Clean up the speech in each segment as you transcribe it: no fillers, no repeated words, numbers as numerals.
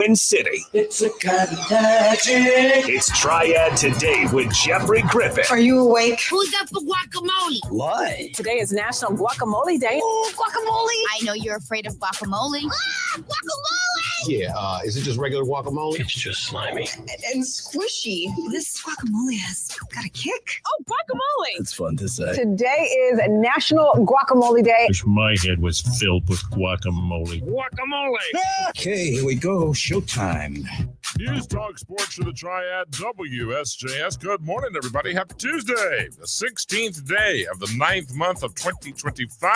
Twin City. It's a kind of magic. It's Triad Today with Jeffrey Griffin. Are you awake? Who's up for guacamole? What? Today is National Guacamole Day. Oh, guacamole! I know you're afraid of guacamole. Ah, guacamole! Yeah, is it just regular guacamole? It's just slimy. And squishy. This guacamole has got a kick. Oh, guacamole! It's fun to say. Today is National Guacamole Day. Wish my head was filled with guacamole. Guacamole! Okay, here we go. Showtime. News Talk Sports for the Triad WSJS. Good morning, everybody. Happy Tuesday, the 16th day of the 9th month of 2025.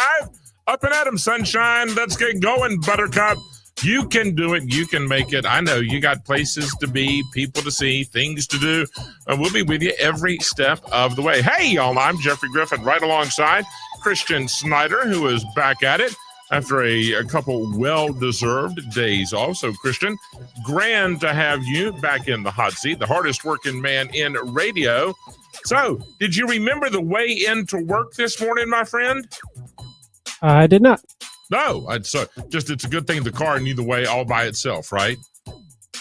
Up and at 'em, sunshine. Let's get going, Buttercup. You can do it. You can make it. I know you got places to be, people to see, things to do. And we'll be with you every step of the way. Hey, y'all, I'm Jeffrey Griffin, right alongside Christian Snyder, who is back at it after a couple well-deserved days off. So, Christian, grand to have you back in the hot seat, the hardest working man in radio. So, did you remember the way into work this morning, my friend? I did not. No, it's a good thing the car knew the way all by itself, right?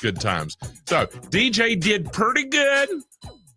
Good times. So, DJ did pretty good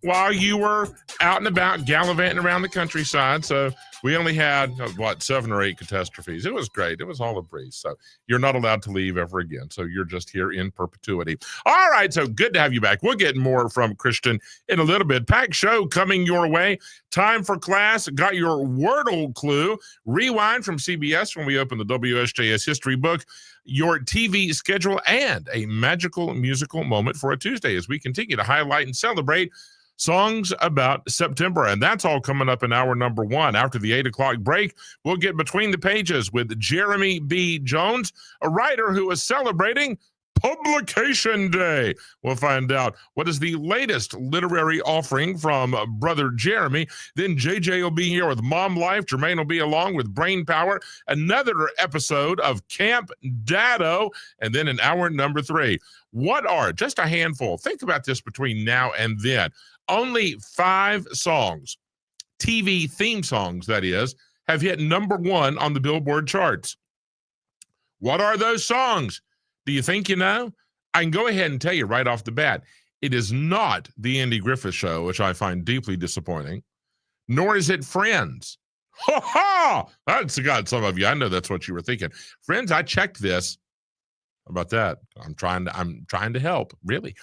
while you were out and about gallivanting around the countryside. So we only had, 7 or 8 catastrophes. It was great. It was all a breeze. So you're not allowed to leave ever again. So you're just here in perpetuity. All right. So good to have you back. We'll get more from Christian in a little bit. Packed show coming your way. Time for class. Got your Wordle clue. Rewind from CBS when we open the WSJS history book. Your TV schedule and a magical musical moment for a Tuesday as we continue to highlight and celebrate songs about September. And that's all coming up in hour number 1. After the 8 o'clock break, we'll get between the pages with Jeremy B. Jones, a writer who is celebrating Publication Day. We'll find out what is the latest literary offering from brother Jeremy. Then JJ will be here with Mom Life. Jermaine will be along with Brain Power. Another episode of Camp Dado. And then in hour number 3, what are just a handful? Think about this between now and then. Only 5 songs, TV theme songs, that is, have hit number 1 on the Billboard charts. What are those songs? Do you think you know? I can go ahead and tell you right off the bat. It is not The Andy Griffith Show, which I find deeply disappointing, nor is it Friends. Ha ha! That's got some of you. I know that's what you were thinking. Friends, I checked this. How about that? I'm trying to help, really.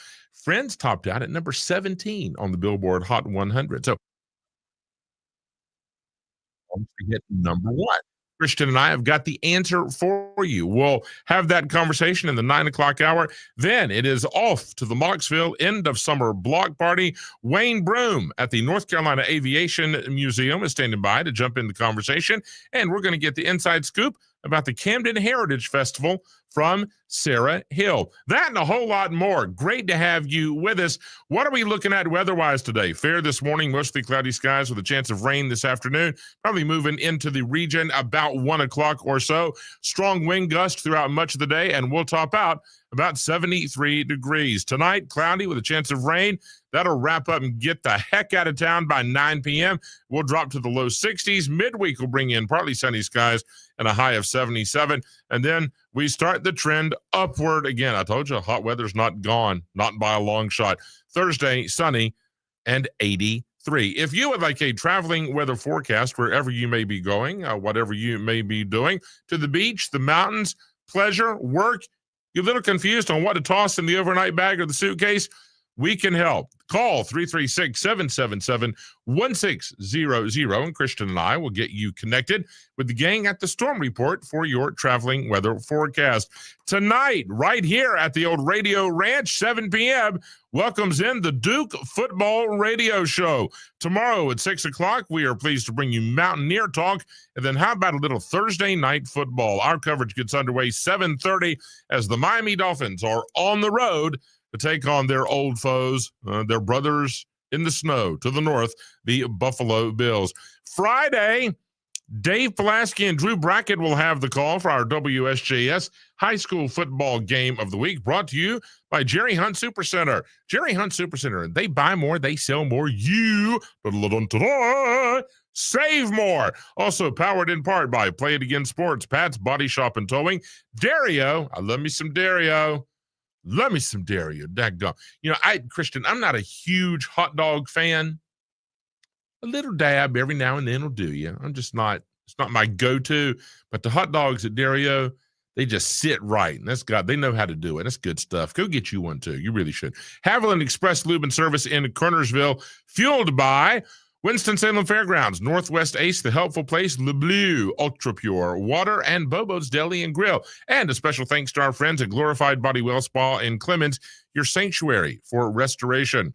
Friends topped out at number 17 on the Billboard Hot 100. So hit number 1. Christian and I have got the answer for you. We'll have that conversation in the 9 o'clock hour. Then it is off to the Mocksville end of summer block party. Wayne Broom at the North Carolina Aviation Museum is standing by to jump in the conversation. And we're going to get the inside scoop about the Camden Heritage Festival from Sarah Hill. That and a whole lot more. Great to have you with us. What are we looking at weather-wise today? Fair this morning, mostly cloudy skies with a chance of rain this afternoon. Probably moving into the region about 1 o'clock or so. Strong wind gusts throughout much of the day, and we'll top out about 73 degrees. Tonight, cloudy with a chance of rain. That'll wrap up and get the heck out of town by 9 p.m. We'll drop to the low 60s. Midweek will bring in partly sunny skies and a high of 77. And then we start the trend upward again. I told you, hot weather's not gone, not by a long shot. Thursday, sunny and 83. If you would like a traveling weather forecast wherever you may be going, whatever you may be doing, to the beach, the mountains, pleasure, work, you're a little confused on what to toss in the overnight bag or the suitcase, we can help. Call 336-777-1600, and Christian and I will get you connected with the gang at the Storm Report for your traveling weather forecast. Tonight, right here at the old Radio Ranch, 7 p.m., welcomes in the Duke Football Radio Show. Tomorrow at 6 o'clock, we are pleased to bring you Mountaineer Talk. And then how about a little Thursday night football? Our coverage gets underway 7:30 as the Miami Dolphins are on the road to take on their old foes, their brothers in the snow to the north, the Buffalo Bills. Friday, Dave Pulaski and Drew Brackett will have the call for our WSJS High School Football Game of the Week, brought to you by Jerry Hunt Supercenter. Jerry Hunt Supercenter, they buy more, they sell more. You save more. Also powered in part by Play It Again Sports, Pat's Body Shop and Towing, Dario. I love me some Dario. Love me some Dario. Daggone. Christian, I'm not a huge hot dog fan. A little dab every now and then will do you. I'm just not, it's not my go-to. But the hot dogs at Dario, they just sit right. And they know how to do it. That's good stuff. Go get you one too. You really should. Haviland Express Lube and Service in Kernersville, fueled by Winston-Salem Fairgrounds, Northwest Ace, The Helpful Place, Le Bleu, Ultra Pure, Water, and Bobo's Deli and Grill. And a special thanks to our friends at Glorified Body Well Spa in Clemens, your sanctuary for restoration.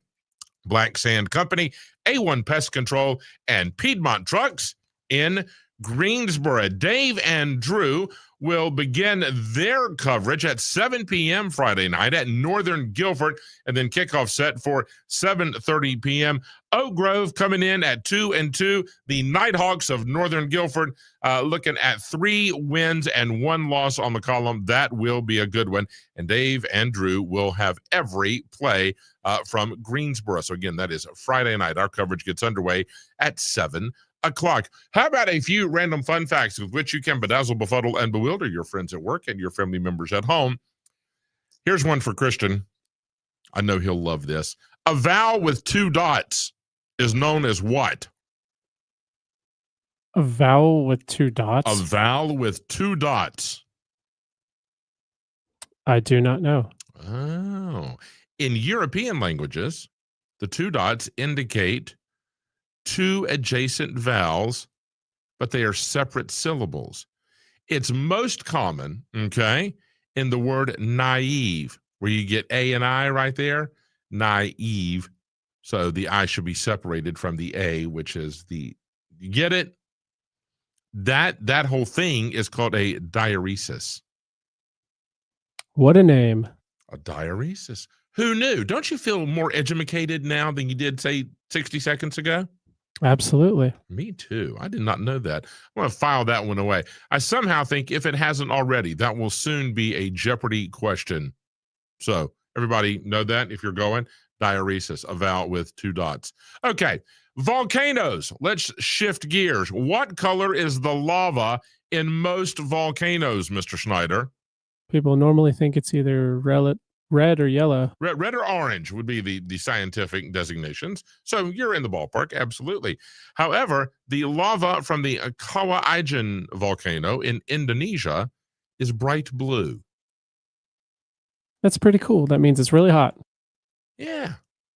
Black Sand Company, A1 Pest Control, and Piedmont Trucks in Greensboro. Dave and Drew will begin their coverage at 7 p.m. Friday night at Northern Guilford, and then kickoff set for 7:30 p.m. Oak Grove coming in at 2-2. The Nighthawks of Northern Guilford looking at 3 wins and 1 loss on the column. That will be a good one. And Dave and Drew will have every play from Greensboro. So again, that is Friday night. Our coverage gets underway at 7 o'clock. How about a few random fun facts with which you can bedazzle, befuddle, and bewilder your friends at work and your family members at home? Here's one for Christian. I know he'll love this. A vowel with 2 dots is known as what? A vowel with 2 dots? A vowel with 2 dots. I do not know. Oh. In European languages, the 2 dots indicate 2 adjacent vowels, but they are separate syllables. It's most common, okay, in the word naive, where you get A and I right there, naive. So the I should be separated from the A, which is you get it? That whole thing is called a diaeresis. What a name. A diaeresis. Who knew? Don't you feel more educated now than you did, say, 60 seconds ago? Absolutely. Me too. I did not know that. I'm going to file that one away. I somehow think if it hasn't already, that will soon be a Jeopardy question. So everybody know that if you're going. Diaeresis, a vowel with 2 dots. Okay, volcanoes. Let's shift gears. What color is the lava in most volcanoes, Mr. Schneider? People normally think it's either red or yellow. Red or orange would be the scientific designations. So you're in the ballpark, absolutely. However, the lava from the Kawah Ijen volcano in Indonesia is bright blue. That's pretty cool. That means it's really hot. Yeah.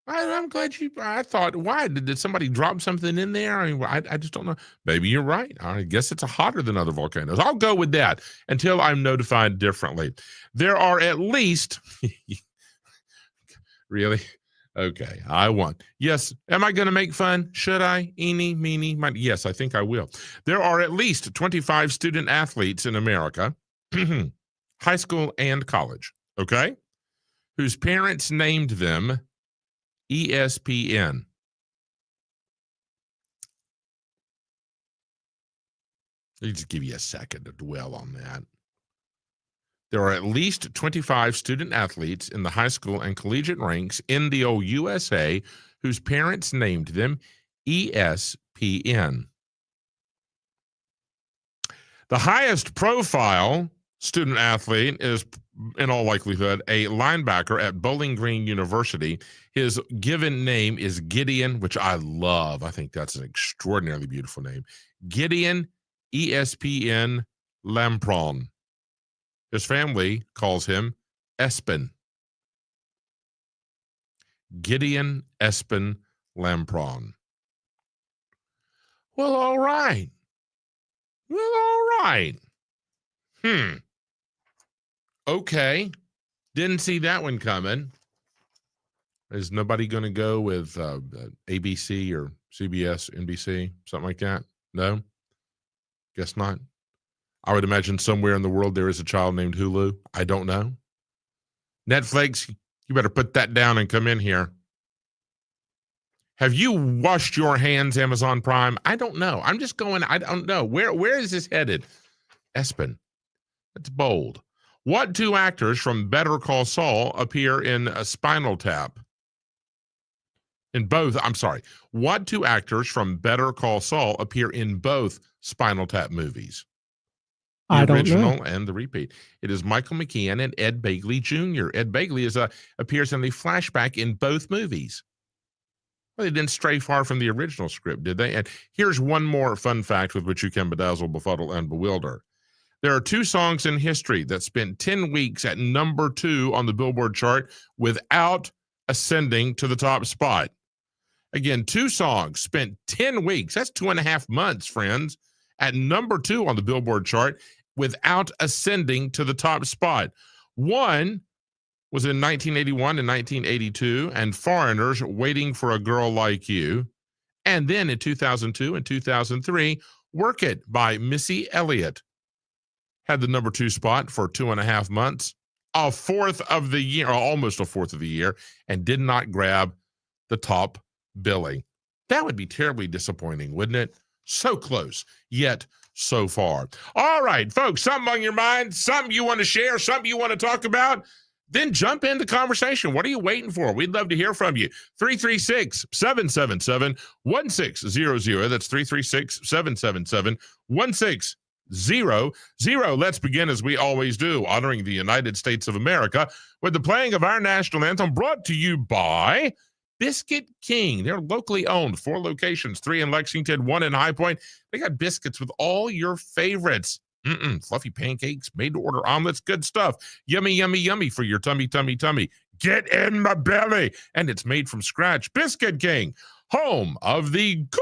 I'm glad I thought, why? Did somebody drop something in there? I mean, I just don't know. Maybe you're right. I guess it's hotter than other volcanoes. I'll go with that until I'm notified differently. There are at least, really? Okay, I won. Yes. Am I going to make fun? Should I? Eeny, meeny, miny? Yes, I think I will. There are at least 25 student athletes in America, high school and college, okay, whose parents named them ESPN. Let me just give you a second to dwell on that. There are at least 25 student athletes in the high school and collegiate ranks in the old USA whose parents named them ESPN. The highest profile student athlete is, in all likelihood, a linebacker at Bowling Green University. His given name is Gideon, which I love. I think that's an extraordinarily beautiful name. Gideon ESPN Lampron. His family calls him Espen. Gideon Espen Lampron. Well, all right. Okay. Didn't see that one coming. Is nobody going to go with ABC or CBS, NBC, something like that? No? Guess not. I would imagine somewhere in the world there is a child named Hulu. I don't know. Netflix, you better put that down and come in here. Have you washed your hands, Amazon Prime? I don't know. I'm just going, I don't know. Where is this headed? Espen. That's bold. What 2 actors from Better Call Saul appear in a Spinal Tap? What 2 actors from Better Call Saul appear in both Spinal Tap movies? I don't original know. and the repeat. It is Michael McKean and Ed Begley Jr. Ed Begley appears in the flashback in both movies. Well, they didn't stray far from the original script, did they? And here's one more fun fact with which you can bedazzle, befuddle, and bewilder. There are 2 songs in history that spent 10 weeks at number 2 on the Billboard chart without ascending to the top spot. Again, 2 songs spent 10 weeks, that's 2.5 months, friends, at number 2 on the Billboard chart without ascending to the top spot. One was in 1981 and 1982, and Foreigners, Waiting for a Girl Like You. And then in 2002 and 2003, Work It by Missy Elliott had the number 2 spot for 2.5 months, a fourth of the year, or almost a fourth of the year, and did not grab the top billing. That would be terribly disappointing, wouldn't it? So close, yet so far. All right, folks, something on your mind, something you want to share, something you want to talk about, then jump into conversation. What are you waiting for? We'd love to hear from you. 336-777-1600. That's 336-777-1600. Let's begin as we always do, honoring the United States of America with the playing of our national anthem, brought to you by Biscuit King. They're locally owned, 4 locations, 3 in Lexington, 1 in High Point. They got biscuits with all your favorites. Fluffy pancakes, made-to-order omelets, good stuff. Yummy, yummy, yummy for your tummy, tummy, tummy. Get in my belly. And it's made from scratch. Biscuit King, home of the good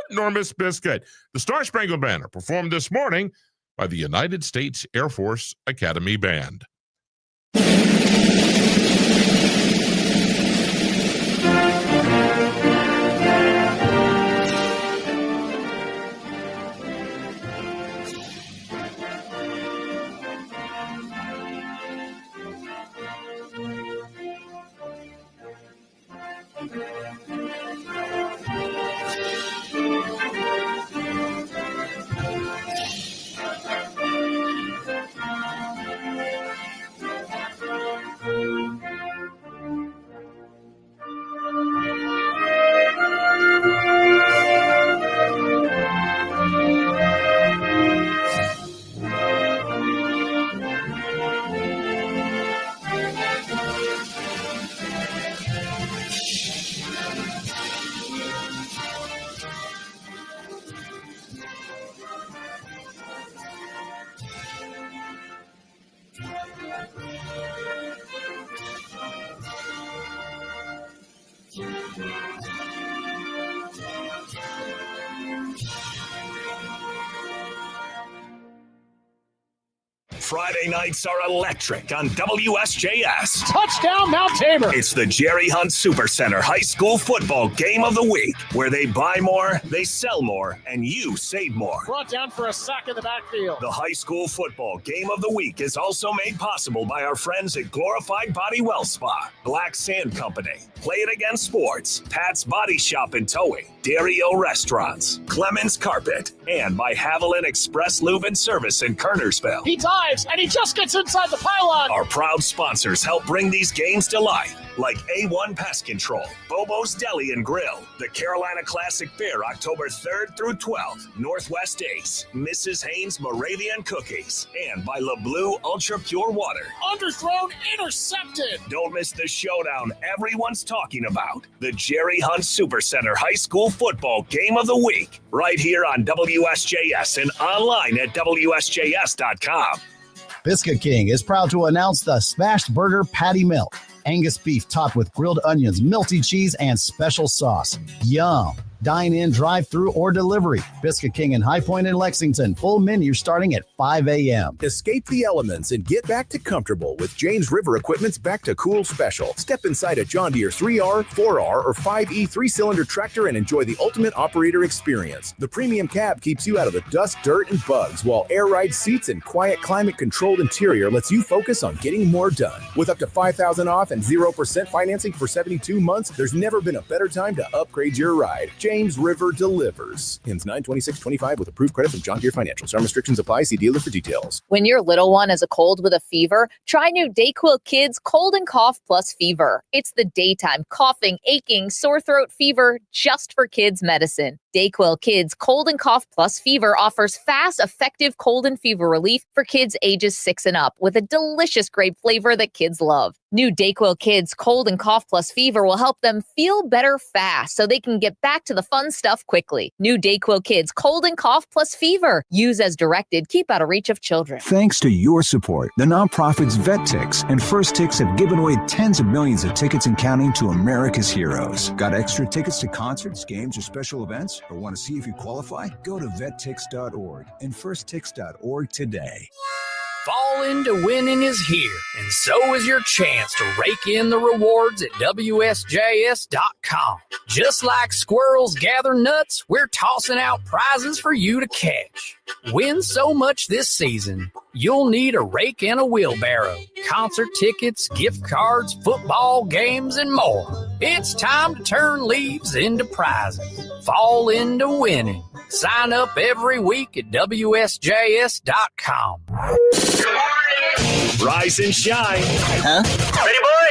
enormous biscuit. The Star Spangled Banner performed this morning by the United States Air Force Academy Band. Friday nights are electric on WSJS. Touchdown, Mount Tabor. It's the Jerry Hunt Supercenter High School Football Game of the Week, where they buy more, they sell more, and you save more. Brought down for a sack in the backfield. The High School Football Game of the Week is also made possible by our friends at Glorified Body Well Spa, Black Sand Company, Play It Again Sports, Pat's Body Shop and Towing, Dario Restaurants, Clemens Carpet, and by Haviland Express Lube and Service in Kernersville. He dives, and he just gets inside the pylon. Our proud sponsors help bring these games to life, like A1 Pest Control, Bobo's Deli and Grill, the Carolina Classic Fair October 3rd through 12th, Northwest Ace, Mrs. Haynes Moravian Cookies, and by LeBlue Ultra Pure Water. Underthrown, intercepted. Don't miss the showdown everyone's talking about, the Jerry Hunt Supercenter High School Football Game of the Week, right here on WSJS and online at WSJS.com. Biscuit King is proud to announce the Smashed Burger Patty Melt. Angus beef topped with grilled onions, melty cheese, and special sauce. Yum! Dine in, drive through, or delivery. Biscuit King in High Point and Lexington. Full menu starting at 5 a.m. Escape the elements and get back to comfortable with James River Equipment's Back to Cool special. Step inside a John Deere 3R, 4R, or 5E 3-cylinder tractor and enjoy the ultimate operator experience. The premium cab keeps you out of the dust, dirt, and bugs, while air ride seats and quiet climate-controlled interior lets you focus on getting more done. With up to $5,000 off and 0% financing for 72 months, there's never been a better time to upgrade your ride. James River delivers. Hins 92625 with approved credit from John Deere Financial. Some restrictions apply. See dealer for details. When your little one has a cold with a fever, try new DayQuil Kids Cold and Cough Plus Fever. It's the daytime coughing, aching, sore throat fever just for kids medicine. DayQuil Kids Cold and Cough Plus Fever offers fast, effective cold and fever relief for kids ages 6 and up with a delicious grape flavor that kids love. New DayQuil Kids Cold and Cough Plus Fever will help them feel better fast so they can get back to the fun stuff quickly. New DayQuil Kids Cold and Cough Plus Fever. Use as directed. Keep out of reach of children. Thanks to your support, the nonprofits VetTix and First Tix have given away tens of millions of tickets and counting to America's heroes. Got extra tickets to concerts, games, or special events? Or want to see if you qualify? Go to vettix.org and firsttix.org today. Fall into winning is here, and so is your chance to rake in the rewards at WSJS.com. Just like squirrels gather nuts, we're tossing out prizes for you to catch. Win so much this season, you'll need a rake and a wheelbarrow, concert tickets, gift cards, football games, and more. It's time to turn leaves into prizes. Fall into winning. Sign up every week at WSJS.com. Rise and shine. Huh? Ready, boy?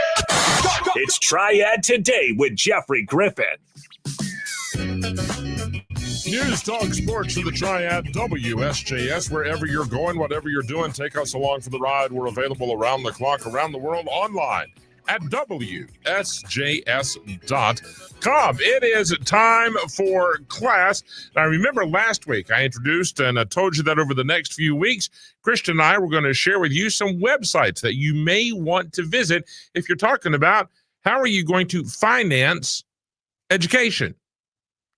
It's Triad Today with Jeffrey Griffin. News, talk, sports to the Triad WSJS. Wherever you're going, whatever you're doing, take us along for the ride. We're available around the clock, around the world, online at WSJS.com. It is time for class. Now, remember last week I introduced and I told you that over the next few weeks, Christian and I were going to share with you some websites that you may want to visit if you're talking about how are you going to finance education.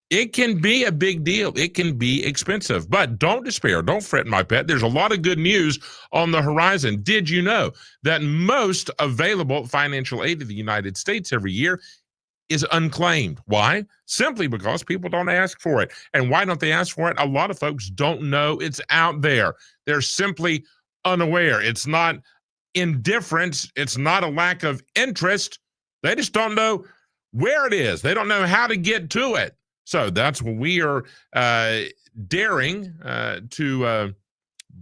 It can be a big deal. It can be expensive, but don't despair. Don't fret, my pet. There's a lot of good news on the horizon. Did you know that most available financial aid in the United States every year is unclaimed? Why? Simply because people don't ask for it. And why don't they ask for it? A lot of folks don't know it's out there. They're simply unaware. It's not indifference. It's not a lack of interest. They just don't know where it is. They don't know how to get to it. So that's what we are daring to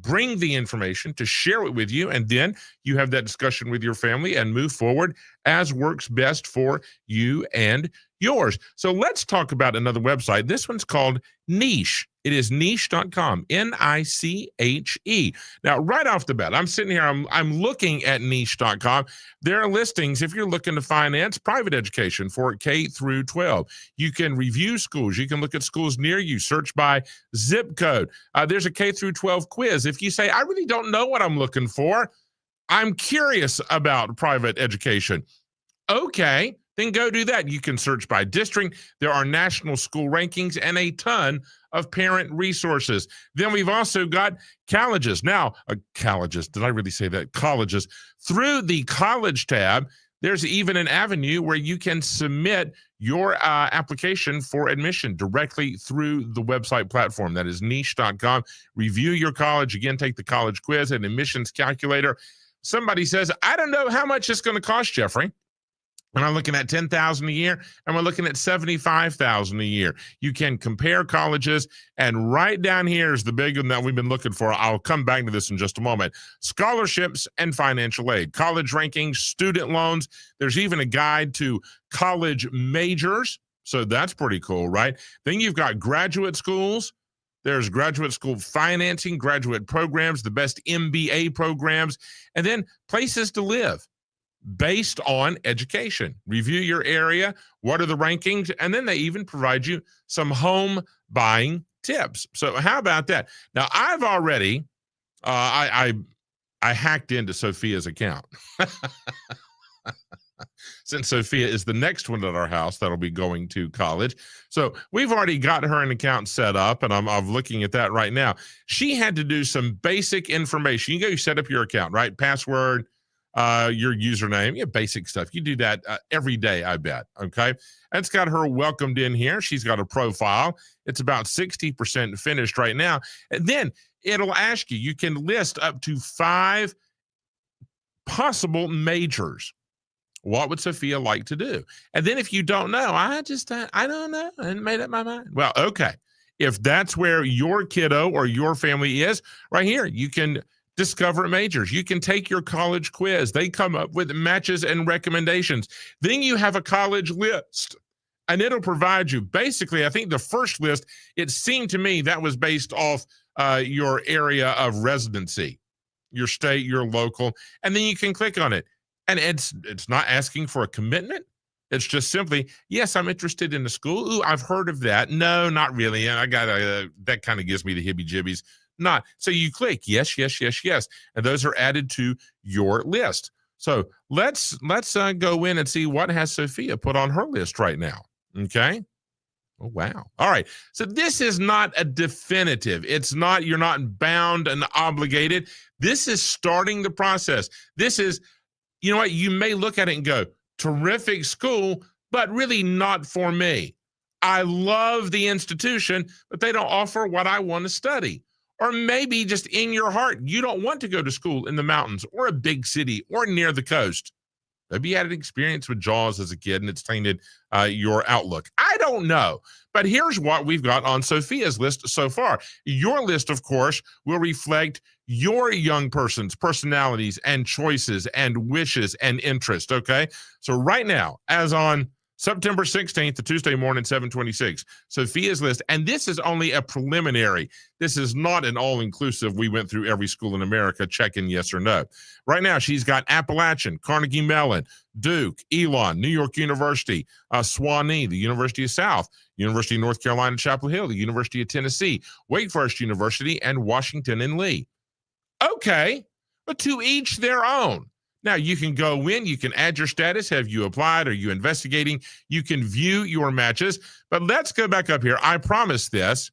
bring the information, to share it with you, and then you have that discussion with your family and move forward as works best for you and yours. So let's talk about another website. This one's called Niche. It is niche.com, Niche. Now, right off the bat, I'm sitting here, I'm looking at niche.com. There are listings if you're looking to finance private education for K through 12. You can review schools. You can look at schools near you, search by zip code. There's a K through 12 quiz. If you say, I really don't know what I'm looking for, I'm curious about private education. Okay, then go do that. You can search by district. There are national school rankings and a ton of parent resources. Then we've also got colleges. Now, colleges, did I really say that? Colleges. Through the college tab, there's even an avenue where you can submit your application for admission directly through the website platform. That is niche.com. Review your college. Again, take the college quiz and admissions calculator. Somebody says, I don't know how much it's going to cost, Jeffrey. And I'm looking at $10,000 a year, and we're looking at $75,000 a year. You can compare colleges, and right down here is the big one that we've been looking for. I'll come back to this in just a moment. Scholarships and financial aid, college rankings, student loans. There's even a guide to college majors, so that's pretty cool, right? Then you've got graduate schools. There's graduate school financing, graduate programs, the best MBA programs, and then places to live based on education. Review your area. What are the rankings? And then they even provide you some home buying tips. So how about that? Now, I've already, I hacked into Sophia's account. Since Sophia is the next one at our house that'll be going to college. So we've already got her an account set up, and I'm looking at that right now. She had to do some basic information. You set up your account, right? Password, your username, basic stuff. You do that every day, I bet, okay? That's got her welcomed in here. She's got a profile. It's about 60% finished right now. And then it'll ask you can list up to 5 possible majors. What would Sophia like to do? And then if you don't know, I don't know. I hadn't made up my mind. Well, okay. If that's where your kiddo or your family is, right here, you can discover majors. You can take your college quiz. They come up with matches and recommendations. Then you have a college list, and it'll provide you. Basically, I think the first list, it seemed to me that was based off your area of residency, your state, your local, and then you can click on it. And it's not asking for a commitment. It's just simply, yes, I'm interested in the school. Ooh, I've heard of that. No, not really. And that kind of gives me the hibby-jibbies. Not. So you click yes, yes, yes, yes. And those are added to your list. So let's go in and see what has Sophia put on her list right now. Okay. Oh, wow. All right. So this is not a definitive. It's not, you're not bound and obligated. This is starting the process. This is, you know what? You may look at it and go, terrific school, but really not for me. I love the institution, but they don't offer what I want to study. Or maybe just in your heart, you don't want to go to school in the mountains or a big city or near the coast. Maybe you had an experience with Jaws as a kid and it's tainted your outlook. I don't know. But here's what we've got on Sophia's list so far. Your list, of course, will reflect your young person's personalities and choices and wishes and interests, okay? So right now, as on September 16th, the Tuesday morning, 7:26, Sophia's list, and this is only a preliminary. This is not an all-inclusive, we went through every school in America, checking yes or no. Right now, she's got Appalachian, Carnegie Mellon, Duke, Elon, New York University, Sewanee, the University of South, University of North Carolina, Chapel Hill, the University of Tennessee, Wake Forest University, and Washington and Lee. Okay, but to each their own. Now, you can go in, you can add your status. Have you applied? Are you investigating? You can view your matches. But let's go back up here. I promise this.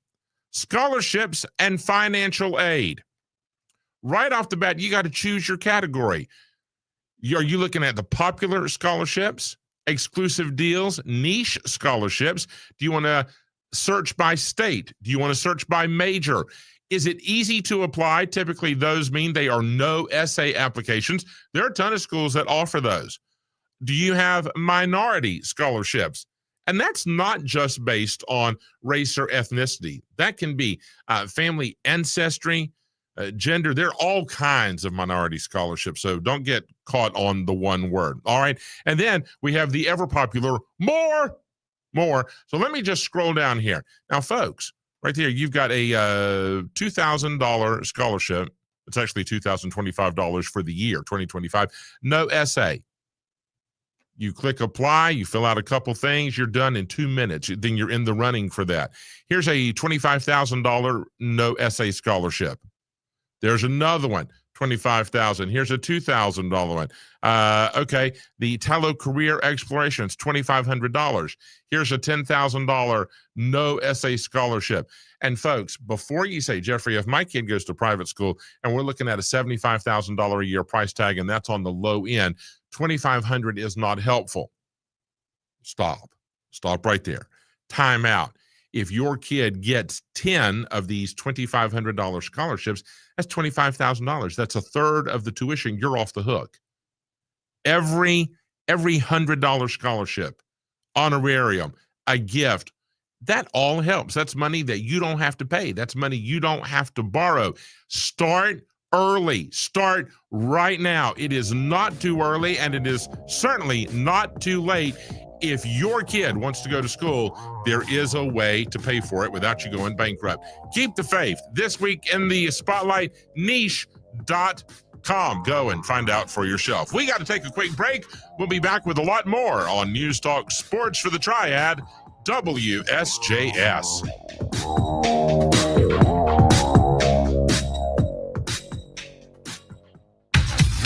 Scholarships and financial aid. Right off the bat, you got to choose your category. Are you looking at the popular scholarships, exclusive deals, niche scholarships? Do you want to search by state? Do you want to search by major? Is it easy to apply? Typically, those mean they are no essay applications. There are a ton of schools that offer those. Do you have minority scholarships? And that's not just based on race or ethnicity. That can be family ancestry, gender. There are all kinds of minority scholarships. So don't get caught on the one word. All right. And then we have the ever popular more. So let me just scroll down here. Now, folks, right there, you've got a $2,000 scholarship. It's actually $2,025 for the year, 2025. No essay. You click apply, you fill out a couple things, you're done in 2 minutes. Then you're in the running for that. Here's a $25,000 no essay scholarship. There's another one, $25,000. Here's a $2,000 one. Okay, the Tallow Career Exploration is $2,500. Here's a $10,000 no essay scholarship. And folks, before you say, Jeffrey, if my kid goes to private school and we're looking at a $75,000 a year price tag and that's on the low end, $2,500 is not helpful. Stop right there. Time out. If your kid gets 10 of these $2,500 scholarships, that's $25,000. That's a third of the tuition. You're off the hook. Every $100 scholarship, honorarium, a gift, that all helps. That's money that you don't have to pay. That's money you don't have to borrow. Start early. Start right now. It is not too early, and it is certainly not too late. If your kid wants to go to school, there is a way to pay for it without you going bankrupt. Keep the faith. This week in the spotlight, niche.com. Go and find out for yourself. We got to take a quick break. We'll be back with a lot more on News Talk Sports for the Triad, WSJS.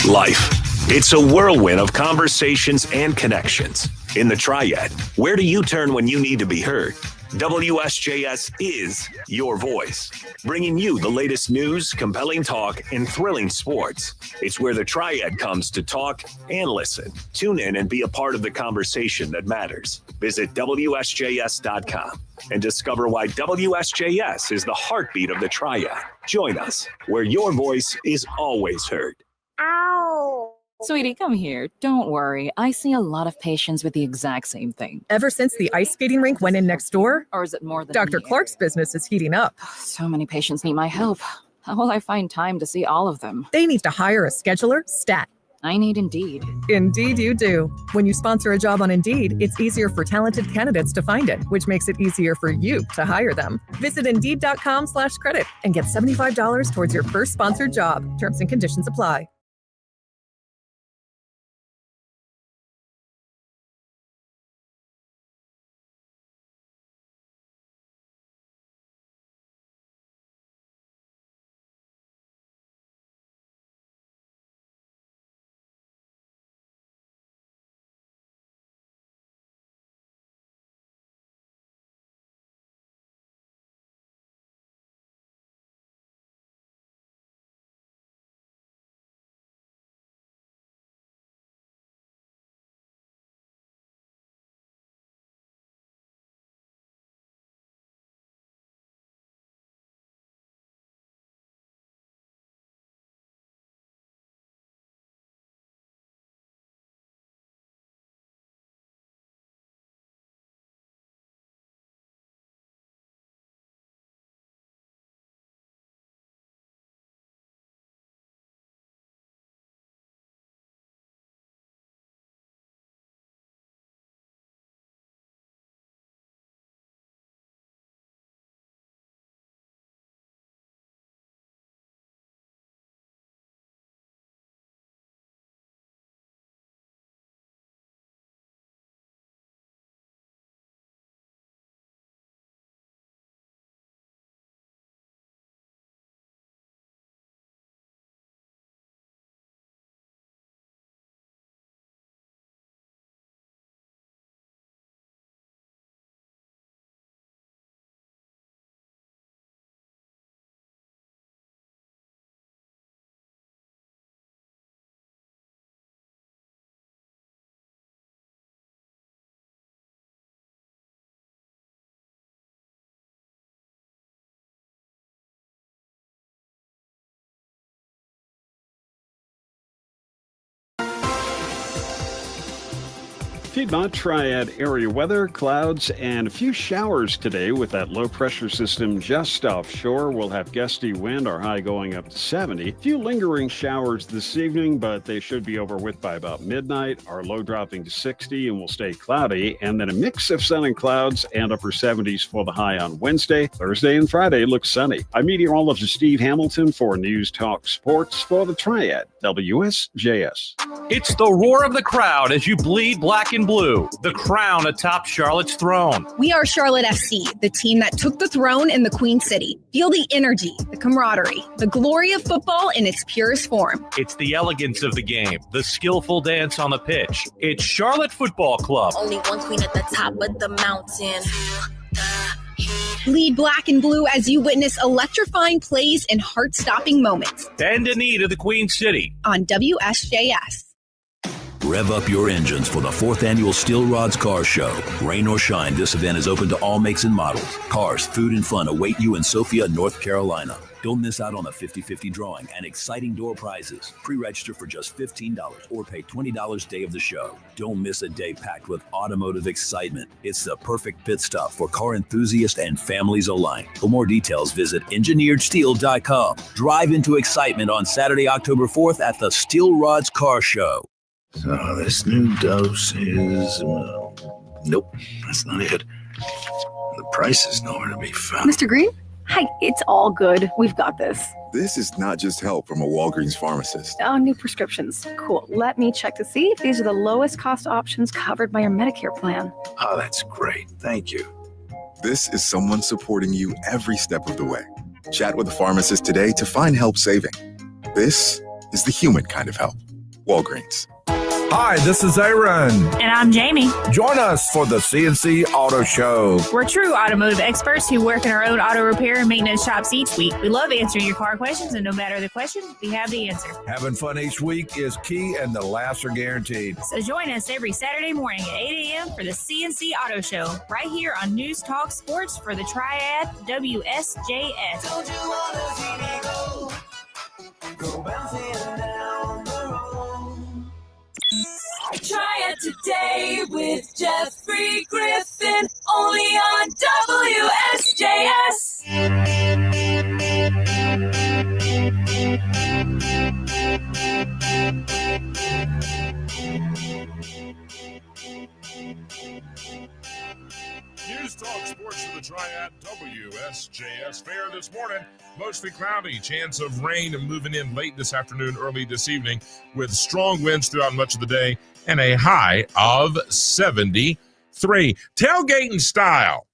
Life. It's a whirlwind of conversations and connections. In the Triad, where do you turn when you need to be heard? WSJS is your voice, bringing you the latest news, compelling talk, and thrilling sports. It's where the Triad comes to talk and listen. Tune in and be a part of the conversation that matters. Visit WSJS.com and discover why WSJS is the heartbeat of the Triad. Join us, where your voice is always heard. Ow! Sweetie, come here. Don't worry. I see a lot of patients with the exact same thing. Ever since the ice skating rink went in next door? Or is it more than Dr. Clark's business is heating up. So many patients need my help. How will I find time to see all of them? They need to hire a scheduler, stat. I need Indeed. Indeed you do. When you sponsor a job on Indeed, it's easier for talented candidates to find it, which makes it easier for you to hire them. Visit Indeed.com/credit and get $75 towards your first sponsored job. Terms and conditions apply. Piedmont Triad area weather, clouds, and a few showers today with that low pressure system just offshore. We'll have gusty wind, our high going up to 70. A few lingering showers this evening, but they should be over with by about midnight. Our low dropping to 60 and will stay cloudy. And then a mix of sun and clouds and upper 70s for the high on Wednesday. Thursday and Friday looks sunny. I'm meteorologist Steve Hamilton for News Talk Sports for the Triad, WSJS. It's the roar of the crowd as you bleed black and blue, the crown atop Charlotte's throne. We are Charlotte FC, the team that took the throne in the Queen City. Feel the energy, the camaraderie, the glory of football in its purest form. It's the elegance of the game, the skillful dance on the pitch. It's Charlotte Football Club. Only one queen at the top of the mountain. Bleed black and blue as you witness electrifying plays and heart-stopping moments. Bend a knee to the Queen City on WSJS. Rev up your engines for the 4th annual Steel Rods Car Show. Rain or shine, this event is open to all makes and models. Cars, food, and fun await you in Sophia, North Carolina. Don't miss out on a 50-50 drawing and exciting door prizes. Pre-register for just $15 or pay $20 day of the show. Don't miss a day packed with automotive excitement. It's the perfect pit stop for car enthusiasts and families alike. For more details, visit engineeredsteel.com. Drive into excitement on Saturday, October 4th at the Steel Rods Car Show. So this new dose is, nope, that's not it. The price is nowhere to be found. Mr. Green? Hi, it's all good. We've got this. This is not just help from a Walgreens pharmacist. Oh, new prescriptions. Cool. Let me check to see if these are the lowest cost options covered by your Medicare plan. Oh, that's great. Thank you. This is someone supporting you every step of the way. Chat with a pharmacist today to find help saving. This is the human kind of help. Walgreens. Hi, this is Aaron. And I'm Jamie. Join us for the CNC Auto Show. We're true automotive experts who work in our own auto repair and maintenance shops each week. We love answering your car questions, and no matter the question, we have the answer. Having fun each week is key, and the laughs are guaranteed. So join us every Saturday morning at 8 a.m. for the CNC Auto Show, right here on News Talk Sports for the Triad WSJS. Don't you wanna see me go bouncing down the road? Today with Jeffrey Griffin, only on News Talk Sports for the Triad WSJS. Fair this morning, mostly cloudy, chance of rain moving in late this afternoon, early this evening, with strong winds throughout much of the day and a high of 73. Tailgating style.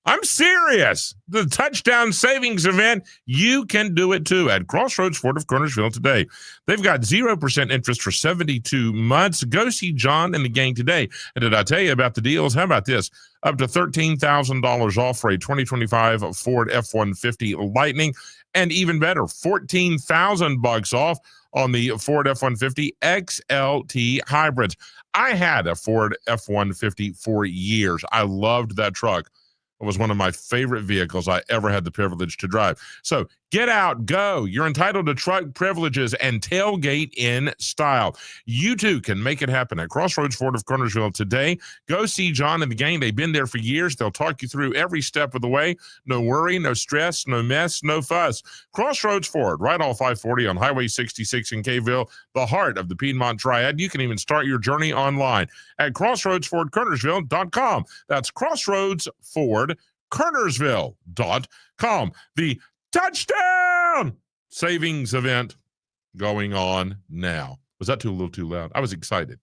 I'm serious. The touchdown savings event, you can do it too at Crossroads Ford of Kernersville today. They've got 0% interest for 72 months. Go see John and the gang today. And did I tell you about the deals? How about this? Up to $13,000 off for a 2025 Ford F-150 Lightning. And even better, $14,000 off on the Ford F-150 XLT hybrids. I had a Ford F-150 for years. I loved that truck. It was one of my favorite vehicles I ever had the privilege to drive. So get out, go. You're entitled to truck privileges and tailgate in style. You too can make it happen at Crossroads Ford of Kernersville today. Go see John and the gang. They've been there for years. They'll talk you through every step of the way. No worry, no stress, no mess, no fuss. Crossroads Ford, right off 540 on Highway 66 in Kayville, the heart of the Piedmont Triad. You can even start your journey online at crossroadsfordkernersville.com. That's crossroadsfordkernersville.com. The touchdown savings event going on now. Was that a little too loud? I was excited.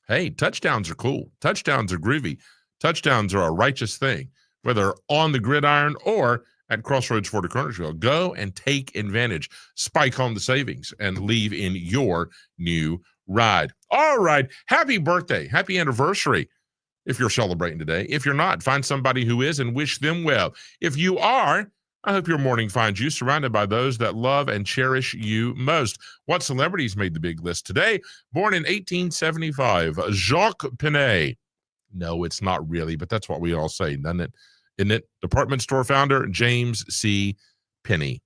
Hey, touchdowns are cool. Touchdowns are groovy. Touchdowns are a righteous thing, whether on the gridiron or at Crossroads Ford of Kernersville. Go and take advantage. Spike on the savings and leave in your new ride. All right. Happy birthday. Happy anniversary. If you're celebrating today. If you're not, find somebody who is and wish them well. If you are, I hope your morning finds you surrounded by those that love and cherish you most. What celebrities made the big list today? Born in 1875, Jacques Penet. No, it's not really, but that's what we all say, doesn't it? Isn't it? Department store founder, James C. Penney.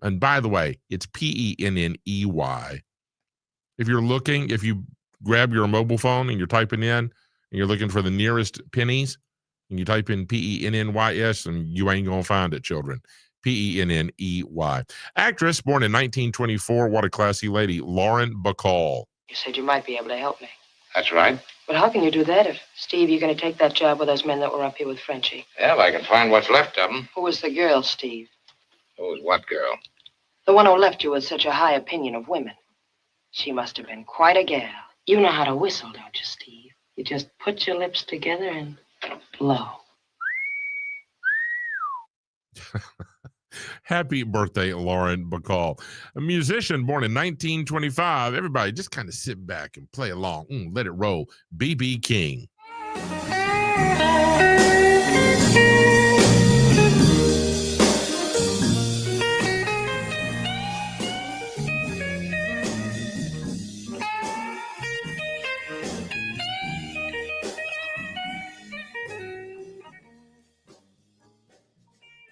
And by the way, it's Penney. If you're looking, if you grab your mobile phone and you're typing in, and you're looking for the nearest pennies, and you type in Penneys, and you ain't going to find it, children. Penney. Actress born in 1924. What a classy lady. Lauren Bacall. You said you might be able to help me. That's right. But how can you do that if, Steve, you're going to take that job with those men that were up here with Frenchie? Yeah, if I can find what's left of them. Who was the girl, Steve? Who was what girl? The one who left you with such a high opinion of women. She must have been quite a gal. You know how to whistle, don't you, Steve? You just put your lips together and blow. Happy birthday, Lauren Bacall. A musician born in 1925. Everybody just kind of sit back and play along. Let it roll. B.B. King.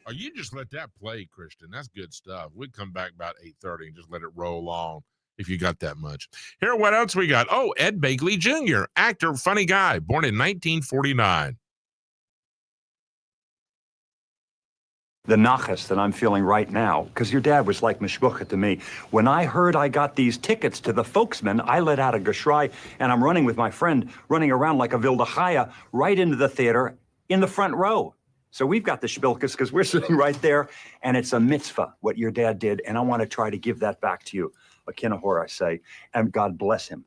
Oh, you just let that play, Christian. That's good stuff. We'd come back about 8:30 and just let it roll on if you got that much. Here, what else we got? Oh, Ed Begley Jr., actor, funny guy, born in 1949. The nachas that I'm feeling right now, because your dad was like mishbucha to me. When I heard I got these tickets to the Folksman, I let out a geschrei, and I'm running with my friend, running around like a wilde chaya, right into the theater in the front row. So we've got the shpilkas because we're sitting right there, and it's a mitzvah, what your dad did, and I want to try to give that back to you. A kinahor, I say, and God bless him.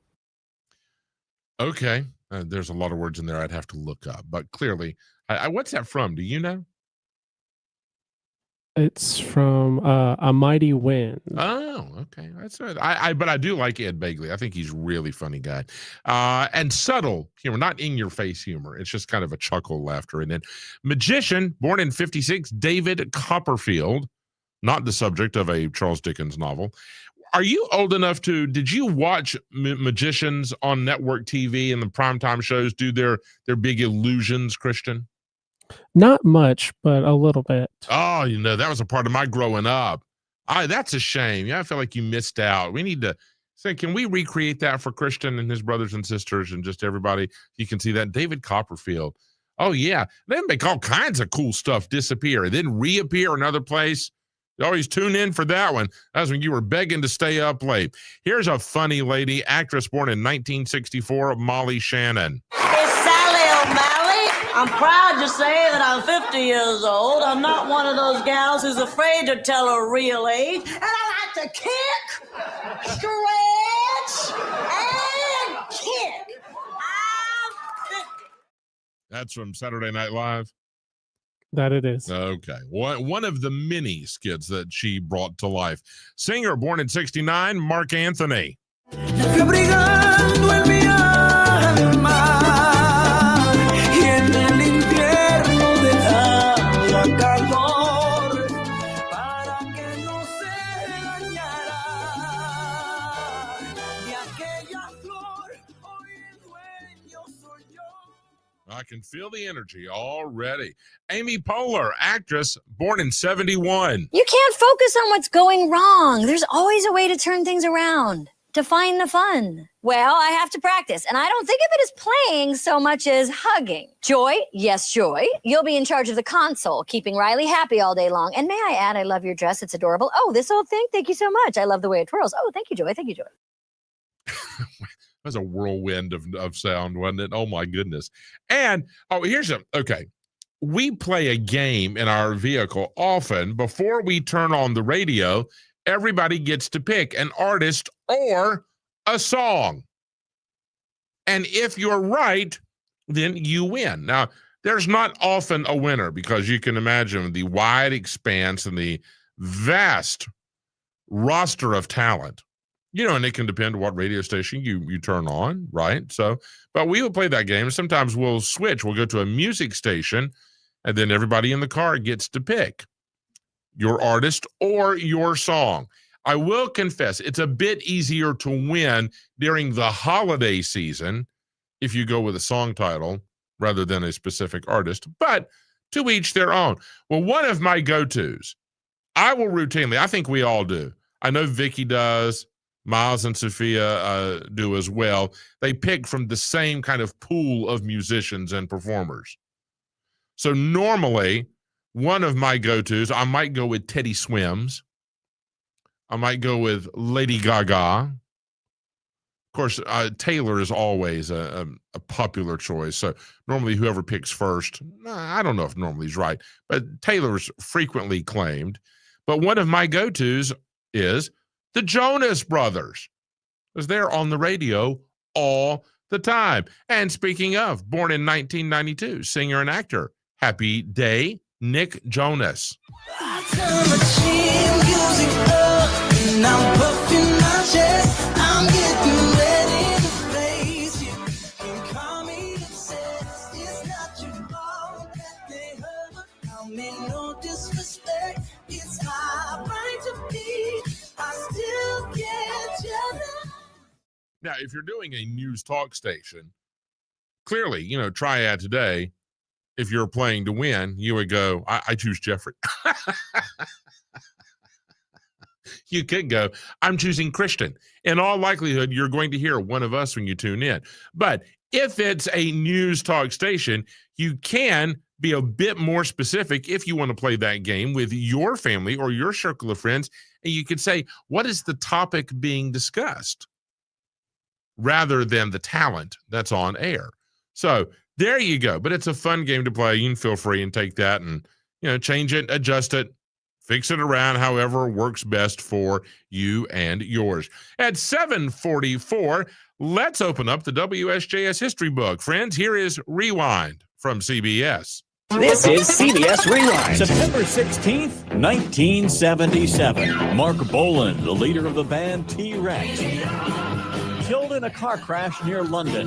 Okay. There's a lot of words in there I'd have to look up, but clearly, what's that from? Do you know? It's from A Mighty Wind. Oh, okay. That's right. But I do like Ed Begley. I think he's a really funny guy. And subtle humor, not in your face humor. It's just kind of a chuckle laughter. And then magician, born in 1956, David Copperfield, not the subject of a Charles Dickens novel. Are you old enough did you watch magicians on network TV and the primetime shows do their big illusions, Christian? Not much, but a little bit. Oh, that was a part of my growing up. That's a shame. Yeah, I feel like you missed out. We need to So can we recreate that for Christian and his brothers and sisters and just everybody? You can see that. David Copperfield. Oh, yeah. They make all kinds of cool stuff disappear and then reappear another place. You always tune in for that one. That's when you were begging to stay up late. Here's a funny lady, actress born in 1964, Molly Shannon. It's Sally O'Malley. I'm proud to say that I'm 50 years old. I'm not one of those gals who's afraid to tell her real age. And I like to kick, stretch, and kick. That's from Saturday Night Live. That it is. Okay. One of the many skits that she brought to life. Singer born in 69, Mark Anthony. I can feel the energy already. Amy Poehler, actress, born in 71. You can't focus on what's going wrong. There's always a way to turn things around, to find the fun. Well, I have to practice, and I don't think of it as playing so much as hugging. Joy, yes, Joy. You'll be in charge of the console, keeping Riley happy all day long. And may I add, I love your dress. It's adorable. Oh, this old thing? Thank you so much. I love the way it twirls. Oh, thank you, Joy. Thank you, Joy. That was a whirlwind of sound, wasn't it? Oh, my goodness. And, okay. We play a game in our vehicle often. Before we turn on the radio, everybody gets to pick an artist or a song. And if you're right, then you win. Now, there's not often a winner because you can imagine the wide expanse and the vast roster of talent. And it can depend on what radio station you turn on, right? So, but we will play that game. Sometimes we'll switch. We'll go to a music station, and then everybody in the car gets to pick your artist or your song. I will confess, it's a bit easier to win during the holiday season if you go with a song title rather than a specific artist, but to each their own. Well, one of my go-tos, I will routinely, I think we all do. I know Vicky does. Miles and Sophia do as well. They pick from the same kind of pool of musicians and performers. So normally, one of my go-tos, I might go with Teddy Swims. I might go with Lady Gaga. Of course, Taylor is always a popular choice. So normally whoever picks first, I don't know if normally is right, but Taylor's frequently claimed. But one of my go-tos is the Jonas Brothers, because they're on the radio all the time. And speaking of, born in 1992, singer and actor, happy day, Nick Jonas. Now, if you're doing a news talk station, clearly, Triad Today, if you're playing to win, you would go, I choose Jeffrey. You could go, I'm choosing Christian. In all likelihood, you're going to hear one of us when you tune in. But if it's a news talk station, you can be a bit more specific if you want to play that game with your family or your circle of friends. And you could say, what is the topic being discussed? Rather than the talent that's on air. So there you go. But it's a fun game to play. You can feel free and take that and, change it, adjust it, fix it around however works best for you and yours. At 7:44, let's open up the WSJS history book. Friends, here is Rewind from CBS. This is CBS Rewind. September 16th, 1977. Mark Bolan, the leader of the band T-Rex, killed in a car crash near London.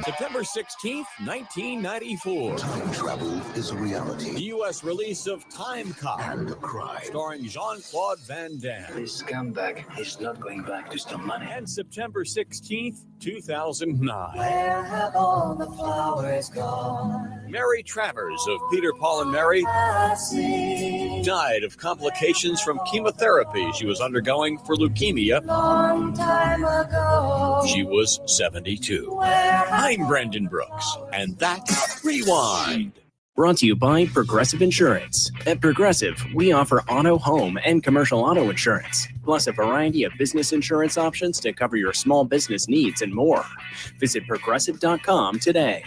September 16th, 1994. Time travel is a reality. The U.S. release of Time Cop. And a crime. Starring Jean-Claude Van Damme. This scumbag is not going back to steal money. And September 16th, 2009. Where have all the flowers gone? Mary Travers of Peter, Paul, and Mary died of complications from chemotherapy she was undergoing for leukemia. Long time ago. She was 72. I'm Brandon Brooks, and that's Rewind. Brought to you by Progressive Insurance. At Progressive, we offer auto, home, and commercial auto insurance, plus a variety of business insurance options to cover your small business needs and more. Visit Progressive.com today.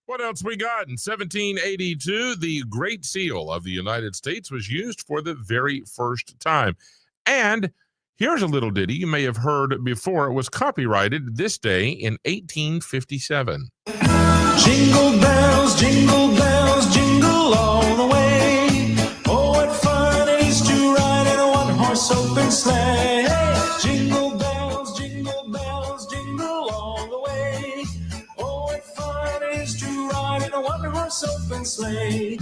What else we got? In 1782, the Great Seal of the United States was used for the very first time. And here's a little ditty you may have heard before. It was copyrighted this day in 1857. Jingle bells, jingle all the way. Oh, what fun it is to ride in a one-horse open sleigh. Jingle bells, jingle all the way. Oh, what fun it is to ride in a one-horse open sleigh.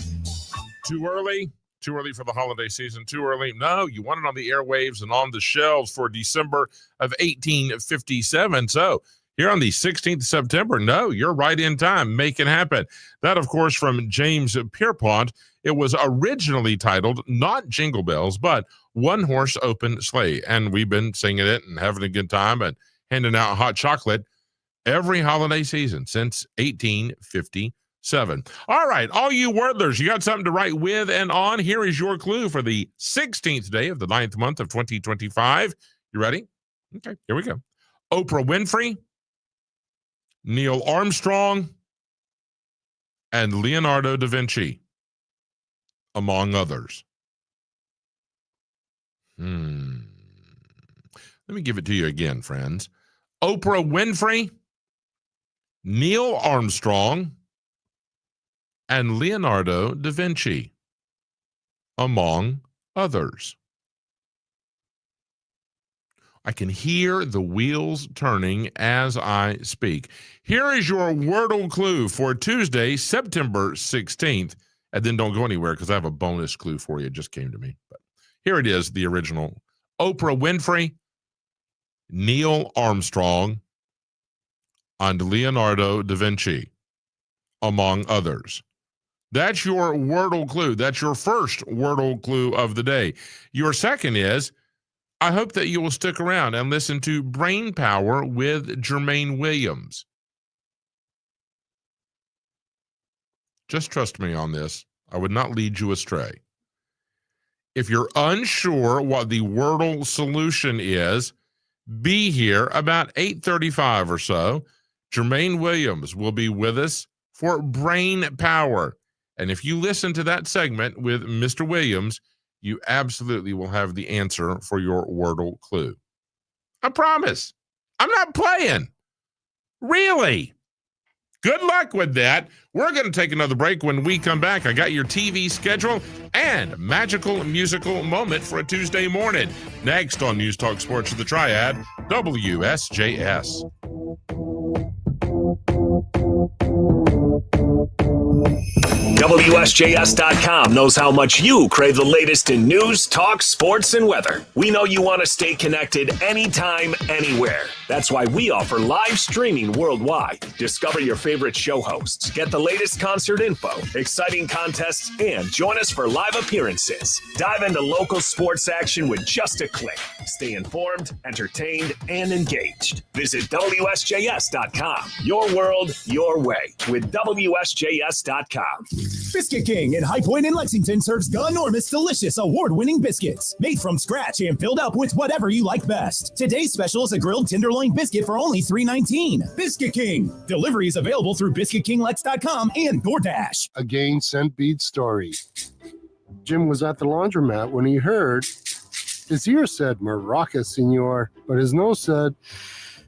Too early? Too early for the holiday season? Too early? No, you want it on the airwaves and on the shelves for December of 1857. So here on the 16th of September, no, you're right in time. Make it happen. That, of course, from James Pierpont. It was originally titled not Jingle Bells, but One Horse Open Sleigh. And we've been singing it and having a good time and handing out hot chocolate every holiday season since 1857. All right, all you wordlers, you got something to write with and on. Here is your clue for the 16th day of the 9th month of 2025. You ready? Okay, here we go. Oprah Winfrey, Neil Armstrong, and Leonardo da Vinci, among others. Let me give it to you again, friends. Oprah Winfrey, Neil Armstrong, and Leonardo da Vinci, among others. I can hear the wheels turning as I speak. Here is your Wordle clue for Tuesday, September 16th. And then don't go anywhere because I have a bonus clue for you. It just came to me. But here it is, the original. Oprah Winfrey, Neil Armstrong, and Leonardo da Vinci, among others. That's your Wordle clue. That's your first Wordle clue of the day. Your second is, I hope that you will stick around and listen to Brain Power with Jermaine Williams. Just trust me on this. I would not lead you astray. If you're unsure what the Wordle solution is, be here about 8:35 or so. Jermaine Williams will be with us for Brain Power. And if you listen to that segment with Mr. Williams, you absolutely will have the answer for your Wordle clue. I promise. I'm not playing. Really. Good luck with that. We're going to take another break. When we come back, I got your TV schedule and magical musical moment for a Tuesday morning. Next on News Talk Sports of the Triad, WSJS. WSJS.com knows how much you crave the latest in news, talk, sports, and weather. We know you want to stay connected anytime, anywhere. That's why we offer live streaming worldwide. Discover your favorite show hosts, get the latest concert info, exciting contests, and join us for live appearances. Dive into local sports action with just a click. Stay informed, entertained, and engaged. Visit WSJS.com. Your world, your way with WSJS.com. Biscuit King in High Point in Lexington serves enormous, delicious, award-winning biscuits made from scratch and filled up with whatever you like best. Today's special is a grilled tenderloin biscuit for only $3.19. Biscuit King. Delivery is available through BiscuitKingLex.com and DoorDash. A Gain Scent Bead story. Jim was at the laundromat when he heard his ear said, "Maraca, senor," but his nose said,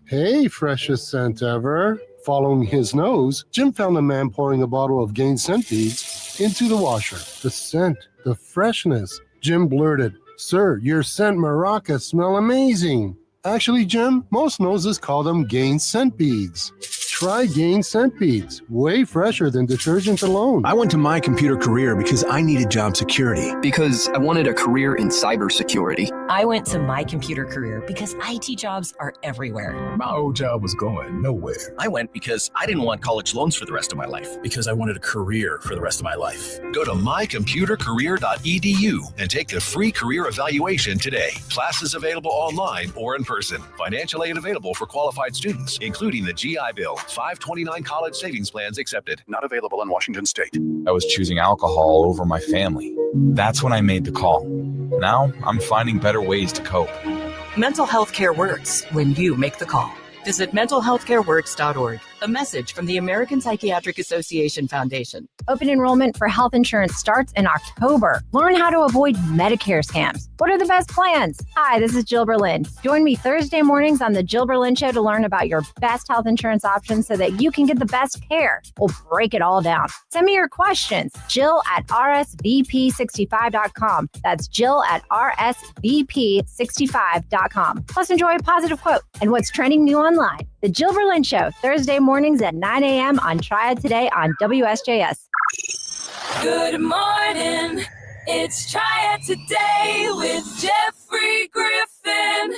"Hey, freshest scent ever." Following his nose, Jim found a man pouring a bottle of Gain Scent Beads into the washer. The scent, the freshness. Jim blurted, "Sir, your scent Maraca smell amazing." Actually, Jim, most noses call them Gain Scent Beads. Try Gain Scent Beads. Way fresher than detergent alone. I went to My Computer Career because I needed job security. Because I wanted a career in cybersecurity. I went to My Computer Career because IT jobs are everywhere. My old job was going nowhere. I went because I didn't want college loans for the rest of my life. Because I wanted a career for the rest of my life. Go to mycomputercareer.edu and take the free career evaluation today. Classes available online or in person. Financial aid available for qualified students, including the GI Bill. 529 college savings plans accepted. Not available in Washington State. I was choosing alcohol over my family. That's when I made the call. Now I'm finding better ways to cope. Mental health care works when you make the call. Visit mentalhealthcareworks.org. A message from the American Psychiatric Association Foundation. Open enrollment for health insurance starts in October. Learn how to avoid Medicare scams. What are the best plans? Hi, this is Jill Berlin. Join me Thursday mornings on the Jill Berlin Show to learn about your best health insurance options so that you can get the best care. We'll break it all down. Send me your questions. Jill at rsvp65.com. That's Jill at rsvp65.com. Plus enjoy a positive quote and what's trending new online. The Jill Berlin Show, Thursday mornings at 9 a.m. on Triad Today on WSJS. Good morning. It's Triad Today with Jeffrey Griffin.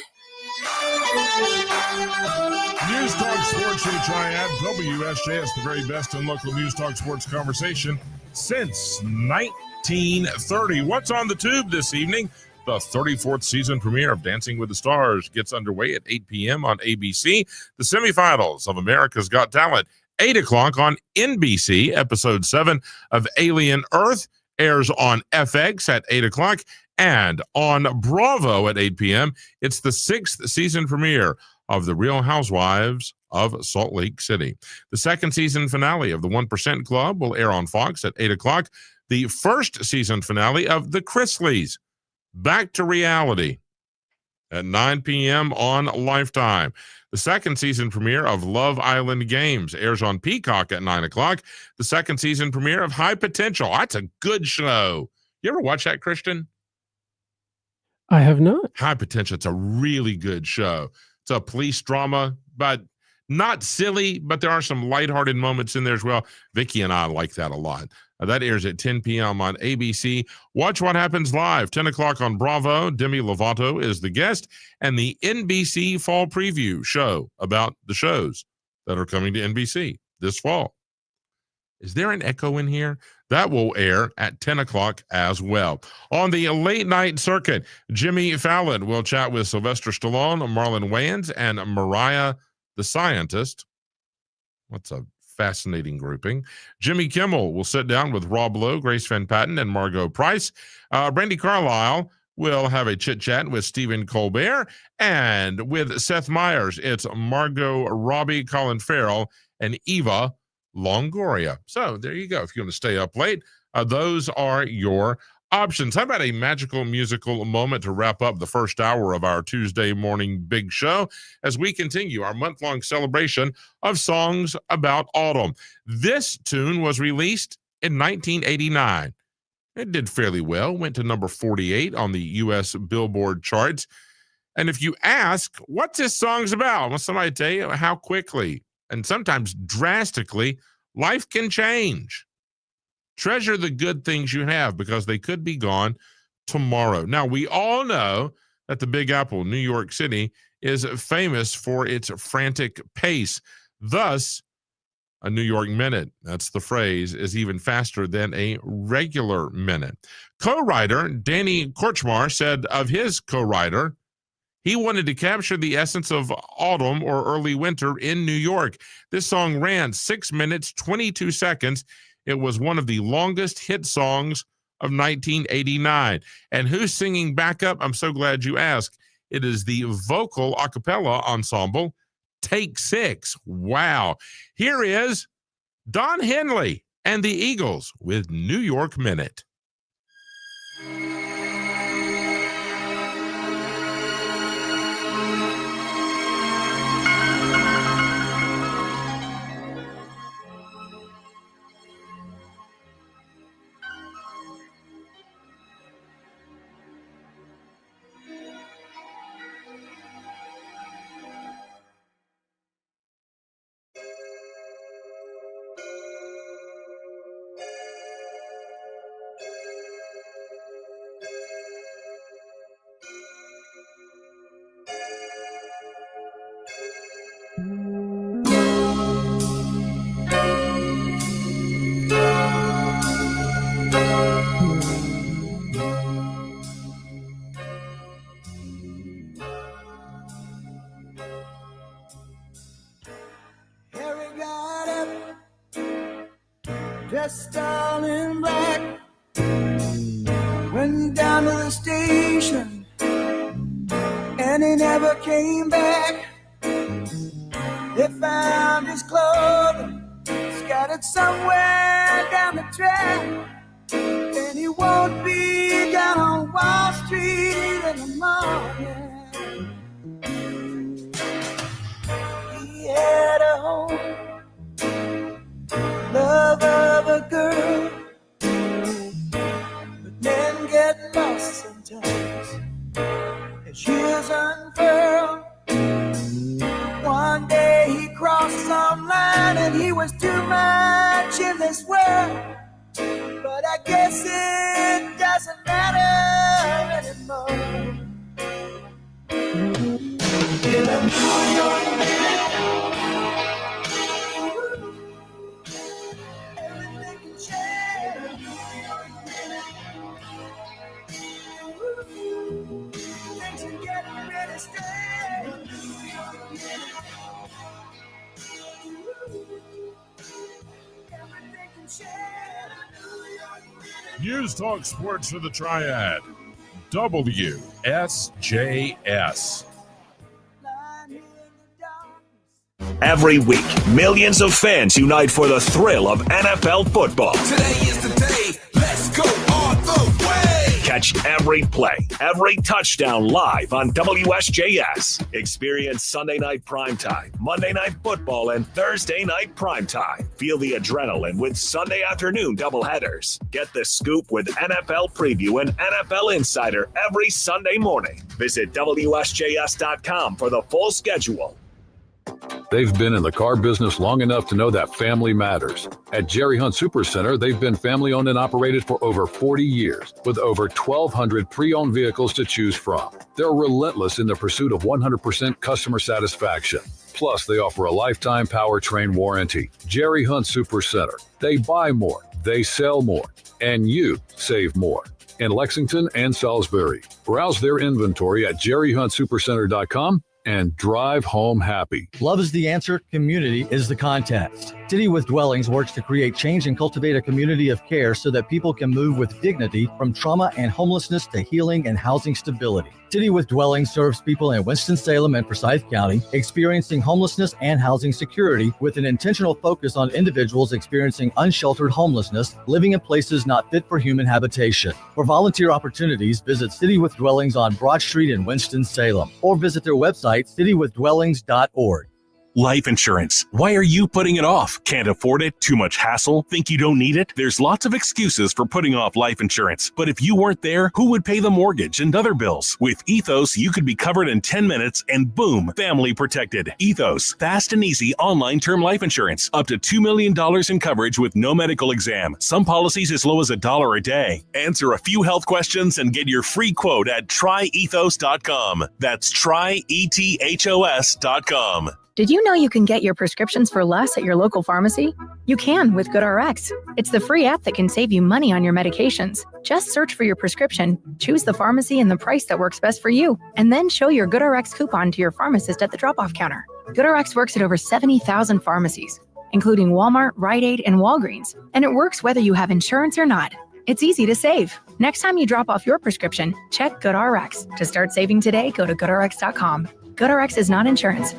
News Talk Sports for the Triad, WSJS, the very best in local news talk sports conversation since 1930. What's on the tube this evening? The 34th season premiere of Dancing with the Stars gets underway at 8 p.m. on ABC. The semifinals of America's Got Talent, 8 o'clock on NBC. Episode 7 of Alien Earth airs on FX at 8 o'clock. And on Bravo at 8 p.m., it's the 6th season premiere of The Real Housewives of Salt Lake City. The second season finale of The 1% Club will air on Fox at 8 o'clock. The first season finale of The Chrisleys, Back to Reality, at 9 p.m. on Lifetime. The second season premiere of Love Island Games airs on Peacock at 9 o'clock. The second season premiere of High Potential. That's a good show. You ever watch that, Christian? I have not. High Potential. It's a really good show. It's a police drama, but not silly, but there are some lighthearted moments in there as well. Vicky and I like that a lot. That airs at 10 p.m. on ABC. Watch What Happens Live, 10 o'clock on Bravo. Demi Lovato is the guest, and the NBC Fall Preview show about the shows that are coming to NBC this fall. Is there an echo in here? That will air at 10 o'clock as well. On the late night circuit, Jimmy Fallon will chat with Sylvester Stallone, Marlon Wayans, and Mariah the Scientist. What's a fascinating grouping. Jimmy Kimmel will sit down with Rob Lowe, Grace Van Patten, and Margot Price. Brandi Carlile will have a chit-chat with Stephen Colbert. And with Seth Meyers, it's Margot Robbie, Colin Farrell, and Eva Longoria. So there you go. If you want to stay up late, those are your options. How about a magical musical moment to wrap up the first hour of our Tuesday morning big show as we continue our month-long celebration of songs about autumn. This tune was released in 1989. It did fairly well, went to number 48 on the U.S. Billboard charts. And if you ask, what's this song's about? Well, somebody tell you how quickly and sometimes drastically life can change. Treasure the good things you have because they could be gone tomorrow. Now, we all know that the Big Apple, New York City, is famous for its frantic pace. Thus, a New York minute, that's the phrase, is even faster than a regular minute. Co-writer Danny Korchmar said of his co-writer, he wanted to capture the essence of autumn or early winter in New York. This song ran 6 minutes, 22 seconds. It was one of the longest hit songs of 1989. And who's singing backup? I'm so glad you asked. It is the vocal a cappella ensemble, Take Six. Wow. Here is Don Henley and the Eagles with New York Minute. dressed all in black, went down to the station, and he never came back. They found his clothing scattered somewhere down the track, and he won't be down on Wall Street in the morning. He had a home, love of a girl, but men get lost sometimes as years unfurl. One day he crossed some line and he was too much in this world, but I guess it doesn't matter anymore. In a New York minute, everything can change. Things are getting really strange. Everything can change. News Talk Sports for the Triad. WSJS. Every week, millions of fans unite for the thrill of NFL football. Today is the day. Let's go all the way. Catch every play, every touchdown live on WSJS. Experience Sunday night primetime, Monday night football, and Thursday night primetime. Feel the adrenaline with Sunday afternoon doubleheaders. Get the scoop with NFL Preview and NFL Insider every Sunday morning. Visit WSJS.com for the full schedule. They've been in the car business long enough to know that family matters. At Jerry Hunt Supercenter, they've been family-owned and operated for over 40 years, with over 1,200 pre-owned vehicles to choose from. They're relentless in the pursuit of 100% customer satisfaction. Plus, they offer a lifetime powertrain warranty. Jerry Hunt Supercenter. They buy more, they sell more, and you save more. In Lexington and Salisbury. Browse their inventory at jerryhuntsupercenter.com and drive home happy. Love is the answer. Community is the contest. City with Dwellings works to create change and cultivate a community of care so that people can move with dignity from trauma and homelessness to healing and housing stability. City with Dwellings serves people in Winston-Salem and Forsyth County experiencing homelessness and housing security with an intentional focus on individuals experiencing unsheltered homelessness, living in places not fit for human habitation. For volunteer opportunities, visit City with Dwellings on Broad Street in Winston-Salem or visit their website, citywithdwellings.org. Life insurance. Why are you putting it off? Can't afford it? Too much hassle? Think you don't need it? There's lots of excuses for putting off life insurance. But if you weren't there, who would pay the mortgage and other bills? With Ethos, you could be covered in 10 minutes and boom, family protected. Ethos, fast and easy online term life insurance. Up to $2 million in coverage with no medical exam. Some policies as low as $1 a day. Answer a few health questions and get your free quote at tryethos.com. That's tryethos.com. Did you know you can get your prescriptions for less at your local pharmacy? You can with GoodRx. It's the free app that can save you money on your medications. Just search for your prescription, choose the pharmacy and the price that works best for you, and then show your GoodRx coupon to your pharmacist at the drop-off counter. GoodRx works at over 70,000 pharmacies, including Walmart, Rite Aid, and Walgreens, and it works whether you have insurance or not. It's easy to save. Next time you drop off your prescription, check GoodRx. To start saving today, go to GoodRx.com. GoodRx is not insurance.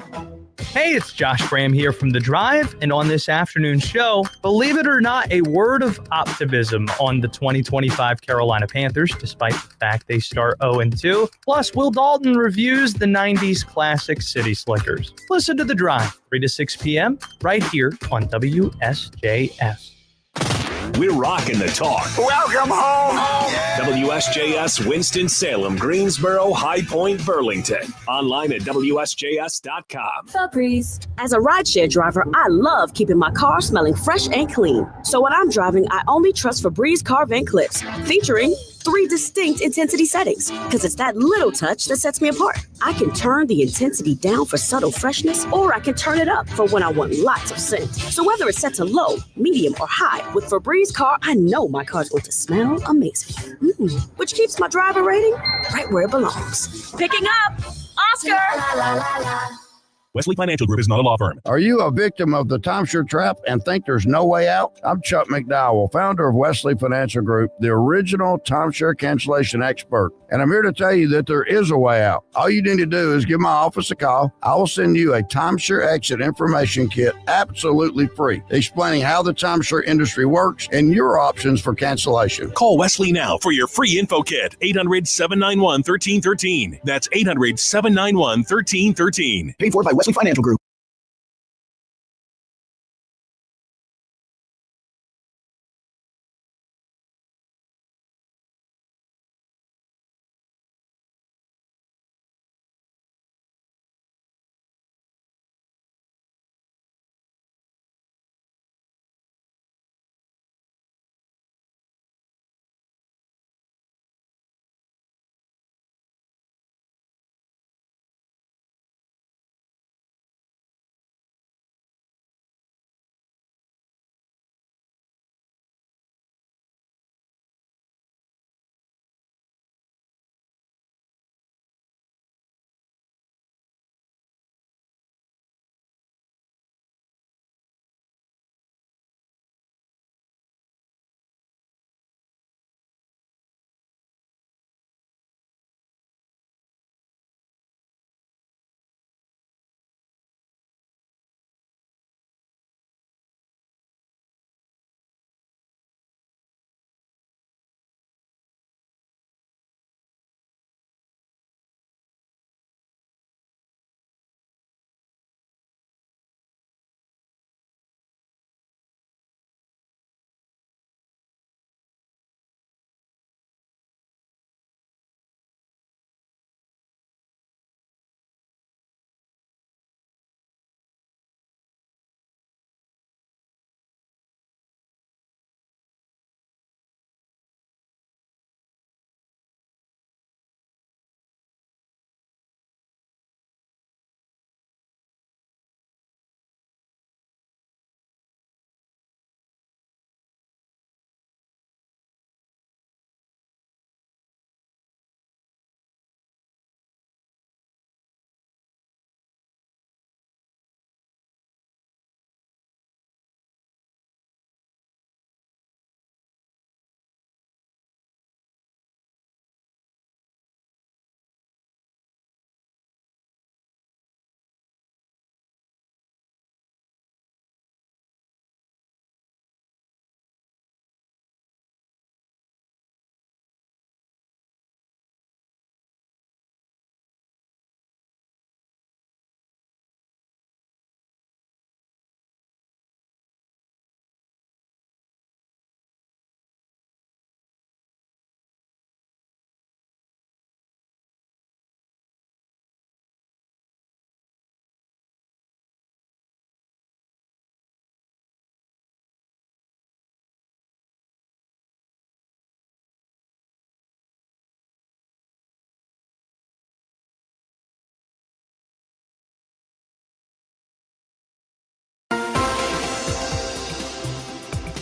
Hey, it's Josh Graham here from The Drive, and on this afternoon show, believe it or not, a word of optimism on the 2025 Carolina Panthers, despite the fact they start 0-2. Plus, Will Dalton reviews the 90s classic City Slickers. Listen to The Drive, 3 to 6 p.m., right here on WSJS. We're rocking the talk. Welcome home. WSJS Winston-Salem, Greensboro, High Point, Burlington. Online at WSJS.com. Febreze. As a rideshare driver, I love keeping my car smelling fresh and clean. So when I'm driving, I only trust Febreze car vent clips, featuring 3 distinct intensity settings, because it's that little touch that sets me apart. I can turn the intensity down for subtle freshness, or I can turn it up for when I want lots of scent. So whether it's set to low, medium, or high, with Febreze car, I know my car's going to smell amazing. Which keeps my driver rating right where it belongs. Picking up Oscar! Wesley Financial Group is not a law firm. Are you a victim of the timeshare trap and think there's no way out? I'm Chuck McDowell, founder of Wesley Financial Group, the original timeshare cancellation expert. And I'm here to tell you that there is a way out. All you need to do is give my office a call. I will send you a timeshare exit information kit absolutely free, explaining how the timeshare industry works and your options for cancellation. Call Wesley now for your free info kit. 800-791-1313. That's 800-791-1313. Paid for by Wesley Financial Group.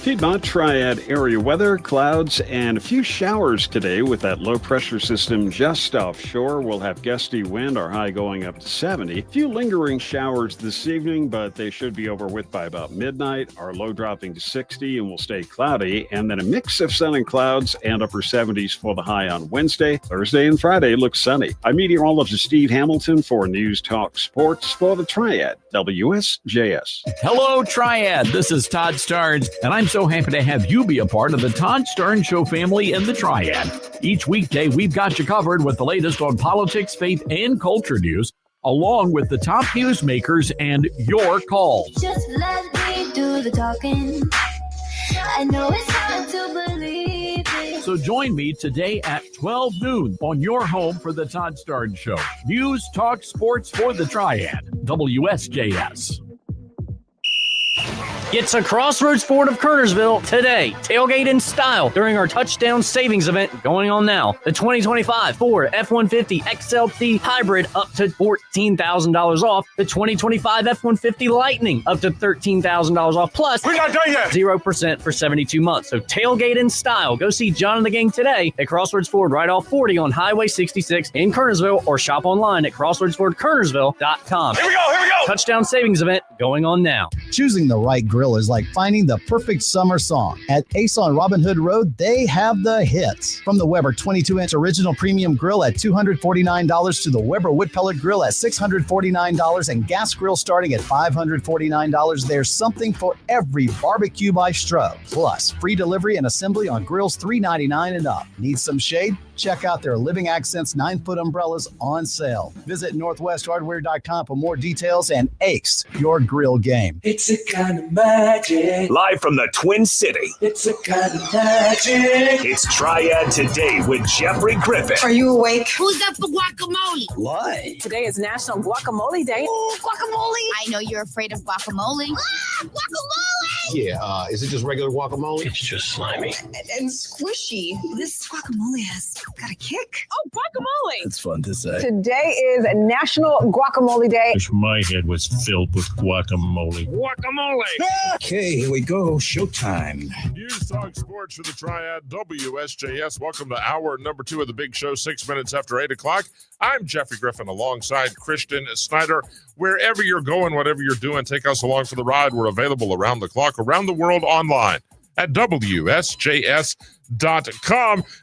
Piedmont Triad area weather, clouds, and a few showers today with that low pressure system just offshore. We'll have gusty wind, our high going up to 70. A few lingering showers this evening, but they should be over with by about midnight. Our low dropping to 60 and will stay cloudy. And then a mix of sun and clouds and upper 70s for the high on Wednesday. Thursday and Friday looks sunny. I'm meteorologist Steve Hamilton for News Talk Sports for the Triad, WSJS. Hello, Triad. This is Todd Starnes, and I'm so happy to have you be a part of the Todd Starnes Show family in the Triad. Each weekday, we've got you covered with the latest on politics, faith, and culture news, along with the top newsmakers and your calls. Just let me do the talking. I know it's hard to believe it. So join me today at 12 noon on your home for the Todd Starnes Show. News, talk, sports for the Triad, WSJS. It's a Crossroads Ford of Kernersville today. Tailgate in style during our touchdown savings event going on now. The 2025 Ford F-150 XLT Hybrid up to $14,000 off. The 2025 F-150 Lightning up to $13,000 off. Plus, we're not done yet. 0% for 72 months. So tailgate in style. Go see John and the gang today at Crossroads Ford right off 40 on Highway 66 in Kernersville, or shop online at crossroadsfordkernersville.com. Here we go. touchdown savings event going on now. Choosing the right grill is like finding the perfect summer song. At Ace on Robin Hood Road, they have the hits. From the Weber 22-inch original premium grill at $249 to the Weber wood pellet grill at $649 and gas grill starting at $549, there's something for every barbecue by Stroh. Plus, free delivery and assembly on grills $399 and up. Need some shade? Check out their Living Accents 9-foot umbrellas on sale. Visit northwesthardware.com for more details and ace your grill game. It's a kind of magic. Live from the Twin City, It's a kind of magic. it's Triad Today with Jeffrey Griffin. Are you awake? Who's up for guacamole? Why? Today is National Guacamole Day. Ooh, guacamole! I know you're afraid of guacamole. Ah, guacamole! Yeah, is it just regular guacamole? It's just slimy. And squishy. This guacamole has got a kick. Oh, guacamole! It's fun to say. Today is National Guacamole Day. Wish my head was filled with guacamole. Guacamole! Okay, here we go. Showtime. News Talk Sports for the Triad WSJS. Welcome to hour number 2 of the big show, 6 minutes after 8 o'clock. I'm Jeffrey Griffin alongside Christian Snyder. Wherever you're going, whatever you're doing, take us along for the ride. We're available around the clock, around the world online at WSJS.com.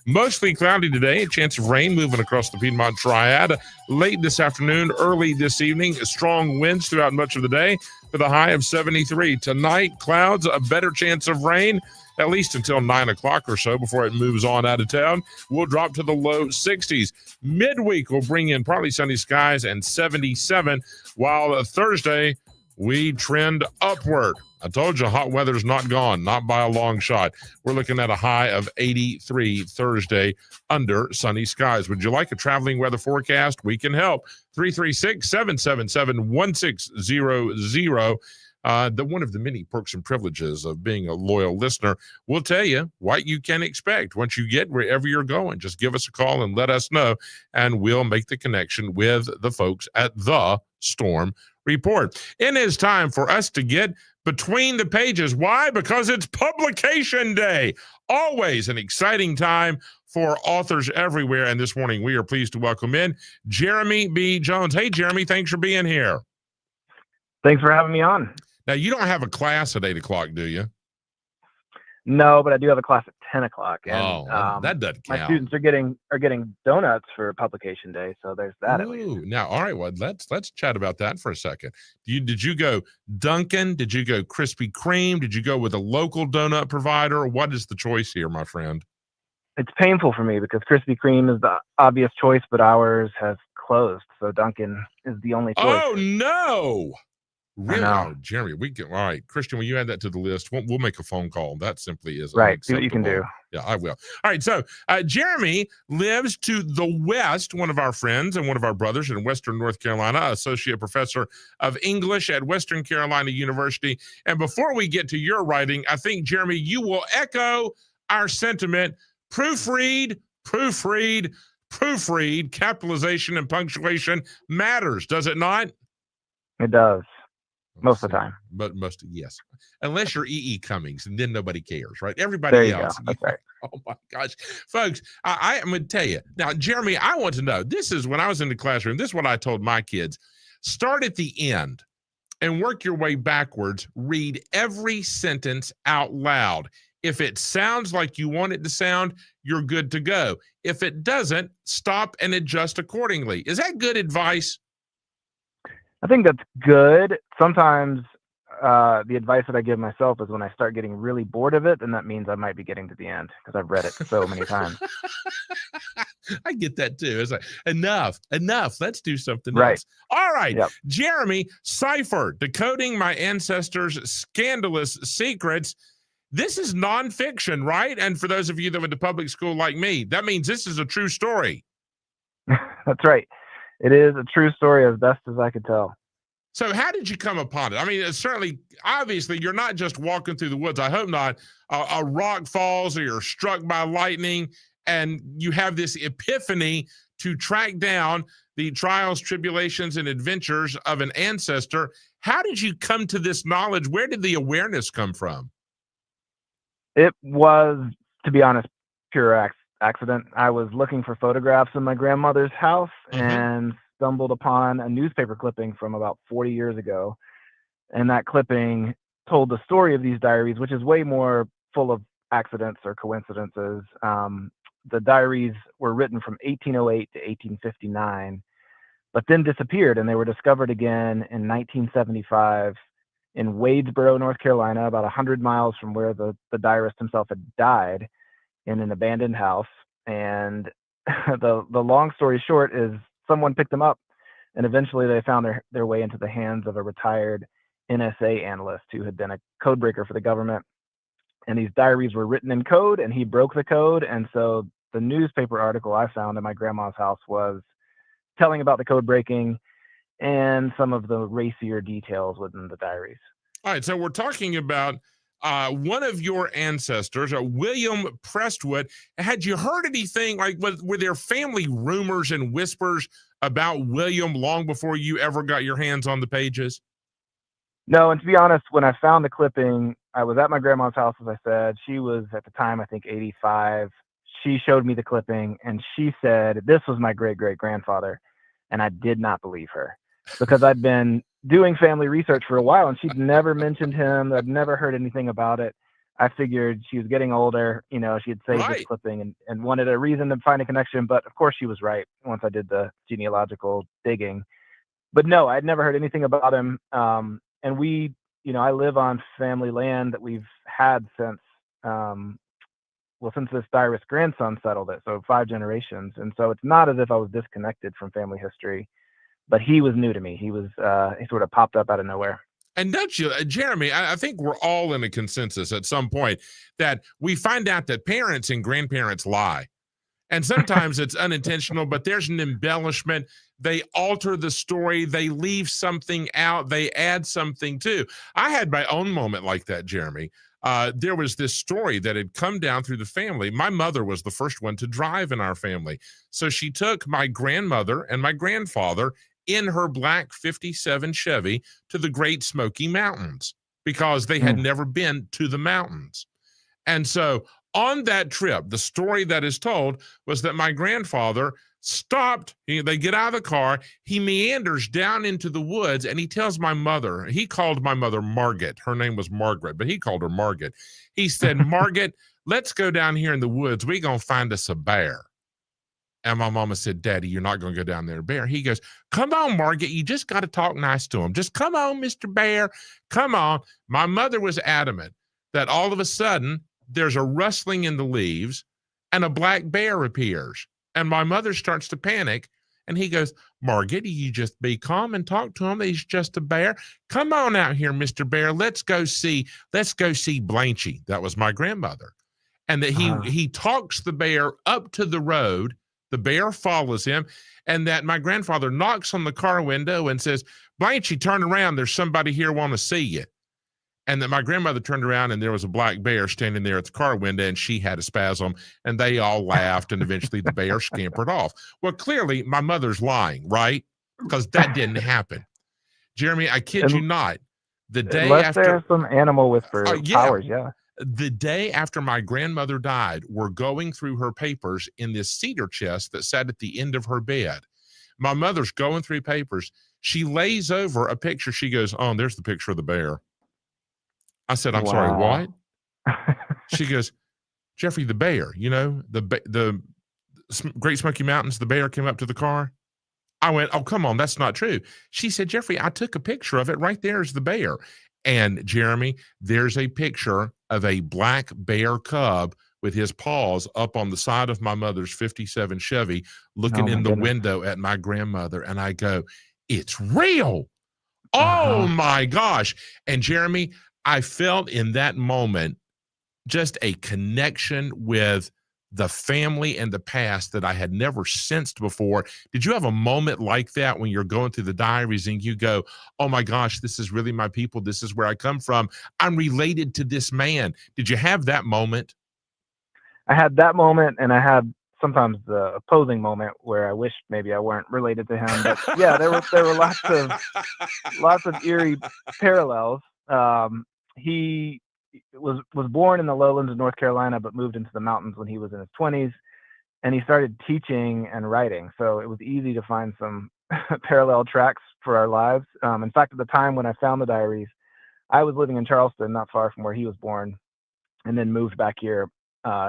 Mostly cloudy today, a chance of rain moving across the Piedmont Triad. Late this afternoon, early this evening, strong winds throughout much of the day with a high of 73. Tonight, clouds, a better chance of rain, at least until 9 o'clock or so before it moves on out of town. We'll drop to the low 60s. Midweek will bring in partly sunny skies and 77, while Thursday we trend upward. I told you hot weather's not gone, not by a long shot. We're looking at a high of 83 Thursday under sunny skies. Would you like a traveling weather forecast? We can help. 336-777-1600. One of the many perks and privileges of being a loyal listener. We'll tell you what you can expect once you get wherever you're going. Just give us a call and let us know, and we'll make the connection with the folks at the Storm Report. It is time for us to get between the pages. Why? Because it's publication day. Always an exciting time for authors everywhere. And this morning we are pleased to welcome in Jeremy B. Jones. Hey, Jeremy, thanks for being here. Thanks for having me on. Now, you don't have a class at 8 o'clock, do you? No, but I do have a class at 10 o'clock. And, that doesn't count. My students are getting donuts for publication day, so there's that. At least. Now, all right, well, let's chat about that for a second. Did you go Dunkin'? Did you go Krispy Kreme? Did you go with a local donut provider? What is the choice here, my friend? It's painful for me because Krispy Kreme is the obvious choice, but ours has closed, so Dunkin' is the only choice. Oh, no! Really? Oh, Jeremy, all right. Christian, will you add that to the list? We'll make a phone call. That simply is right. See what you can do. Yeah, I will. All right. So Jeremy lives to the west, one of our friends and one of our brothers in Western North Carolina, associate professor of English at Western Carolina University. And before we get to your writing, I think, Jeremy, you will echo our sentiment. Proofread, capitalization and punctuation matters, does it not? It does. Most of the time. But yes. Unless you're E.E. Cummings, and then nobody cares, right? Everybody else. That's right. Oh, my gosh. Folks, I'm going to tell you. Now, Jeremy, I want to know, this is when I was in the classroom, this is what I told my kids. Start at the end and work your way backwards. Read every sentence out loud. If it sounds like you want it to sound, you're good to go. If it doesn't, stop and adjust accordingly. Is that good advice? I think that's good. Sometimes the advice that I give myself is when I start getting really bored of it, then that means I might be getting to the end because I've read it so many times. I get that too. It's like, enough. Let's do something right. else. All right. Yep. Jeremy, Cipher, Decoding My Ancestors' Scandalous Secrets. This is nonfiction, right? And for those of you that went to public school like me, that means this is a true story. That's right. It is a true story as best as I could tell. So how did you come upon it? I mean, it's certainly, obviously, you're not just walking through the woods. I hope not. A rock falls or you're struck by lightning and you have this epiphany to track down the trials, tribulations, and adventures of an ancestor. How did you come to this knowledge? Where did the awareness come from? It was, to be honest, pure accident. I was looking for photographs in my grandmother's house, and stumbled upon a newspaper clipping from about 40 years ago. And that clipping told the story of these diaries, which is way more full of accidents or coincidences. The diaries were written from 1808 to 1859, but then disappeared, and they were discovered again in 1975 in Wadesboro, North Carolina, about 100 miles from where the diarist himself had died, in an abandoned house. And the long story short is someone picked them up, and eventually they found their way into the hands of a retired NSA analyst who had been a code breaker for the government. And these diaries were written in code, and he broke the code. And so the newspaper article I found in my grandma's house was telling about the code breaking and some of the racier details within the diaries. All right, so we're talking about one of your ancestors, William Prestwood. Had you heard anything, like, were there family rumors and whispers about William long before you ever got your hands on the pages? No, and to be honest, when I found the clipping, I was at my grandma's house, as I said. She was, at the time, I think 85. She showed me the clipping, and she said, this was my great-great-grandfather. And I did not believe her, because I'd been doing family research for a while, and she'd never mentioned him. I'd never heard anything about it. I figured she was getting older. You know, she had saved this clipping and wanted a reason to find a connection. But, of course, she was right once I did the genealogical digging. But, no, I'd never heard anything about him. And we, you know, I live on family land that we've had since, since this diarist grandson settled it, so 5 generations. And so it's not as if I was disconnected from family history, but he was new to me. He was, he sort of popped up out of nowhere. And don't you, Jeremy, I think we're all in a consensus at some point that we find out that parents and grandparents lie. And sometimes it's unintentional, but there's an embellishment. They alter the story. They leave something out. They add something too. I had my own moment like that, Jeremy. There was this story that had come down through the family. My mother was the first one to drive in our family. So she took my grandmother and my grandfather in her black 57 Chevy to the Great Smoky Mountains because they had never been to the mountains. And so on that trip, the story that is told was that my grandfather stopped. They get out of the car. He meanders down into the woods, and he tells my mother, he called my mother Margaret. Her name was Margaret, but he called her Margaret. He said, Margaret, let's go down here in the woods. We're going to find us a bear. And my mama said, Daddy, you're not going to go down there, bear. He goes, come on, Margaret. You just got to talk nice to him. Just come on, Mr. Bear. Come on. My mother was adamant that all of a sudden there's a rustling in the leaves and a black bear appears. And my mother starts to panic. And he goes, Margaret, you just be calm and talk to him. He's just a bear. Come on out here, Mr. Bear. Let's go see Blanchy. That was my grandmother. And that he talks the bear up to the road. The bear follows him, and that my grandfather knocks on the car window and says, Blanchy, turn around. There's somebody here want to see you. And that my grandmother turned around, and there was a black bear standing there at the car window, and she had a spasm, and they all laughed, and eventually the bear scampered off. Well, clearly, my mother's lying, right? Because that didn't happen. Jeremy, I kid you not. The day after there's some animal whisper powers, yeah. The day after my grandmother died, we're going through her papers in this cedar chest that sat at the end of her bed. My mother's going through papers. She lays over a picture. She goes, oh, there's the picture of the bear. I said, I'm sorry, what? She goes, Jeffrey, the bear, you know, the Great Smoky Mountains, the bear came up to the car. I went, oh, come on, that's not true. She said, Jeffrey, I took a picture of it. Right there is the bear. And Jeremy, there's a picture of a black bear cub with his paws up on the side of my mother's 57 Chevy, looking in the window at my grandmother. And I go, it's real. Oh my gosh. And Jeremy, I felt in that moment just a connection with the family and the past that I had never sensed before. Did you have a moment like that when you're going through the diaries and you go, oh my gosh, this is really my people. This is where I come from. I'm related to this man. Did you have that moment? I had that moment, and I had sometimes the opposing moment where I wished maybe I weren't related to him. But yeah, there were lots of eerie parallels. He was born in the lowlands of North Carolina, but moved into the mountains when he was in his 20s, and he started teaching and writing. So it was easy to find some parallel tracks for our lives. In fact, at the time when I found the diaries, I was living in Charleston, not far from where he was born, and then moved back here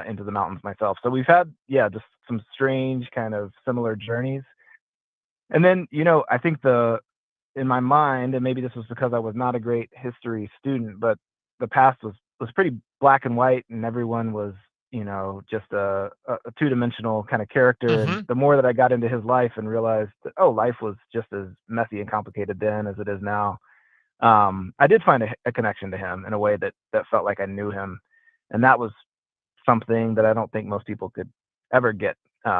into the mountains myself. So we've had, just some strange kind of similar journeys. And then, I think in my mind, and maybe this was because I was not a great history student, but the past was pretty black and white, and everyone was, just a two-dimensional kind of character. And the more that I got into his life and realized that, life was just as messy and complicated then as it is now, I did find a connection to him in a way that felt like I knew him. And that was something that I don't think most people could ever get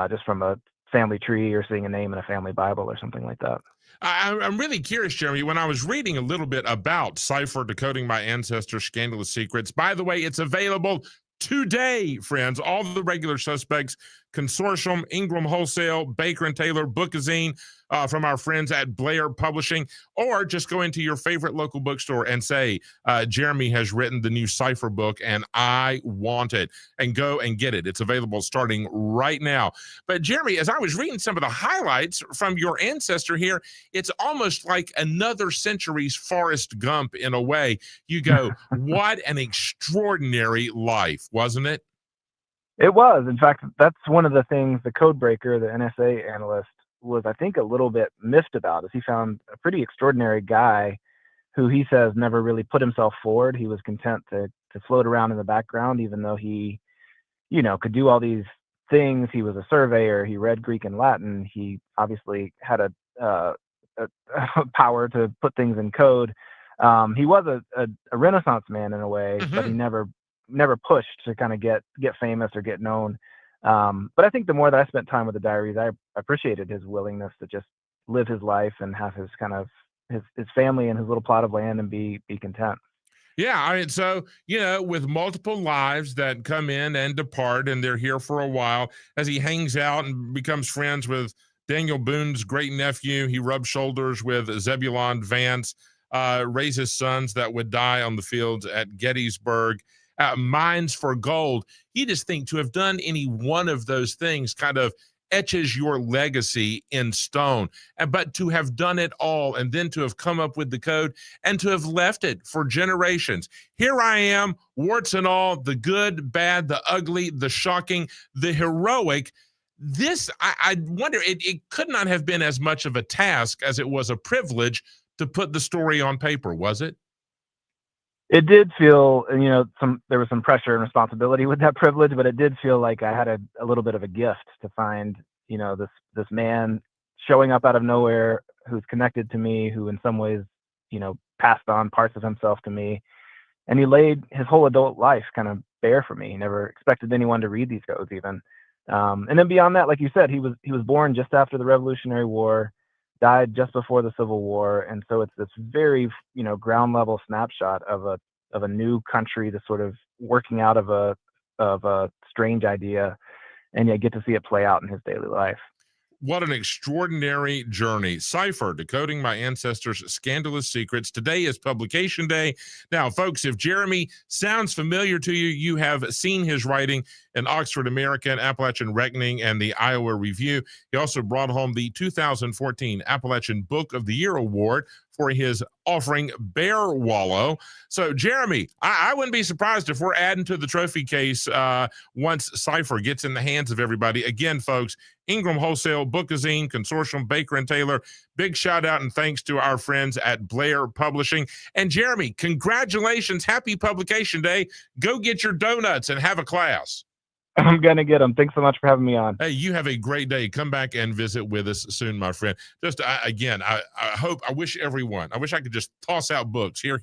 just from a family tree or seeing a name in a family Bible or something like that. I'm really curious, Jeremy, when I was reading a little bit about Cypher Decoding My Ancestors' Scandalous Secrets. By the way, it's available today, friends. All the regular suspects, Consortium, Ingram Wholesale, Baker & Taylor, Bookazine, from our friends at Blair Publishing, or just go into your favorite local bookstore and say, Jeremy has written the new Cypher book and I want it, and go and get it. It's available starting right now. But Jeremy, as I was reading some of the highlights from your ancestor here, it's almost like another century's Forrest Gump in a way. You go, what an extraordinary life, wasn't it? It was. In fact, that's one of the things the code breaker, the NSA analyst, was, I think, a little bit miffed about, is he found a pretty extraordinary guy who he says never really put himself forward. He was content to float around in the background, even though he, could do all these things. He was a surveyor. He read Greek and Latin. He obviously had a power to put things in code. He was a Renaissance man in a way, but he never pushed to kind of get famous or get known. But I think the more that I spent time with the diaries, I appreciated his willingness to just live his life and have his kind of his family and his little plot of land and be content. Yeah, I mean, so, with multiple lives that come in and depart, and they're here for a while, as he hangs out and becomes friends with Daniel Boone's great nephew, he rubs shoulders with Zebulon Vance, raises sons that would die on the fields at Gettysburg. Mines for gold. You just think to have done any one of those things kind of etches your legacy in stone. But to have done it all, and then to have come up with the code and to have left it for generations. Here I am, warts and all, the good, bad, the ugly, the shocking, the heroic. This, I wonder, it could not have been as much of a task as it was a privilege to put the story on paper, was it? It did feel, there was some pressure and responsibility with that privilege, but it did feel like I had a little bit of a gift to find, this man showing up out of nowhere who's connected to me, who in some ways, passed on parts of himself to me. And he laid his whole adult life kind of bare for me. He never expected anyone to read these codes even. And then beyond that, like you said, he was born just after the Revolutionary War, died just before the Civil War, and so it's this very ground level snapshot of a new country that's sort of working out of a strange idea, and you get to see it play out in his daily life. What an extraordinary journey. Cypher, Decoding My Ancestors' Scandalous Secrets. Today is publication day. Now, folks, if Jeremy sounds familiar to you, you have seen his writing in Oxford American, Appalachian Reckoning, and the Iowa Review. He also brought home the 2014 Appalachian Book of the Year Award for his offering Bear Wallow. So, Jeremy, I wouldn't be surprised if we're adding to the trophy case once Cypher gets in the hands of everybody. Again, folks, Ingram Wholesale, Bookazine, Consortium, Baker & Taylor. Big shout out and thanks to our friends at Blair Publishing. And Jeremy, congratulations. Happy Publication Day. Go get your donuts and have a class. I'm going to get them. Thanks so much for having me on. Hey, you have a great day. Come back and visit with us soon, my friend. Just again, I wish I could just toss out books. Here.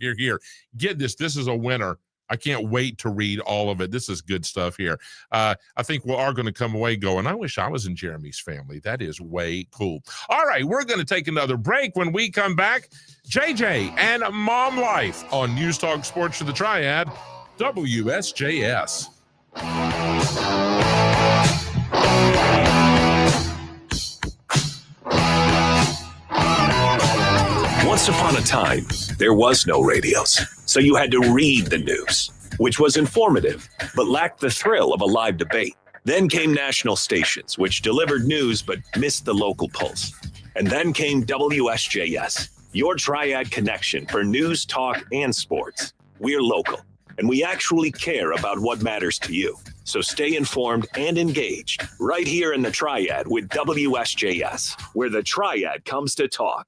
Get this. This is a winner. I can't wait to read all of it. This is good stuff here. I think we are going to come away going, I wish I was in Jeremy's family. That is way cool. All right, we're going to take another break. When we come back, JJ and Mom Life on News Talk Sports for the Triad, WSJS. Once upon a time, there was no radios, so you had to read the news, which was informative, but lacked the thrill of a live debate. Then came national stations, which delivered news but missed the local pulse. And then came WSJS, your Triad connection for news, talk, and sports. We're local, and we actually care about what matters to you. So stay informed and engaged right here in the Triad with WSJS, where the Triad comes to talk.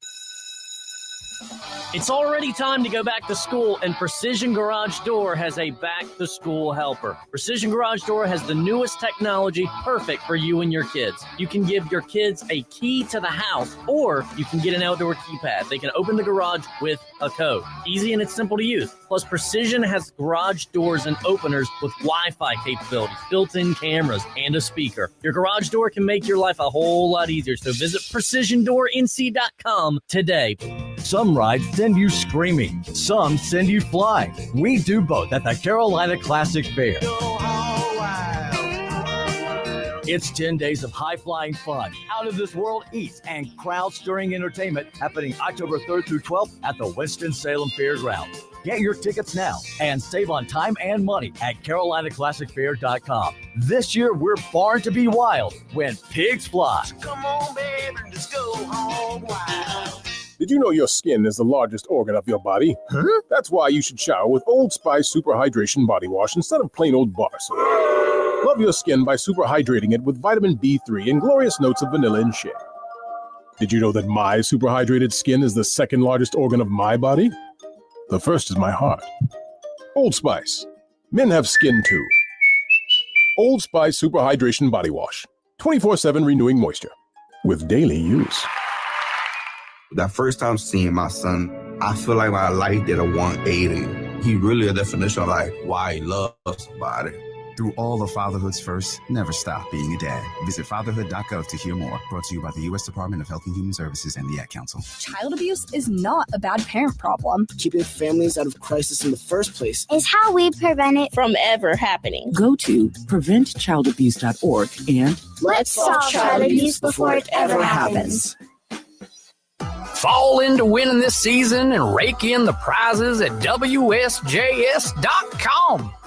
It's already time to go back to school, and Precision Garage Door has a back-to-school helper. Precision Garage Door has the newest technology perfect for you and your kids. You can give your kids a key to the house, or you can get an outdoor keypad. They can open the garage with a code. Easy and it's simple to use. Plus, Precision has garage doors and openers with Wi-Fi capabilities, built-in cameras, and a speaker. Your garage door can make your life a whole lot easier, so visit PrecisionDoorNC.com today. Some rides send you screaming. Some send you flying. We do both at the Carolina Classic Fair. It's 10 days of high-flying fun, out-of-this-world eats, and crowd-stirring entertainment happening October 3rd through 12th at the Winston-Salem Fairgrounds. Get your tickets now and save on time and money at CarolinaClassicFair.com. This year, we're born to be wild when pigs fly. Come on, baby, let's go home wild. Did you know your skin is the largest organ of your body? Huh? That's why you should shower with Old Spice Super Hydration Body Wash instead of plain old bar soap. Love your skin by super hydrating it with vitamin B3 and glorious notes of vanilla and shea. Did you know that my super hydrated skin is the second largest organ of my body? The first is my heart. Old Spice. Men have skin too. Old Spice Super Hydration Body Wash. 24/7 renewing moisture. With daily use. That first time seeing my son, I feel like my life did a 180. He really a definition of like why he loves somebody. Through all of fatherhood's first, never stop being a dad. Visit fatherhood.gov to hear more. Brought to you by the U.S. Department of Health and Human Services and the Ad Council. Child abuse is not a bad parent problem. Keeping families out of crisis in the first place is how we prevent it from ever happening. Go to preventchildabuse.org and let's solve child abuse before it ever happens. Fall into winning this season and rake in the prizes at WSJS.com.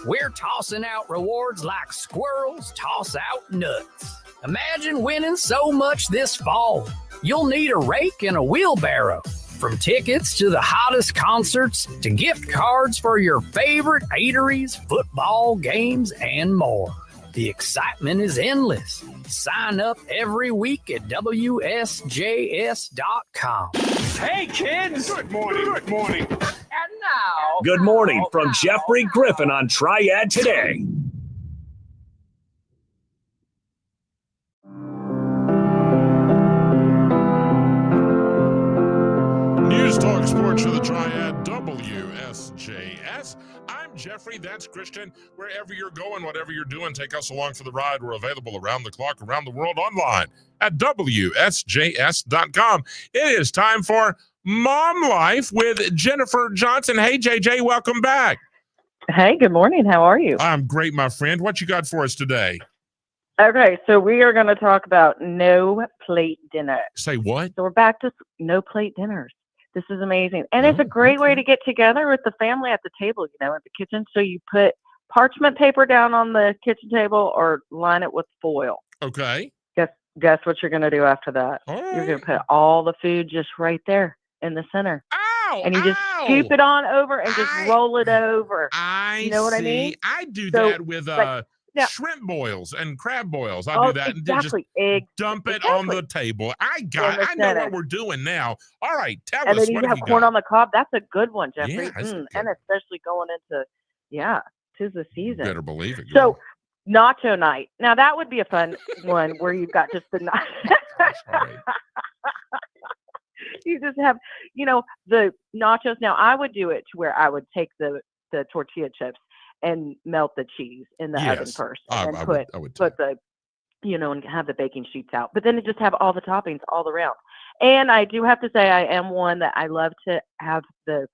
We're tossing out rewards like squirrels toss out nuts. Imagine winning so much this fall. You'll need a rake and a wheelbarrow. From tickets to the hottest concerts to gift cards for your favorite eateries, football games, and more. The excitement is endless. Sign up every week at WSJS.com. Hey, kids! Good morning. Good morning. And now... Good morning from Jeffrey Griffin on Triad Today. News Talk Sports for the Triad, WSJS. I'm Jeffrey, that's Christian. Wherever you're going, whatever you're doing, take us along for the ride. We're available around the clock, around the world, online at WSJS.com. It is time for Mom Life with Jennifer Johnson. Hey, JJ, welcome back. Hey, good morning. How are you? I'm great, my friend. What you got for us today? Okay, so we are going to talk about no plate dinner. Say what? So we're back to no plate dinners. This is amazing. And it's a great way to get together with the family at the table, you know, at the kitchen. So you put parchment paper down on the kitchen table or line it with foil. Okay. Guess what you're going to do after that? You're going to put all the food just right there in the center. Ow! And you just scoop it on over and just roll it over. You know what I mean? I do that with shrimp boils and crab boils. I do that and then just dump it on the table. I know what we're doing now. All right, tell us. And then you what have corn on the cob. That's a good one, Jeffrey. Yeah, and especially going into, 'tis the season. Better believe it. So nacho night. Now that would be a fun one where you've got just the you just have, the nachos. Now I would do it to where I would take the tortilla chips and melt the cheese in the oven first, and put the, and have the baking sheets out. But then just have all the toppings all around. And I do have to say, I am one that I love to have the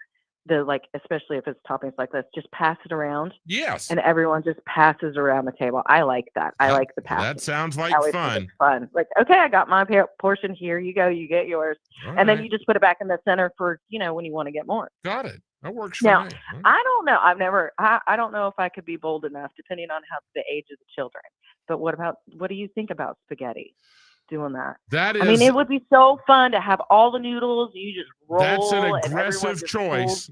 like, especially if it's toppings like this, just pass it around. Yes. And everyone just passes around the table. I like that. I like the passing. That sounds like fun. Fun. Like, okay, I got my portion. Here you go. You get yours. And then you just put it back in the center for, when you want to get more. Got it. That works for now, me. I don't know. I don't know if I could be bold enough, depending on the age of the children. But what do you think about spaghetti? doing that. That is. I mean, it would be so fun to have all the noodles. You just roll. That's an and aggressive choice.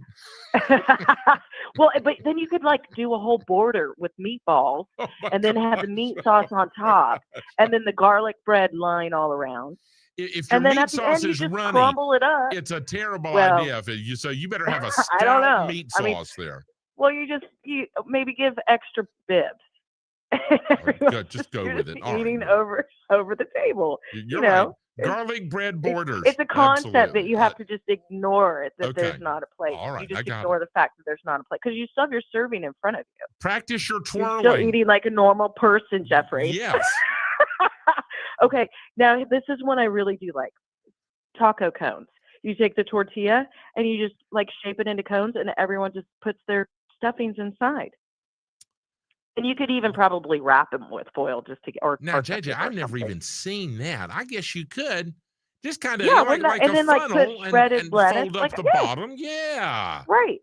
Well, but then you could like do a whole border with meatballs, and then have the meat sauce on top, and then the garlic bread line all around. If your meat sauce is runny, crumble it up. it's a terrible idea. So you better have a I don't stout know. meat I mean, sauce there. Well, you maybe give extra bibs. Just go with it. Eating over the table. You're right. Garlic bread borders. It's a concept Absolutely. that you have to just ignore it, that Okay. there's not a plate. All right, You just I got ignore the fact that there's not a plate because you still have your serving in front of you. Practice your You're twirling. still eating like a normal person, Jeffrey. Yes. Okay, now this is one I really do like. Taco cones. You take the tortilla and you just like shape it into cones, and everyone just puts their stuffings inside. And you could even probably wrap them with foil just to get. Now, JJ, I've never even seen that. I guess you could just kind of and like then a like put funnel shredded and lettuce, fold up like the yeah. bottom. Yeah. Right.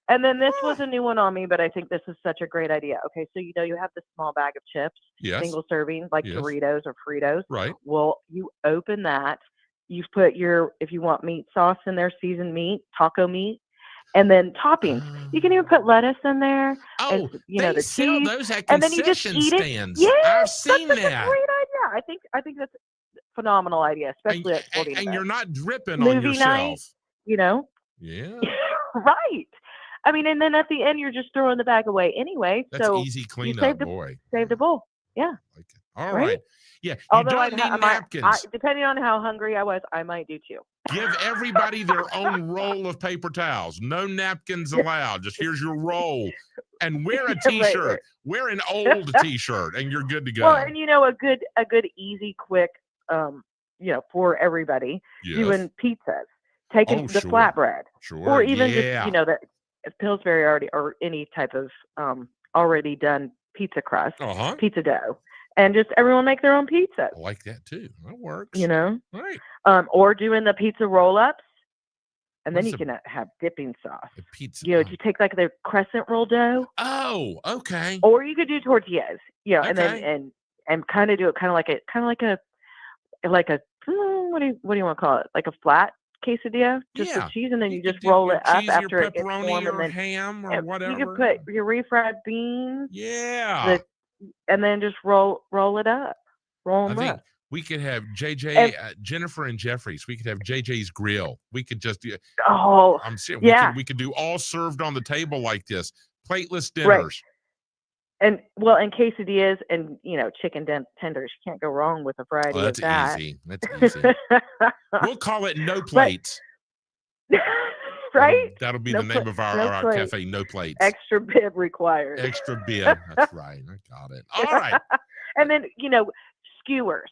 And then this was a new one on me, but I think this is such a great idea. Okay, so you have this small bag of chips, Yes. single serving, like Yes. Doritos or Fritos. Right. Well, you open that. You've put if you want meat sauce in there, seasoned meat, taco meat, and then toppings. You can even put lettuce in there. Oh, and, they the sell cheese, those at and then you just concession eat it. stands. Yes, I've seen that's that. a great idea. I think that's a phenomenal idea, especially at sporting And events. you're not dripping Movie on yourself. night, Yeah. right. I mean, and then at the end, you're just throwing the bag away anyway. That's so easy you cleanup, boy. Saved a bowl. Yeah. All right. Yeah. You Although don't need napkins. depending on how hungry I was, I might do too. Give everybody their own roll of paper towels. No napkins allowed. Just here's your roll. And wear a t-shirt. Right. Wear an old t-shirt and you're good to go. Well, and a good, easy, quick, for everybody, Yes. doing pizzas, taking the sure. flatbread, Sure. or even yeah. just the Pillsbury already, or any type of already done pizza crust, pizza dough, and just everyone make their own pizza. I like that too. That works. Right. Or doing the pizza roll-ups, and then What's you can have dipping sauce. Pizza. You take like the crescent roll dough. Oh, okay. Or you could do tortillas. and Okay. then and kind of do it kind of like a what do you want to call it? Like a flat quesadilla, just Yeah. with cheese, and then you just could roll do it up cheese, after your it gets pepperoni warm, or and then ham or you whatever. could put your refried beans. Yeah. And then just roll it up. Roll I them think up. we could have JJ, And- Jennifer and Jeffrey's. We could have JJ's Grill. We could just do. Oh, I'm serious. yeah. We could do all served on the table like this. Plateless Right. dinners. And quesadillas and chicken tenders. You can't go wrong with a variety Oh, that's of that. easy. That's easy. We'll call it No Plates. Right? That'll be No the name pla- of our, no our plate. cafe. No Plates. Extra bib required. Extra bib. That's right. I got it. All right. And then skewers.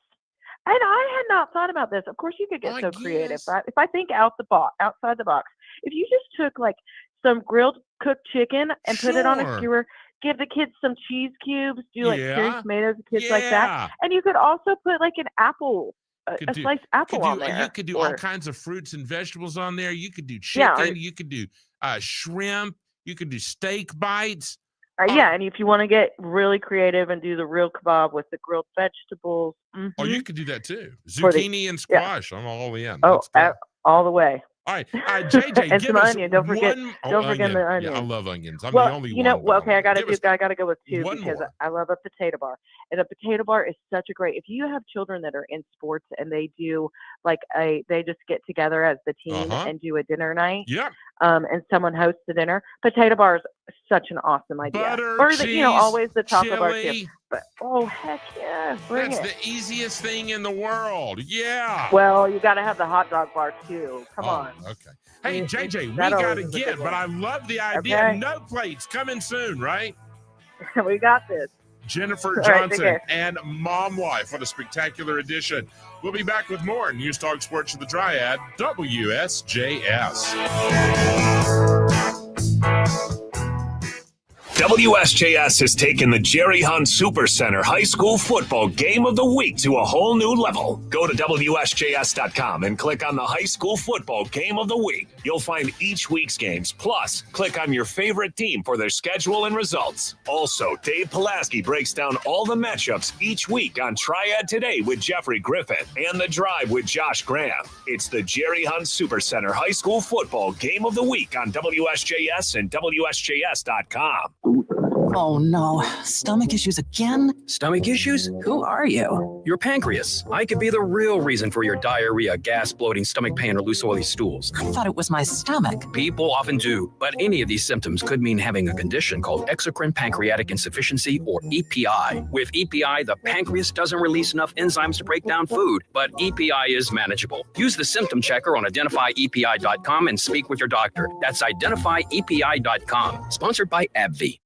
And I had not thought about this. Of course, you could get so creative. yes. Right? If I think outside the box, if you just took like some grilled cooked chicken and put it on a Sure. skewer, give the kids some cheese cubes, do like cherry Yeah. tomatoes, kids like Yeah. that, and you could also put like an apple, Could a do- sliced apple on You there. could do all or- kinds of fruits and vegetables on there. You could do Yeah, chicken. or- You could do shrimp. You could do steak bites. yeah, and if you want to get really creative and do the real kebab with the grilled vegetables, Oh, you could do that too. For the- Zucchini and squash. I'm all in. oh, Let's go. all the way. All right, JJ, And give some us onion. Don't forget- one. don't forget the Yeah, I onion. love onions. I'm Well, the only one. well, okay, I gotta Give us go with two one because more. I love a potato bar, and a potato bar is such a great. If you have children that are in sports and they do they just get together as the team Uh-huh. and do a dinner night. Yep. And someone hosts the dinner. Potato bar is such an awesome idea. Butter, or cheese, always the taco bar too. chili. But heck yeah, bring That's it. the easiest thing in the world. Yeah. Well, you got to have the hot dog bar too. Come on. Okay. Hey, JJ, we That got always to is a get, good but one. I love the idea. Okay. No Plates coming soon, right? We got this. Jennifer All right, take Johnson care. and Mom Life. What a spectacular edition. We'll be back with more News Talk Sports of the Triad, WSJS. WSJS has taken the Jerry Hunt Supercenter High School Football Game of the Week to a whole new level. Go to WSJS.com and click on the High School Football Game of the Week. You'll find each week's games, plus click on your favorite team for their schedule and results. Also, Dave Pulaski breaks down all the matchups each week on Triad Today with Jeffrey Griffin and The Drive with Josh Graham. It's the Jerry Hunt Supercenter High School Football Game of the Week on WSJS and WSJS.com. Oh no, stomach issues again? Stomach issues? Who are you? Your pancreas. I could be the real reason for your diarrhea, gas, bloating, stomach pain, or loose oily stools. I thought it was my stomach. People often do, but any of these symptoms could mean having a condition called exocrine pancreatic insufficiency, or EPI. With EPI, the pancreas doesn't release enough enzymes to break down food, but EPI is manageable. Use the symptom checker on identifyepi.com and speak with your doctor. That's identifyepi.com. Sponsored by AbbVie.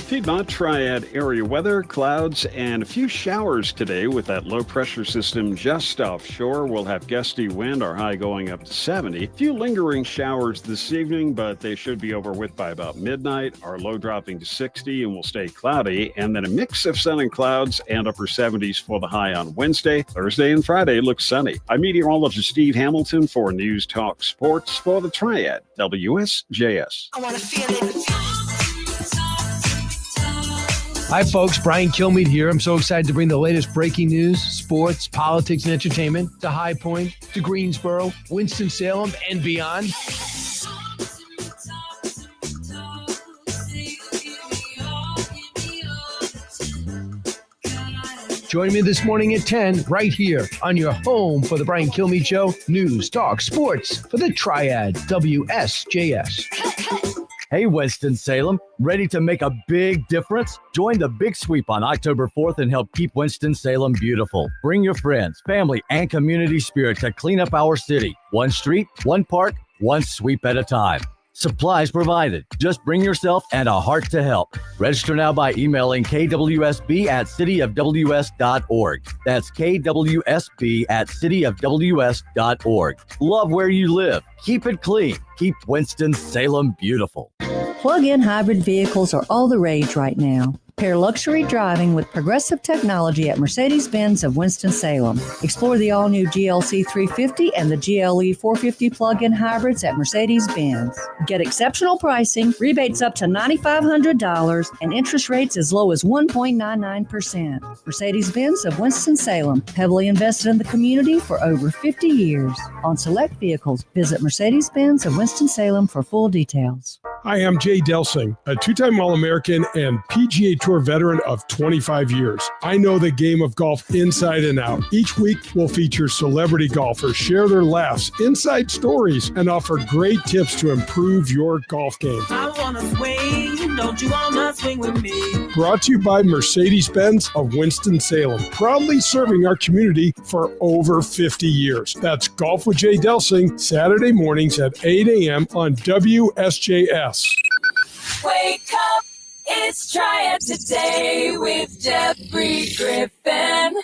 Piedmont Triad area weather, clouds, and a few showers today with that low pressure system just offshore. We'll have gusty wind, our high going up to 70. A few lingering showers this evening, but they should be over with by about midnight. Our low dropping to 60 and will stay cloudy. And then a mix of sun and clouds and upper 70s for the high on Wednesday. Thursday and Friday looks sunny. I'm meteorologist Steve Hamilton for News Talk Sports for the Triad, WSJS. I want to feel it. Hi, folks. Brian Kilmeade here. I'm so excited to bring the latest breaking news, sports, politics, and entertainment to High Point, to Greensboro, Winston-Salem, and beyond. Join me this morning at 10 right here on your home for the Brian Kilmeade Show, News, Talk, Sports for the Triad, WSJS. Hey, Winston-Salem, ready to make a big difference? Join the Big Sweep on October 4th and help keep Winston-Salem beautiful. Bring your friends, family, and community spirit to clean up our city. One street, one park, one sweep at a time. Supplies provided. Just bring yourself and a heart to help. Register now by emailing kwsb@cityofws.org. That's kwsb@cityofws.org. Love where you live. Keep it clean. Keep Winston-Salem beautiful. Plug-in hybrid vehicles are all the rage right now. Pair luxury driving with progressive technology at Mercedes-Benz of Winston-Salem. Explore the all-new GLC 350 and the GLE 450 plug-in hybrids at Mercedes-Benz. Get exceptional pricing, rebates up to $9,500, and interest rates as low as 1.99%. Mercedes-Benz of Winston-Salem, heavily invested in the community for over 50 years. On select vehicles, visit Mercedes-Benz of Winston-Salem for full details. Hi, I'm Jay Delsing, a two-time All-American and PGA Tour veteran of 25 years. I know the game of golf inside and out. Each week, we'll feature celebrity golfers, share their laughs, inside stories, and offer great tips to improve your golf game. I wanna swing, don't you wanna swing with me? Brought to you by Mercedes-Benz of Winston-Salem, proudly serving our community for over 50 years. That's Golf with Jay Delsing, Saturday mornings at 8 a.m. on WSJS. Wake up, it's Triad Today with Jeffrey Griffin. News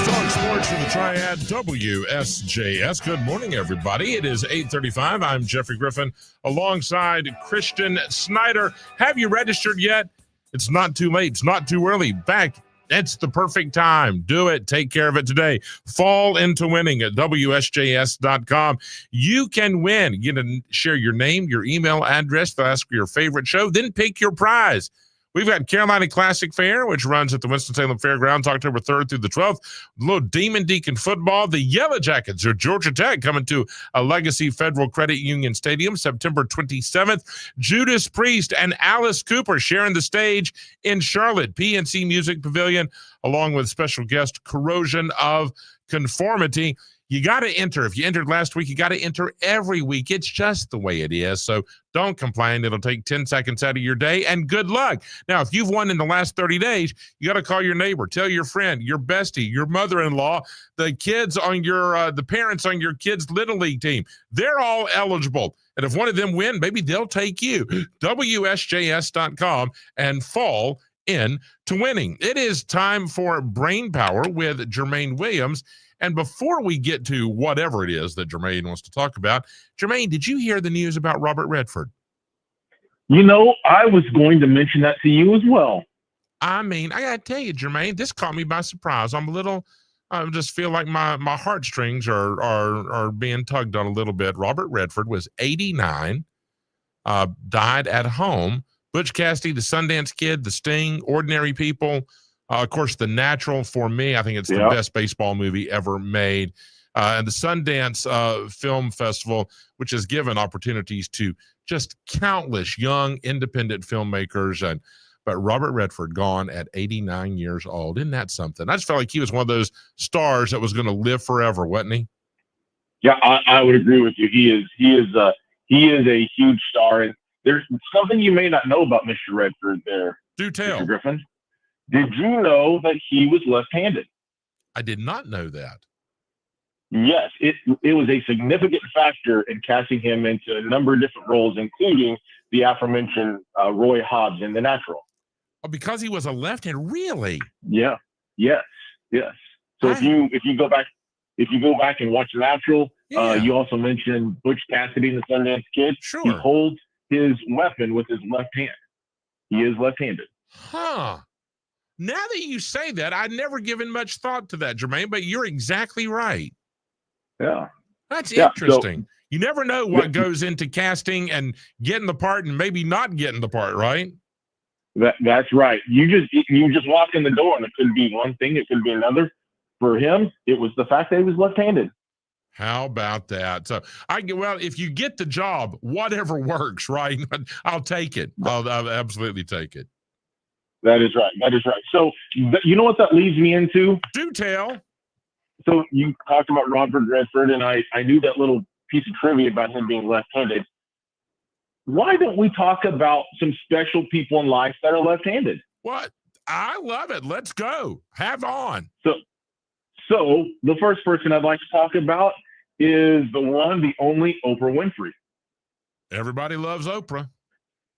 Talk Sports from the Triad WSJS. Good morning, everybody. It is 8:35. I'm Jeffrey Griffin alongside Christian Snyder. Have you registered yet? It's not too late. It's not too early. Back. It's the perfect time. Do it. Take care of it today. Fall into winning at WSJS.com. You can win. You can share your name, your email address. They'll ask for your favorite show. Then pick your prize. We've got Carolina Classic Fair, which runs at the Winston-Salem Fairgrounds October 3rd through the 12th. A little Demon Deacon football. The Yellow Jackets or Georgia Tech coming to a Legacy Federal Credit Union Stadium September 27th. Judas Priest and Alice Cooper sharing the stage in Charlotte, PNC Music Pavilion, along with special guest Corrosion of Conformity. You got to enter. If you entered last week, you got to enter every week. It's just the way it is. So don't complain. It'll take 10 seconds out of your day, and good luck. Now, if you've won in the last 30 days, you got to call your neighbor, tell your friend, your bestie, your mother-in-law, the kids on your, the parents on your kids' Little League team. They're all eligible. And if one of them win, maybe they'll take you. WSJS.com and fall in to winning. It is time for Brain Power with Jermaine Williams. And before we get to whatever it is that Jermaine wants to talk about, Jermaine, did you hear the news about Robert Redford? You know, I was going to mention that to you as well. I mean, I got to tell you, Jermaine, this caught me by surprise. I just feel like my heartstrings are being tugged on a little bit. Robert Redford was 89, died at home. Butch Cassidy, the Sundance Kid, The Sting, Ordinary People. Of course, The Natural, for me, I think it's the best baseball movie ever made. And the Sundance Film Festival, which has given opportunities to just countless young independent filmmakers. But Robert Redford gone at 89 years old. Isn't that something? I just felt like he was one of those stars that was going to live forever, wasn't he? Yeah, I would agree with you. He is a huge star. And there's something you may not know about Mr. Redford there. Do tell. Mr. Griffin. Did you know that he was left-handed? I did not know that. Yes, it was a significant factor in casting him into a number of different roles, including the aforementioned Roy Hobbs in The Natural. Oh, because he was a left-hander, really? Yeah. Yes. So if you go back and watch The Natural, you also mentioned Butch Cassidy and the Sundance Kid. Sure. He holds his weapon with his left hand. He is left-handed. Huh. Now that you say that, I'd never given much thought to that, Jermaine, but you're exactly right. Yeah. That's interesting. So, you never know what goes into casting and getting the part and maybe not getting the part, right? That's right. You just walk in the door and it could be one thing, it could be another. For him, it was the fact that he was left-handed. How about that? So if you get the job, whatever works, right? I'll take it. I'll absolutely take it. That is right. So you know what that leads me into? Do tell. So you talked about Robert Redford, and I knew that little piece of trivia about him being left-handed. Why don't we talk about some special people in life that are left-handed? What? I love it. Let's go. Have on. So the first person I'd like to talk about is the one, the only Oprah Winfrey. Everybody loves Oprah.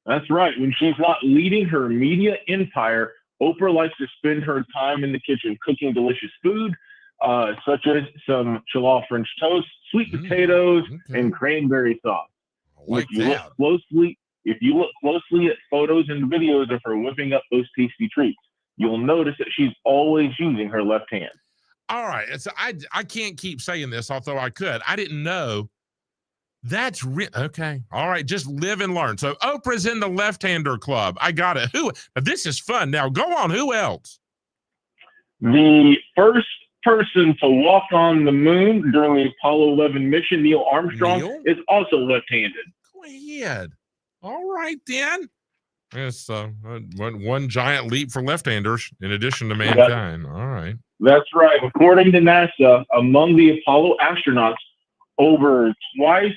That's right. When she's not leading her media empire, Oprah likes to spend her time in the kitchen cooking delicious food, such as some chihuahua French toast, sweet potatoes, and cranberry sauce. If you look closely at photos and videos of her whipping up those tasty treats, you'll notice that she's always using her left hand. All right. I can't keep saying this, although I could. I didn't know. That's okay. All right. Just live and learn. So Oprah's in the left-hander club. I got it. Now, this is fun. Now go on. Who else? The first person to walk on the moon during the Apollo 11 mission, Neil Armstrong, is also left-handed. Go ahead. All right, then. Yes, one giant leap for left-handers in addition to mankind. All right. That's right. According to NASA, among the Apollo astronauts, over twice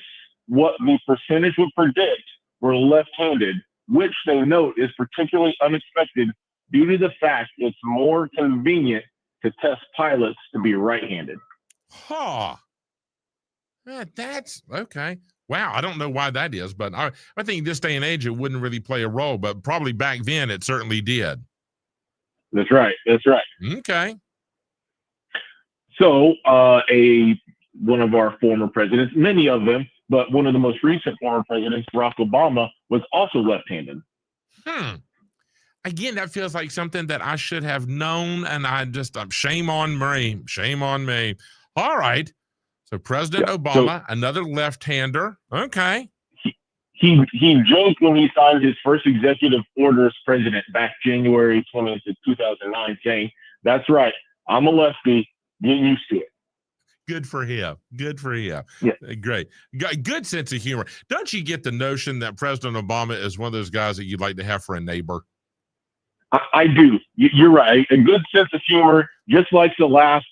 what the percentage would predict were left-handed, which they note is particularly unexpected due to the fact it's more convenient to test pilots to be right-handed. Huh. That's okay. Wow, I don't know why that is, but I think this day and age it wouldn't really play a role, but probably back then it certainly did. That's right. That's right. Okay. So, one of our former presidents, many of them, but one of the most recent former presidents, Barack Obama, was also left-handed. Again, that feels like something that I should have known, and shame on me. Shame on me. All right. So President Obama, another left-hander. Okay. He joked when he signed his first executive order as president back January 20th, 2009, saying, "That's right, I'm a lefty. Get used to it." Good for him. Good for him. Yeah. Great. Good sense of humor. Don't you get the notion that President Obama is one of those guys that you'd like to have for a neighbor? I do. You're right. A good sense of humor, just likes to laugh,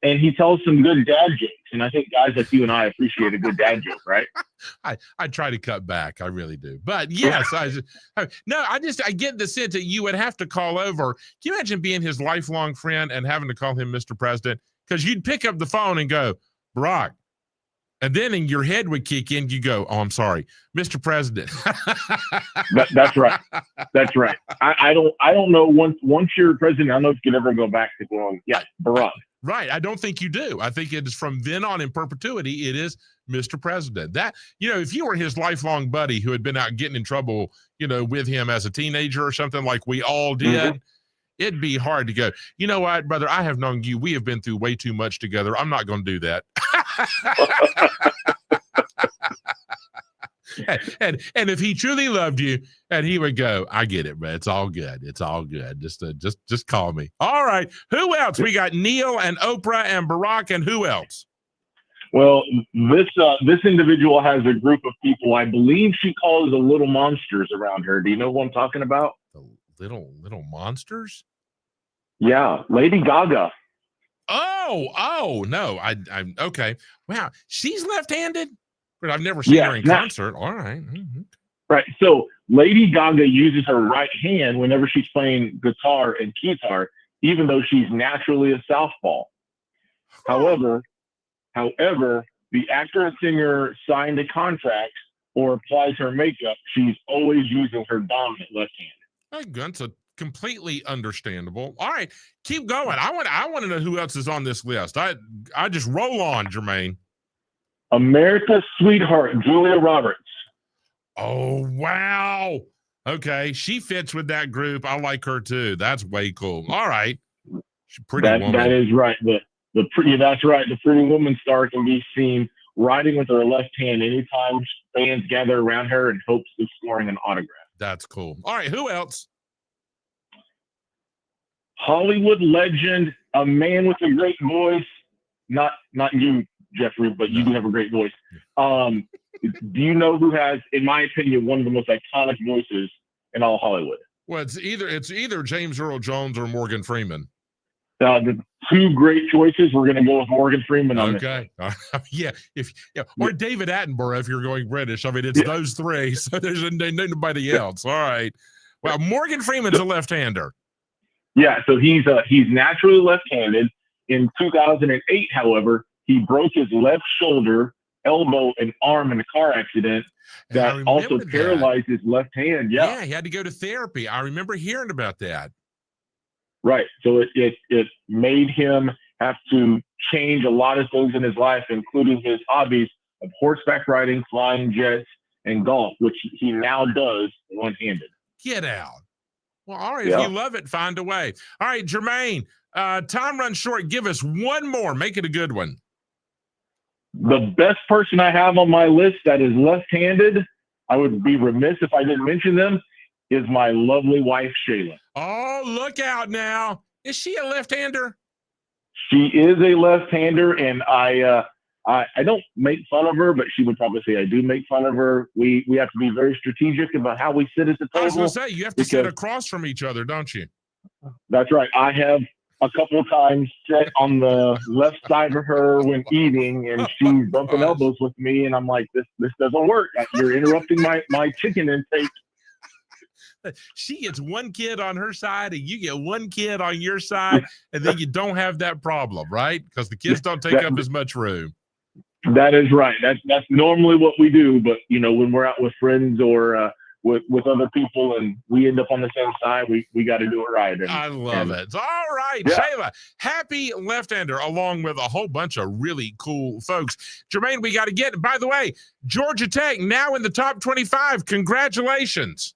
and he tells some good dad jokes. And I think guys like you and I appreciate a good dad joke, right? I try to cut back. I really do. But yes, I get the sense that you would have to call over. Can you imagine being his lifelong friend and having to call him Mr. President? Because you'd pick up the phone and go, Barack. And then in your head would kick in, you go, "Oh, I'm sorry, Mr. President." That's right. That's right. I don't know, once you're president, I don't know if you can ever go back to going, yeah, Barack. Right. I don't think you do. I think it is from then on in perpetuity, it is Mr. President. That, if you were his lifelong buddy who had been out getting in trouble, with him as a teenager or something like we all did, it'd be hard to go, "You know what, brother, I have known you. We have been through way too much together. I'm not going to do that." and if he truly loved you, and he would go, "I get it, man. It's all good. It's all good. Just call me." All right. Who else? We got Neil and Oprah and Barack, and who else? Well, this individual has a group of people. I believe she calls the little monsters around her. Do you know who I'm talking about? The little monsters? Yeah, Lady Gaga. Oh no. I'm okay. Wow, she's left-handed, but I've never seen her in concert. All right. Mm-hmm. Right. So Lady Gaga uses her right hand whenever she's playing guitar and guitar, even though she's naturally a southpaw. However, the actor and singer signed a contract or applies her makeup, she's always using her dominant left hand. That's completely understandable. All right, keep going. I want to know who else is on this list. I just roll on, Jermaine. America's sweetheart, Julia Roberts. Oh, wow. Okay, she fits with that group. I like her too. That's way cool. All right. She's a pretty woman. That is right. That's right. The pretty woman star can be seen riding with her left hand anytime fans gather around her in hopes of scoring an autograph. That's cool. All right, who else? Hollywood legend, a man with a great voice. Not you, Jeffrey, but you do have a great voice. Do you know who has, in my opinion, one of the most iconic voices in all Hollywood? Well, it's either James Earl Jones or Morgan Freeman. The two great choices. We're going to go with Morgan Freeman on okay. Yeah. Or David Attenborough if you're going British. I mean, it's those three. So there's nobody else. All right. Well, Morgan Freeman's a left-hander. Yeah. So he's naturally left-handed. In 2008, however, he broke his left shoulder, elbow, and arm in a car accident that also paralyzed his left hand. Yeah, he had to go to therapy. I remember hearing about that. Right. So it made him have to change a lot of things in his life, including his hobbies of horseback riding, flying jets, and golf, which he now does one-handed. Get out. Well, all right. Yeah. If you love it, find a way. All right, Jermaine, time runs short. Give us one more. Make it a good one. The best person I have on my list that is left-handed, I would be remiss if I didn't mention them, is my lovely wife, Shayla. Oh, look out now. Is she a left-hander? She is a left-hander, and I don't make fun of her, but she would probably say I do make fun of her. We have to be very strategic about how we sit at the table. I was going to say, you have to sit across from each other, don't you? That's right. I have a couple of times sat on the left side of her when eating, and she's bumping elbows with me, and I'm like, this doesn't work. You're interrupting my chicken intake. She gets one kid on her side, and you get one kid on your side, and then you don't have that problem, right? Because the kids don't take up as much room. That is right. That's normally what we do, but when we're out with friends or with other people and we end up on the same side, we got to do it right. I love it. All right, yeah. Shayla, happy left-hander, along with a whole bunch of really cool folks. Jermaine, we got to get, by the way, Georgia Tech now in the top 25. Congratulations.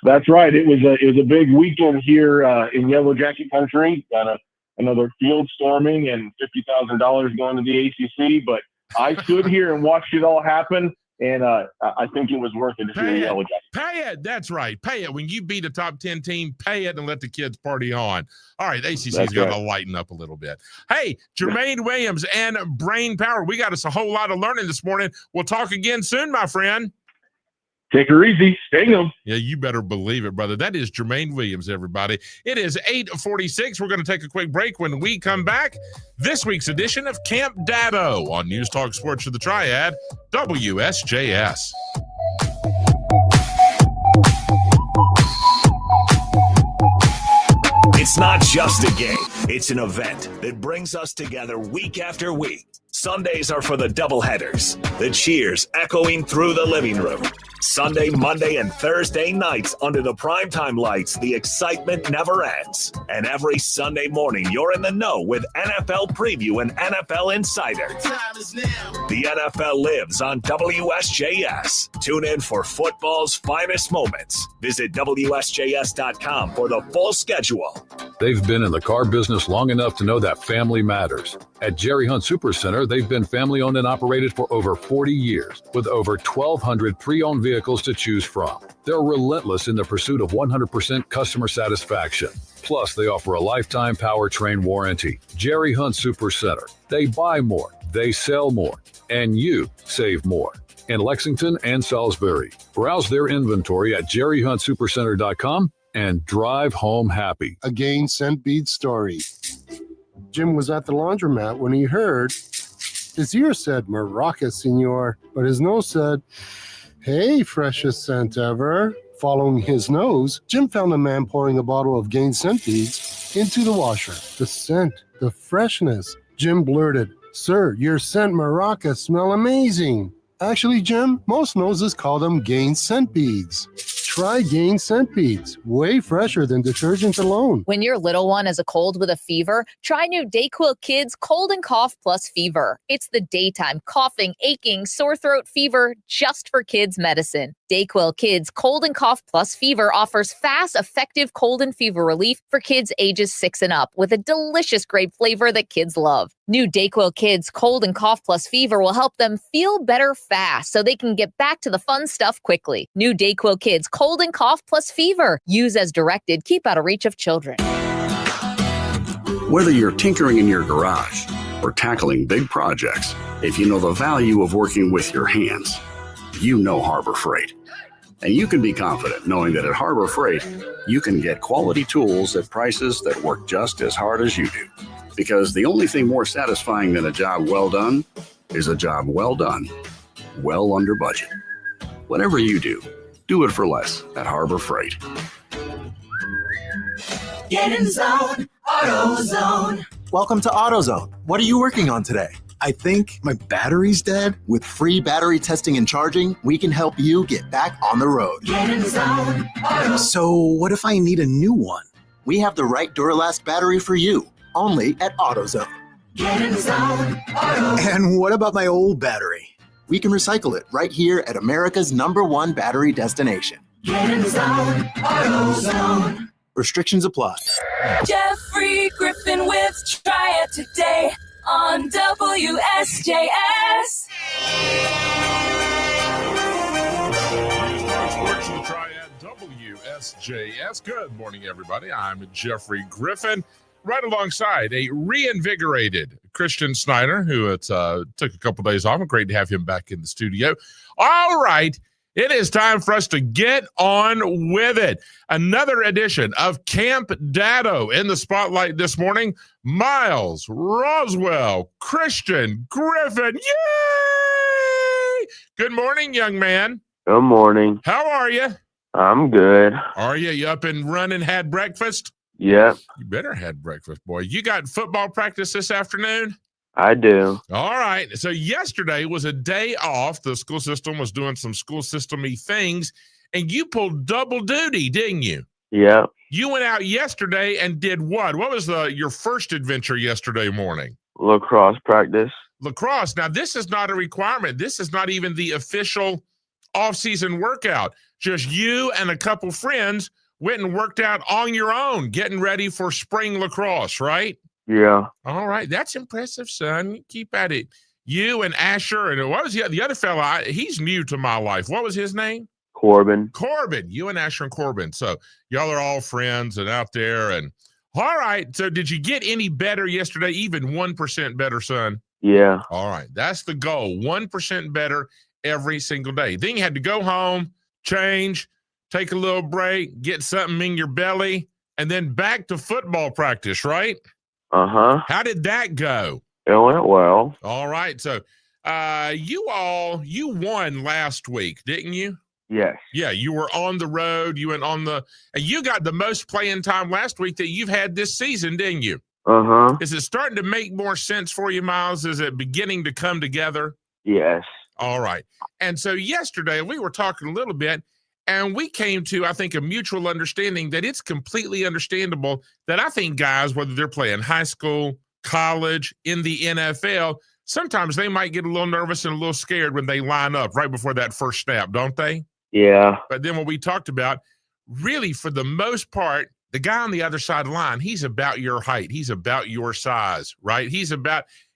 That's right. It was a big weekend here in Yellow Jacket Country. Got another field storming and $50,000 going to the ACC. But I stood here and watched it all happen, and I think it was worth it to see Yellow Jacket. Pay it. That's right. Pay it. When you beat a top 10 team, pay it and let the kids party on. All right, the ACC's got to lighten up a little bit. Hey, Jermaine Williams and Brain Power, we got us a whole lot of learning this morning. We'll talk again soon, my friend. Take her easy. Sting them. Yeah, you better believe it, brother. That is Jermaine Williams, everybody. It is 8:46. We're going to take a quick break. When we come back, this week's edition of Camp Dado on News Talk Sports for the Triad, WSJS. It's not just a game. It's an event that brings us together week after week. Sundays are for the doubleheaders, the cheers echoing through the living room. Sunday, Monday, and Thursday nights under the primetime lights, the excitement never ends. And every Sunday morning, you're in the know with NFL Preview and NFL Insider. The NFL lives on WSJS. Tune in for football's finest moments. Visit WSJS.com for the full schedule. They've been in the car business long enough to know that family matters. At Jerry Hunt Supercenter, they've been family-owned and operated for over 40 years, with over 1,200 pre-owned vehicles to choose from. They're relentless in the pursuit of 100% customer satisfaction. Plus, they offer a lifetime powertrain warranty. Jerry Hunt Supercenter. They buy more, they sell more, and you save more. In Lexington and Salisbury. Browse their inventory at jerryhuntsupercenter.com and drive home happy. A Gain Scent Bead story. Jim was at the laundromat when he heard his ear said, "Maraca, senor," but his nose said, "Hey, freshest scent ever." Following his nose, Jim found a man pouring a bottle of Gain Scent Beads into the washer. The scent, the freshness. Jim blurted, "Sir, your scent Maraca smell amazing." Actually, Jim, most noses call them Gain Scent Beads. Try Gain Scent Beads, way fresher than detergent alone. When your little one has a cold with a fever, try new DayQuil Kids Cold and Cough Plus Fever. It's the daytime coughing, aching, sore throat fever just for kids medicine. DayQuil Kids Cold and Cough Plus Fever offers fast, effective cold and fever relief for kids ages 6 and up with a delicious grape flavor that kids love. New DayQuil Kids Cold and Cough Plus Fever will help them feel better fast so they can get back to the fun stuff quickly. New DayQuil Kids Cold and Cough Plus Fever. Use as directed. Keep out of reach of children. Whether you're tinkering in your garage or tackling big projects, if you know the value of working with your hands, you know Harbor Freight. And you can be confident knowing that at Harbor Freight, you can get quality tools at prices that work just as hard as you do. Because the only thing more satisfying than a job well done is a job well done, well under budget. Whatever you do it for less at Harbor Freight. Get in zone, AutoZone. Welcome to AutoZone. What are you working on today? I think my battery's dead. With free battery testing and charging, we can help you get back on the road. Get in zone, AutoZone. So what if I need a new one? We have the right Duralast battery for you, only at AutoZone. Get in zone, AutoZone. And what about my old battery? We can recycle it right here at America's #1 battery destination. Get in zone, AutoZone. Restrictions apply. Jeffrey Griffin with Triad Today on WSJS. Sports and Triad, WSJS. WSJS. Good morning, everybody. I'm Jeffrey Griffin, right alongside a reinvigorated Christian Snyder, who took a couple days off. Great to have him back in the studio. All right, it is time for us to get on with it. Another edition of Camp Dado in the spotlight this morning. Miles Roswell, Christian Griffin. Yay! Good morning, young man. Good morning. How are you? I'm good. Are you? You up and running, had breakfast? Yep. You better had breakfast, boy. You got football practice this afternoon? I do. All right. So yesterday was a day off. The school system was doing some school system-y things, and you pulled double duty, didn't you? Yep. You went out yesterday and did what? What was your first adventure yesterday morning? Lacrosse practice. Lacrosse. Now, this is not a requirement. This is not even the official off-season workout. Just you and a couple friends went and worked out on your own, getting ready for spring lacrosse, right? Yeah. All right. That's impressive, son. Keep at it. You and Asher, and what was the other fella? He's new to my life. What was his name? Corbin. Corbin. You and Asher and Corbin. So y'all are all friends and out there. And all right. So did you get any better yesterday? Even 1% better, son? Yeah. All right. That's the goal. 1% better every single day. Then you had to go home, change, take a little break, get something in your belly, and then back to football practice, right? Uh-huh. How did that go? It went well. All right. So you won last week, didn't you? Yes. Yeah, you were on the road. You went and you got the most playing time last week that you've had this season, didn't you? Uh-huh. Is it starting to make more sense for you, Miles? Is it beginning to come together? Yes. All right. And so yesterday we were talking a little bit, and we came to, I think, a mutual understanding that it's completely understandable that I think guys, whether they're playing high school, college, in the NFL, sometimes they might get a little nervous and a little scared when they line up right before that first snap, don't they? Yeah. But then what we talked about, really for the most part, the guy on the other side of the line, he's about your height. He's about your size, right?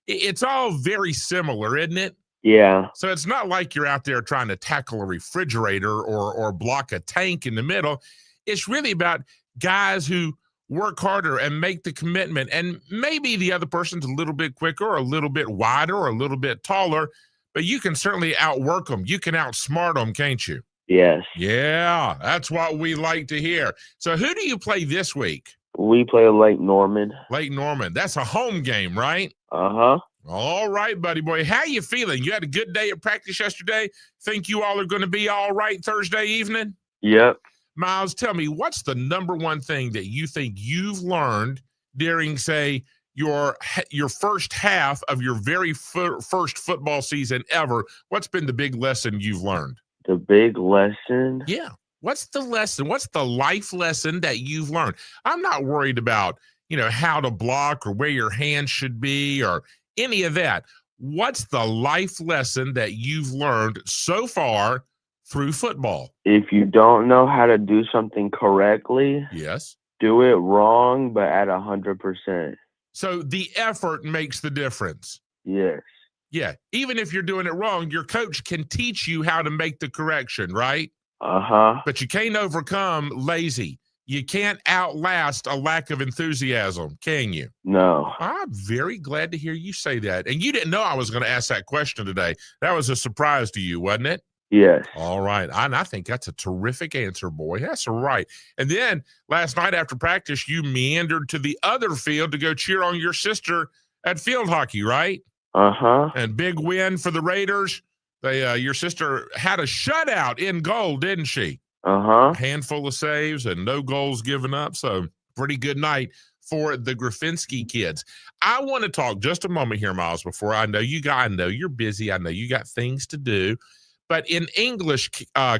It's all very similar, isn't it? Yeah. So it's not like you're out there trying to tackle a refrigerator or block a tank in the middle. It's really about guys who work harder and make the commitment. And maybe the other person's a little bit quicker or a little bit wider or a little bit taller, but you can certainly outwork them. You can outsmart them, can't you? Yes. Yeah, that's what we like to hear. So who do you play this week? We play Lake Norman. Lake Norman. That's a home game, right? Uh-huh. All right, buddy boy. How you feeling? You had a good day at practice yesterday? Think you all are going to be all right Thursday evening? Yep. Miles, tell me, what's the number one thing that you think you've learned during, say, your first half of your very first football season ever? What's been the big lesson you've learned? The big lesson? Yeah. What's the lesson? What's the life lesson that you've learned? I'm not worried about, how to block or where your hands should be or any of that. What's the life lesson that you've learned so far through football? If you don't know how to do something correctly, yes, do it wrong, but at 100%. So the effort makes the difference. Yes. Yeah. Even if you're doing it wrong, your coach can teach you how to make the correction, right? Uh-huh. But you can't overcome lazy. You can't outlast a lack of enthusiasm, can you? No. I'm very glad to hear you say that. And you didn't know I was going to ask that question today. That was a surprise to you, wasn't it? Yes. All right. And I think that's a terrific answer, boy. That's right. And then last night after practice, you meandered to the other field to go cheer on your sister at field hockey, right? Uh-huh. And big win for the Raiders. Your sister had a shutout in goal, didn't she? Uh-huh. A handful of saves and no goals given up. So pretty good night for the Griffinski kids. I want to talk just a moment here, Miles, before I know you're busy. I know you got things to do. But in English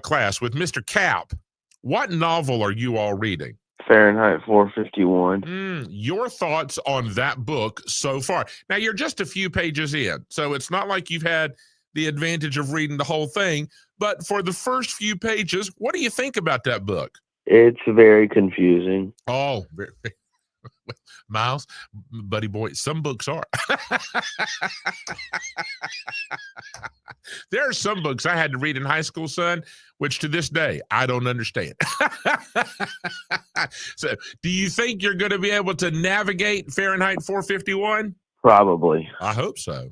class with Mr. Cap, what novel are you all reading? Fahrenheit 451. Your thoughts on that book so far. Now, you're just a few pages in, so it's not like you've had the advantage of reading the whole thing. But for the first few pages, what do you think about that book? It's very confusing. Oh, Miles, buddy boy, some books are. There are some books I had to read in high school, son, which to this day, I don't understand. So do you think you're going to be able to navigate Fahrenheit 451? Probably. I hope so.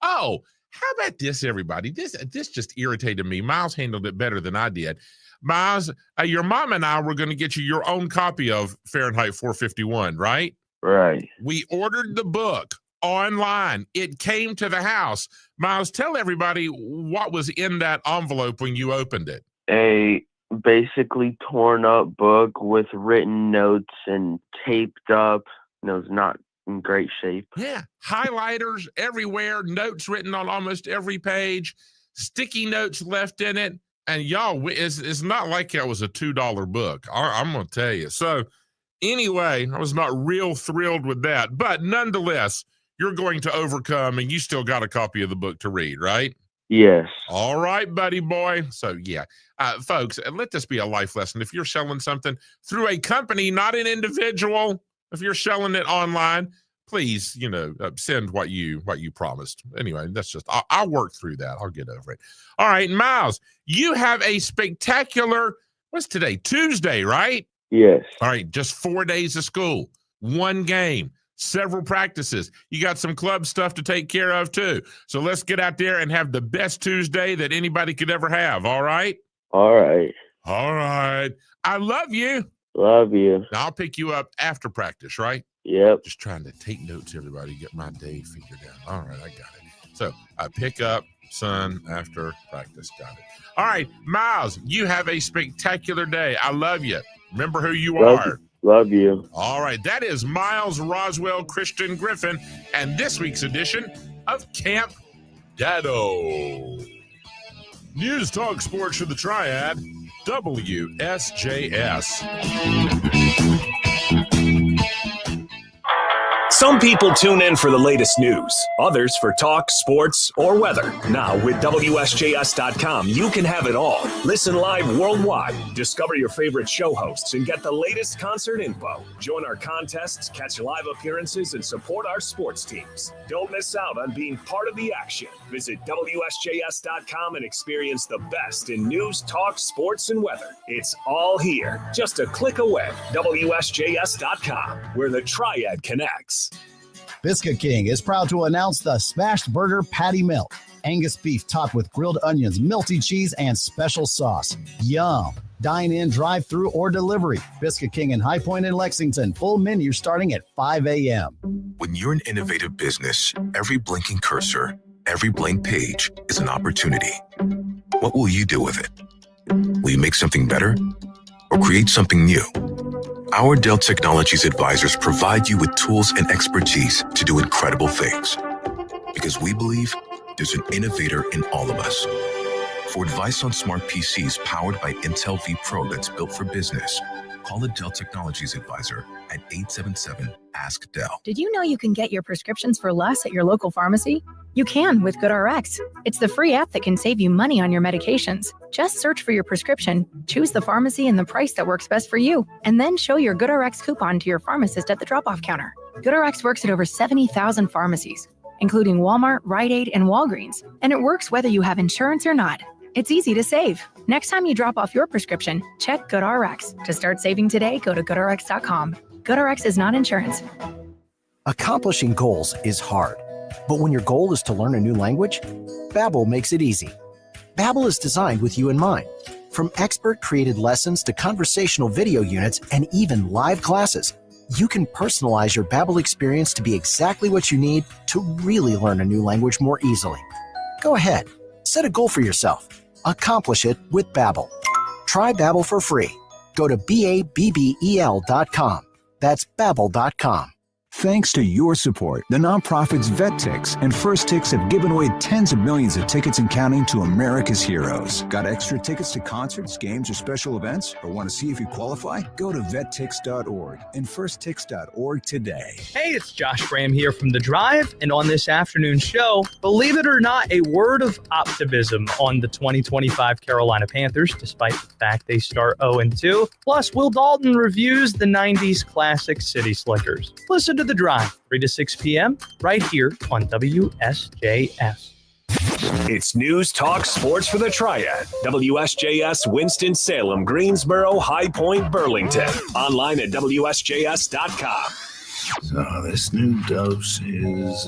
Oh, how about this, everybody? This just irritated me. Miles handled it better than I did. Miles, your mom and I were going to get you your own copy of Fahrenheit 451, right? Right. We ordered the book online. It came to the house. Miles, tell everybody what was in that envelope when you opened it. A basically torn up book with written notes and taped up. It's not in great shape. Yeah. Highlighters everywhere, notes written on almost every page, sticky notes left in it. And y'all, it's not like it was a $2 book. I'm going to tell you. So anyway, I was not real thrilled with that. But nonetheless, you're going to overcome, and you still got a copy of the book to read, right? Yes. All right, buddy boy. So, yeah, folks, let this be a life lesson. If you're selling something through a company, not an individual, if you're selling it online, please, send what you promised. Anyway, that's just, I'll work through that. I'll get over it. All right, Miles, you have a spectacular, what's today? Tuesday, right? Yes. All right, just 4 days of school, one game, several practices. You got some club stuff to take care of too. So let's get out there and have the best Tuesday that anybody could ever have. All right? All right. All right. I love you. Love you. Now, I'll pick you up after practice, right? Yep. Just trying to take notes, everybody, get my day figured out. All right, I got it. So I pick up son after practice. Got it. All right, Miles, you have a spectacular day. I love you. Remember who you are. Love you. All right, that is Miles Roswell Christian Griffin and this week's edition of Camp Dado. News Talk Sports for the Triad, WSJS. Some people tune in for the latest news, others for talk, sports, or weather. Now, with WSJS.com, you can have it all. Listen live worldwide, discover your favorite show hosts, and get the latest concert info. Join our contests, catch live appearances, and support our sports teams. Don't miss out on being part of the action. Visit WSJS.com and experience the best in news, talk, sports, and weather. It's all here, just a click away. WSJS.com, where the Triad connects. Biscuit King is proud to announce the Smashed Burger Patty Melt. Angus beef topped with grilled onions, melty cheese, and special sauce. Yum! Dine in, drive through, or delivery. Biscuit King in High Point and Lexington. Full menu starting at 5 a.m. When you're an innovative business, every blinking cursor, every blank page is an opportunity. What will you do with it? Will you make something better or create something new? Our Dell Technologies advisors provide you with tools and expertise to do incredible things. Because we believe there's an innovator in all of us. For advice on smart PCs powered by Intel V Pro that's built for business, call a Dell Technologies advisor at 877-ASK-DELL. Did you know you can get your prescriptions for less at your local pharmacy? You can with GoodRx. It's the free app that can save you money on your medications. Just search for your prescription, choose the pharmacy and the price that works best for you, and then show your GoodRx coupon to your pharmacist at the drop-off counter. GoodRx works at over 70,000 pharmacies, including Walmart, Rite Aid, and Walgreens, and it works whether you have insurance or not. It's easy to save. Next time you drop off your prescription, check GoodRx. To start saving today, go to GoodRx.com. GoodRx is not insurance. Accomplishing goals is hard. But when your goal is to learn a new language, Babbel makes it easy. Babbel is designed with you in mind. From expert-created lessons to conversational video units and even live classes, you can personalize your Babbel experience to be exactly what you need to really learn a new language more easily. Go ahead, set a goal for yourself. Accomplish it with Babbel. Try Babbel for free. Go to BABBEL.com. That's Babbel.com. Thanks to your support, the nonprofits VetTix and First Tix have given away tens of millions of tickets and counting to America's heroes. Got extra tickets to concerts, games, or special events? Or want to see if you qualify? Go to vettix.org and firsttix.org today. Hey, it's Josh Graham here from The Drive, and on this afternoon show, believe it or not, a word of optimism on the 2025 Carolina Panthers, despite the fact they start 0-2. Plus, Will Dalton reviews the 90s classic City Slickers. Listen to The Drive, 3 to 6 p.m., right here on WSJS. It's News Talk Sports for the Triad. WSJS Winston-Salem, Greensboro, High Point, Burlington. Online at WSJS.com. So this new dose is...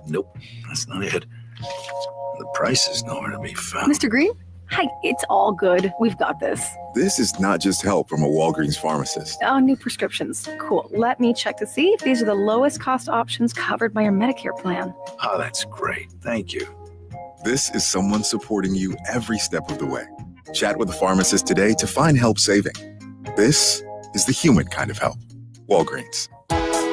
nope, that's not it. The price is nowhere to be found. Mr. Green? Hi, it's all good. We've got this. This is not just help from a Walgreens pharmacist. Oh, new prescriptions. Cool. Let me check to see if these are the lowest cost options covered by your Medicare plan. Oh, that's great. Thank you. This is someone supporting you every step of the way. Chat with a pharmacist today to find help saving. This is the human kind of help. Walgreens.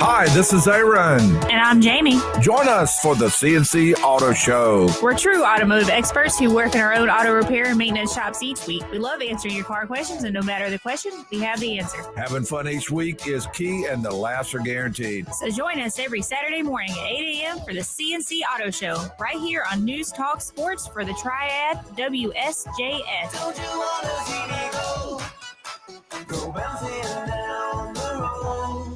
Hi, this is Aaron. And I'm Jamie. Join us for the CNC Auto Show. We're true automotive experts who work in our own auto repair and maintenance shops each week. We love answering your car questions, and no matter the question, we have the answer. Having fun each week is key, and the laughs are guaranteed. So join us every Saturday morning at 8 a.m. for the CNC Auto Show, right here on News Talk Sports for the Triad WSJS. Don't you want to see me go bouncing down the road?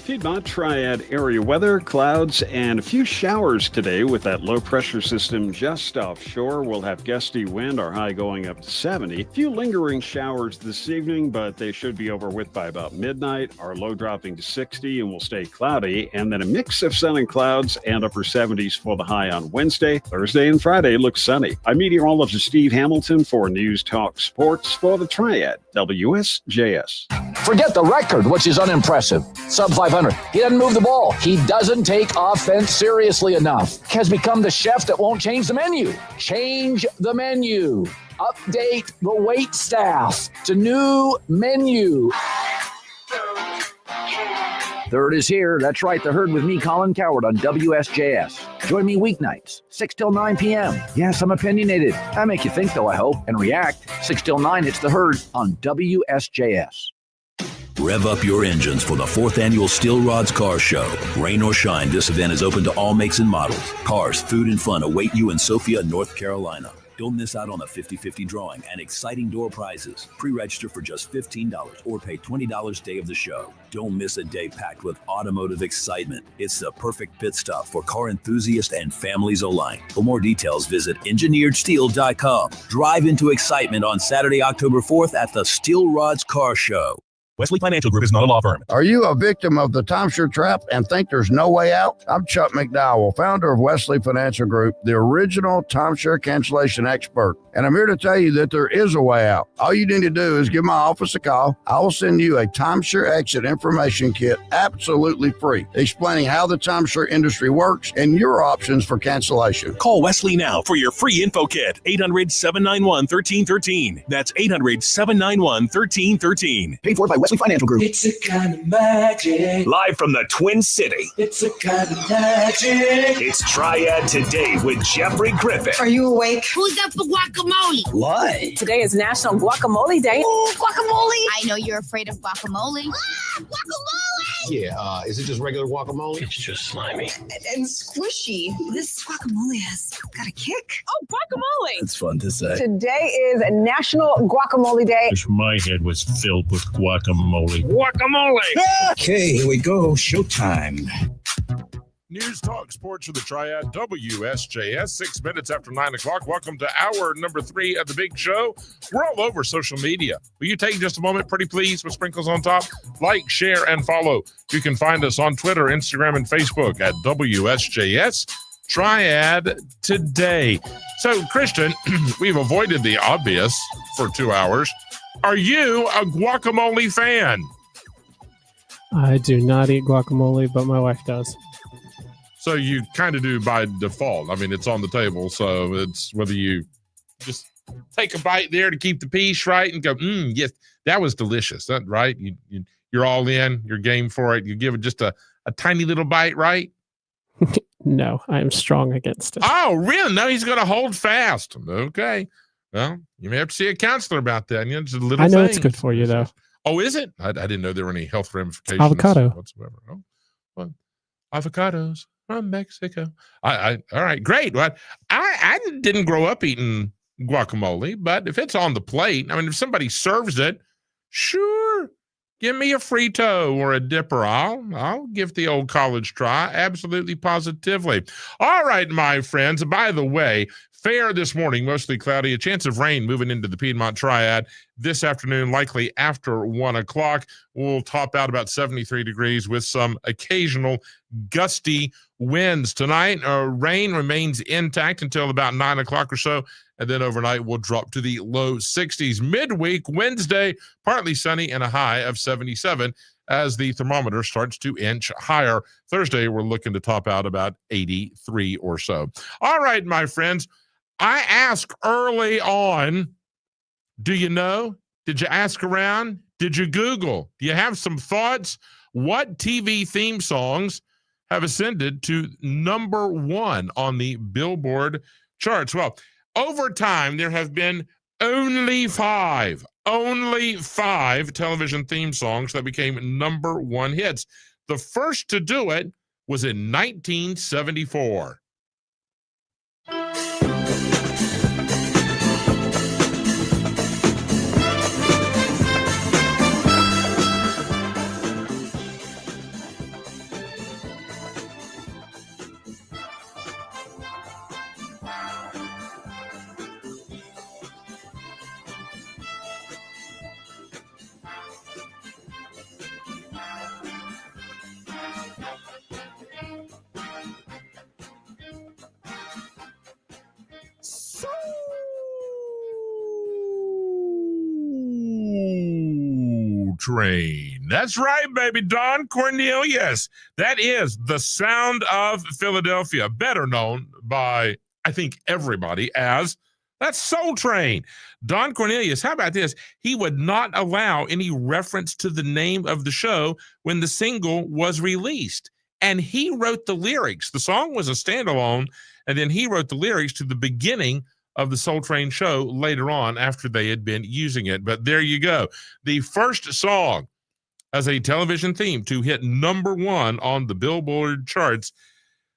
Piedmont Triad area weather, clouds, and a few showers today with that low pressure system just offshore. We'll have gusty wind, our high going up to 70. A few lingering showers this evening, but they should be over with by about midnight. Our low dropping to 60 and will stay cloudy. And then a mix of sun and clouds and upper 70s for the high on Wednesday. Thursday and Friday looks sunny. I'm meteorologist Steve Hamilton for News Talk Sports for the Triad, WSJS. Forget the record, which is unimpressive. Sub 500. He doesn't move the ball. He doesn't take offense seriously enough. Has become the chef that won't change the menu. Change the menu. Update the wait staff to new menu. Third is here. That's right, the herd with me, Colin Coward, on WSJS. Join me weeknights, 6 till 9 p.m. Yes, I'm opinionated. I make you think, though, I hope, and react. 6 till 9, it's the herd on WSJS. Rev up your engines for the 4th annual Steel Rods Car Show. Rain or shine, this event is open to all makes and models. Cars, food, and fun await you in Sophia, North Carolina. Don't miss out on a 50-50 drawing and exciting door prizes. Pre-register for just $15 or pay $20 day of the show. Don't miss a day packed with automotive excitement. It's the perfect pit stop for car enthusiasts and families alike. For more details, visit engineeredsteel.com. Drive into excitement on Saturday, October 4th at the Steel Rods Car Show. Wesley Financial Group is not a law firm. Are you a victim of the timeshare trap and think there's no way out? I'm Chuck McDowell, founder of Wesley Financial Group, the original timeshare cancellation expert. And I'm here to tell you that there is a way out. All you need to do is give my office a call. I will send you a timeshare exit information kit absolutely free, explaining how the timeshare industry works and your options for cancellation. Call Wesley now for your free info kit. 800-791-1313. That's 800-791-1313. Paid for by Wesley Financial Group. It's a kind of magic. Live from the Twin City, It's a kind of magic. it's Triad Today with Jeffrey Griffin. Are you awake? Who's up for guacamole? What? Today is National Guacamole Day. Ooh, guacamole! I know you're afraid of guacamole. Guacamole! Yeah, is it just regular guacamole? It's just slimy. And squishy. This guacamole has got a kick. Oh, guacamole! It's fun to say. Today is National Guacamole Day. Wish my head was filled with guacamole. Guacamole! Okay, here we go. Showtime. News Talk Sports for the Triad, WSJS, 6 minutes after 9 o'clock. Welcome to hour number 3 of the big show. We're all over social media. Will you take just a moment, pretty please, with sprinkles on top? Like, share, and follow. You can find us on Twitter, Instagram, and Facebook at WSJS Triad Today. So, Christian, we've avoided the obvious for 2 hours. Are you a guacamole fan? I do not eat guacamole, but my wife does. So you kind of do by default. I mean, it's on the table, so it's whether you just take a bite there to keep the peace, right, and go, yes, that was delicious, that, right? You're all in, you're game for it. You give it just a tiny little bite, right? No, I am strong against it. Oh, really? No, he's going to hold fast. Okay. Well, you may have to see a counselor about that. You know, it's a little I know thing. it's good for you, though. Oh, is it? I didn't know there were any health ramifications Avocado. whatsoever. Oh, well, avocados from Mexico. All right, great. Well, I didn't grow up eating guacamole, but if it's on the plate, I mean, if somebody serves it, sure, give me a frito or a dipper. I'll give the old college try. Absolutely, positively. All right, my friends. By the way, fair this morning, mostly cloudy, a chance of rain moving into the Piedmont Triad this afternoon, likely after 1 o'clock. We'll top out about 73 degrees with some occasional gusty winds. Tonight, rain remains intact until about 9 o'clock or so, and then overnight we'll drop to the low 60s. Midweek, Wednesday, partly sunny and a high of 77 as the thermometer starts to inch higher. Thursday, we're looking to top out about 83 or so. All right, my friends. I asked early on, do you know? Did you ask around? Did you Google? Do you have some thoughts? What TV theme songs have ascended to number 1 on the Billboard charts? Well, over time, there have been only five television theme songs that became number 1 hits. The first to do it was in 1974. Train. That's right, baby. Don Cornelius. That is The Sound of Philadelphia, better known by, I think, everybody as that's Soul Train. Don Cornelius, how about this? He would not allow any reference to the name of the show when the single was released. And he wrote the lyrics. The song was a standalone, and then he wrote the lyrics to the beginning of the Soul Train show later on after they had been using it. But there you go. The first song as a television theme to hit #1 on the Billboard charts,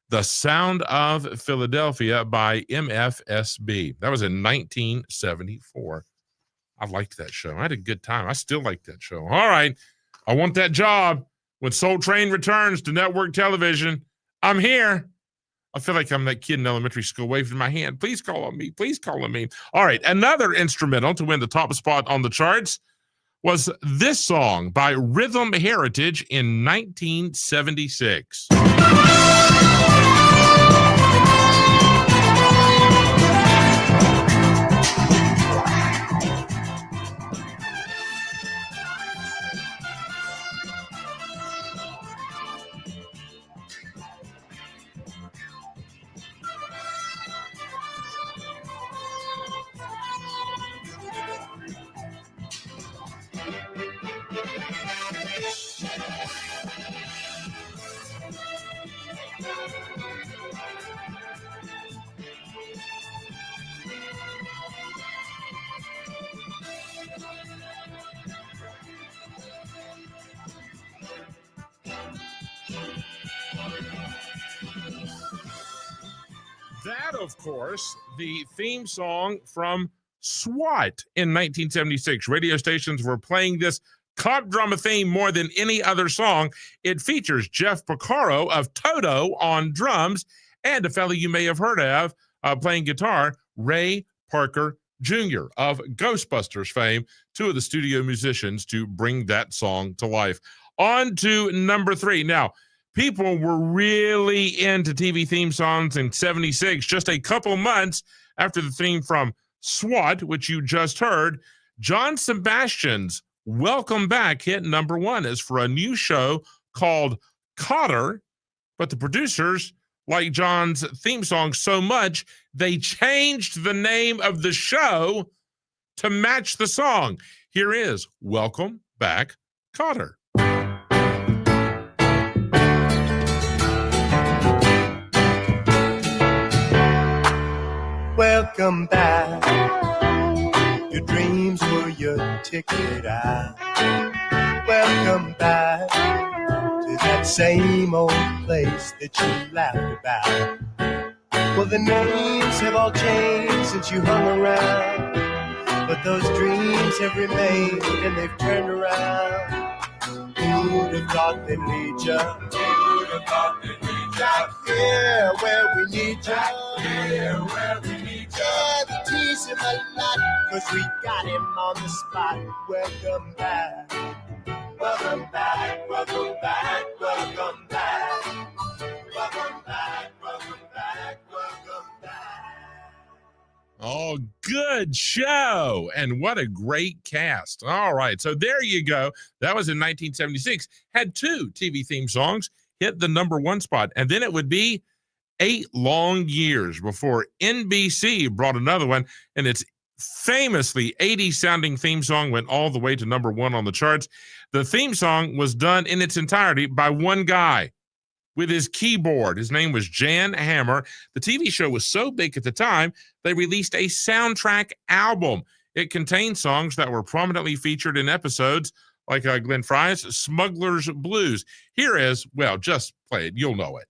The Sound of Philadelphia by MFSB. That was in 1974. I liked that show. I had a good time. I still like that show. All right. I want that job. When Soul Train returns to network television, I'm here. I feel like I'm that kid in elementary school waving my hand. Please call on me. Please call on me. All right. Another instrumental to win the top spot on the charts was this song by Rhythm Heritage in 1976. That, of course, the theme song from SWAT in 1976. Radio stations were playing this cop drama theme more than any other song. It features Jeff Porcaro of Toto on drums and a fellow you may have heard of playing guitar, Ray Parker Jr. of Ghostbusters fame, two of the studio musicians to bring that song to life. On to #3. Now, people were really into TV theme songs in 76, just a couple months after the theme from SWAT, which you just heard. John Sebastian's Welcome Back hit #1 as for a new show called Cotter, but the producers liked John's theme song so much, they changed the name of the show to match the song. Here is Welcome Back, Cotter. Welcome back. Your dreams were your ticket out. Welcome back to that same old place that you laughed about. Well, the names have all changed since you hung around, but those dreams have remained and they've turned around. Who'd have thought they'd lead you? Who'd have thought they'd lead you? Back here where we need you. Here where we need you. Yeah, we tease him a lot, 'cause we got him on the spot. Welcome back. Welcome back. Welcome back. Welcome back. Welcome back. Welcome back. Welcome back. Oh, good show. And what a great cast. All right. So there you go. That was in 1976. Had 2 TV theme songs hit the #1 spot. And then it would be 8 long years before NBC brought another one. And its famously 80s sounding theme song went all the way to #1 on the charts. The theme song was done in its entirety by one guy with his keyboard. His name was Jan Hammer. The TV show was so big at the time, they released a soundtrack album. It contained songs that were prominently featured in episodes like Glenn Fry's Smuggler's Blues. Here is, well, just play it. You'll know it.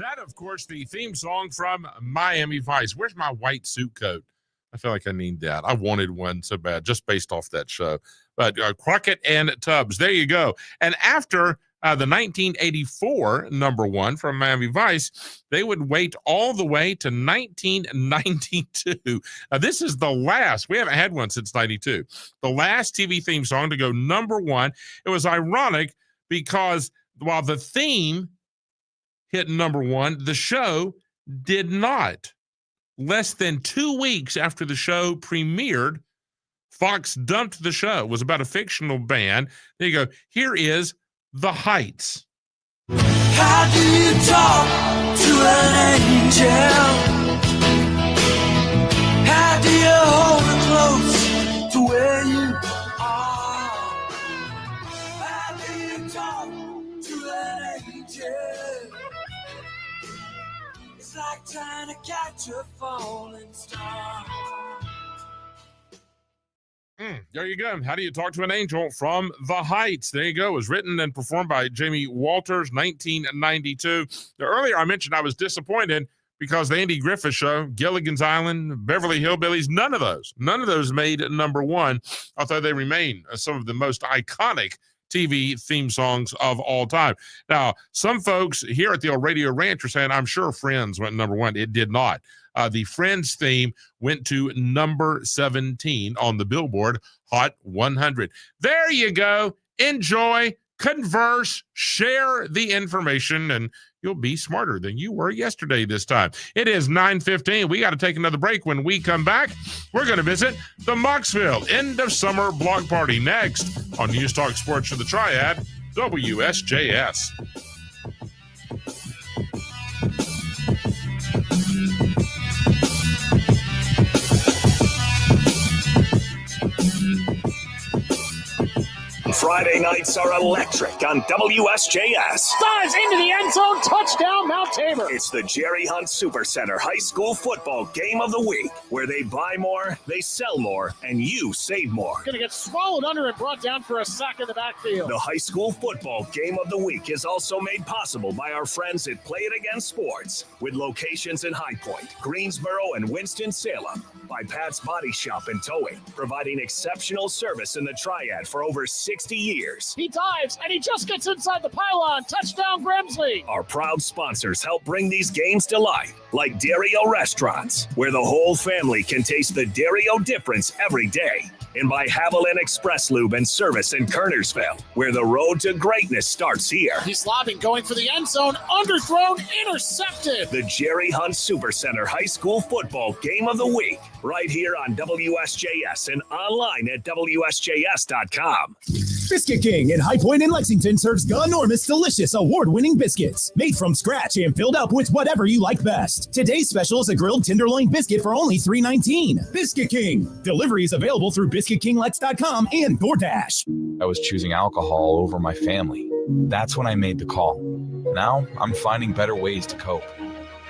That, of course, the theme song from Miami Vice. Where's my white suit coat? I feel like I need that. I wanted one so bad, just based off that show. But Crockett and Tubbs, there you go. And after the 1984 number one from Miami Vice, they would wait all the way to 1992. This is the last. We haven't had one since 92. The last TV theme song to go number one. It was ironic because while the theme hit number one, the show did not. Less than 2 weeks after the show premiered, Fox dumped the show. It was about a fictional band. There you go. Here is The Heights. How do you talk to an angel? How do you hold her close to where you are? How do you talk to an angel? It's like trying to catch a falling star. There you go. How do you talk to an angel from The Heights? There you go. It was written and performed by Jamie Walters, 1992. Now, earlier I mentioned I was disappointed because the Andy Griffith Show, Gilligan's Island, Beverly Hillbillies, none of those made number one, although they remain some of the most iconic TV theme songs of all time. Now, some folks here at the old Radio Ranch are saying, I'm sure Friends went number one. It did not. The Friends theme went to number 17 on the Billboard Hot 100. There you go. Enjoy, converse, share the information, and you'll be smarter than you were yesterday this time. It is 9:15. We got to take another break. When we come back, we're going to visit the Moxville End of Summer Block Party next on News Talk Sports for the Triad, WSJS. Friday nights are electric on WSJS. Dives into the end zone, touchdown, Mount Tabor. It's the Jerry Hunt Supercenter High School Football Game of the Week, where they buy more, they sell more, and you save more. Going to get swallowed under and brought down for a sack in the backfield. The High School Football Game of the Week is also made possible by our friends at Play It Again Sports, with locations in High Point, Greensboro, and Winston-Salem. By Pat's Body Shop and Towing, providing exceptional service in the Triad for over 60 years. He dives, and he just gets inside the pylon. Touchdown, Grimsley. Our proud sponsors help bring these games to life, like Dario Restaurants, where the whole family can taste the Dario difference every day. And by Haviland Express Lube and Service in Kernersville, where the road to greatness starts here. He's lobbing, going for the end zone, underthrown, intercepted. The Jerry Hunt Supercenter High School Football Game of the Week, right here on WSJS and online at WSJS.com. Biscuit King in High Point and Lexington serves enormous, delicious, award-winning biscuits made from scratch and filled up with whatever you like best. Today's special is a grilled tenderloin biscuit for only $3.19. Biscuit King. Delivery is available through BiscuitKingLex.com and DoorDash. I was choosing alcohol over my family. That's when I made the call. Now I'm finding better ways to cope.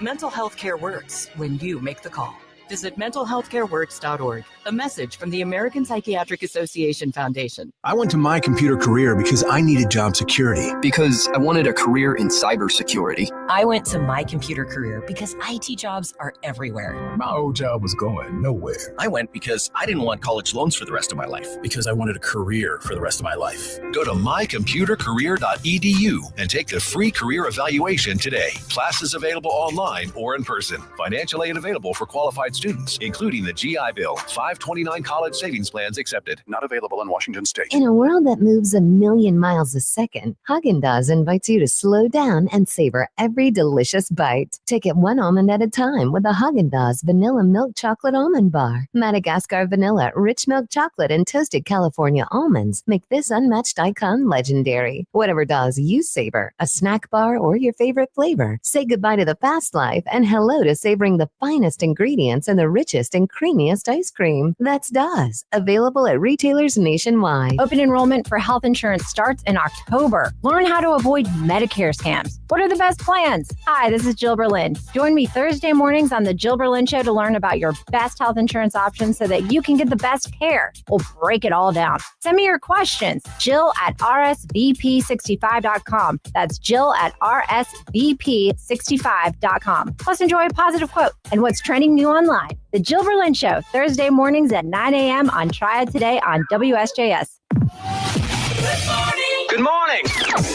Mental health care works when you make the call. Visit mentalhealthcareworks.org. A message from the American Psychiatric Association Foundation. I went to My Computer Career because I needed job security. Because I wanted a career in cybersecurity. I went to My Computer Career because IT jobs are everywhere. My old job was going nowhere. I went because I didn't want college loans for the rest of my life. Because I wanted a career for the rest of my life. Go to mycomputercareer.edu and take the free career evaluation today. Classes available online or in person. Financial aid available for qualified students, including the GI Bill. 529 college savings plans accepted. Not available in Washington State. In a world that moves a million miles a second, Haagen-Dazs invites you to slow down and savor every delicious bite. Take it one almond at a time with a Haagen-Dazs Vanilla Milk Chocolate Almond Bar. Madagascar vanilla, rich milk chocolate, and toasted California almonds make this unmatched icon legendary. Whatever Dazs you savor, a snack bar or your favorite flavor, say goodbye to the fast life and hello to savoring the finest ingredients and the richest and creamiest ice cream. That's Dazs, available at retailers nationwide. Open enrollment for health insurance starts in October. Learn how to avoid Medicare scams. What are the best plans plans. Hi, this is Jill Berlin. Join me Thursday mornings on the Jill Berlin Show to learn about your best health insurance options so that you can get the best care. We'll break it all down. Send me your questions. Jill at rsvp65.com. That's Jill at rsvp65.com. Plus, enjoy a positive quote and what's trending new online. The Jill Berlin Show, Thursday mornings at 9 a.m. on Triad Today on WSJS. Good morning.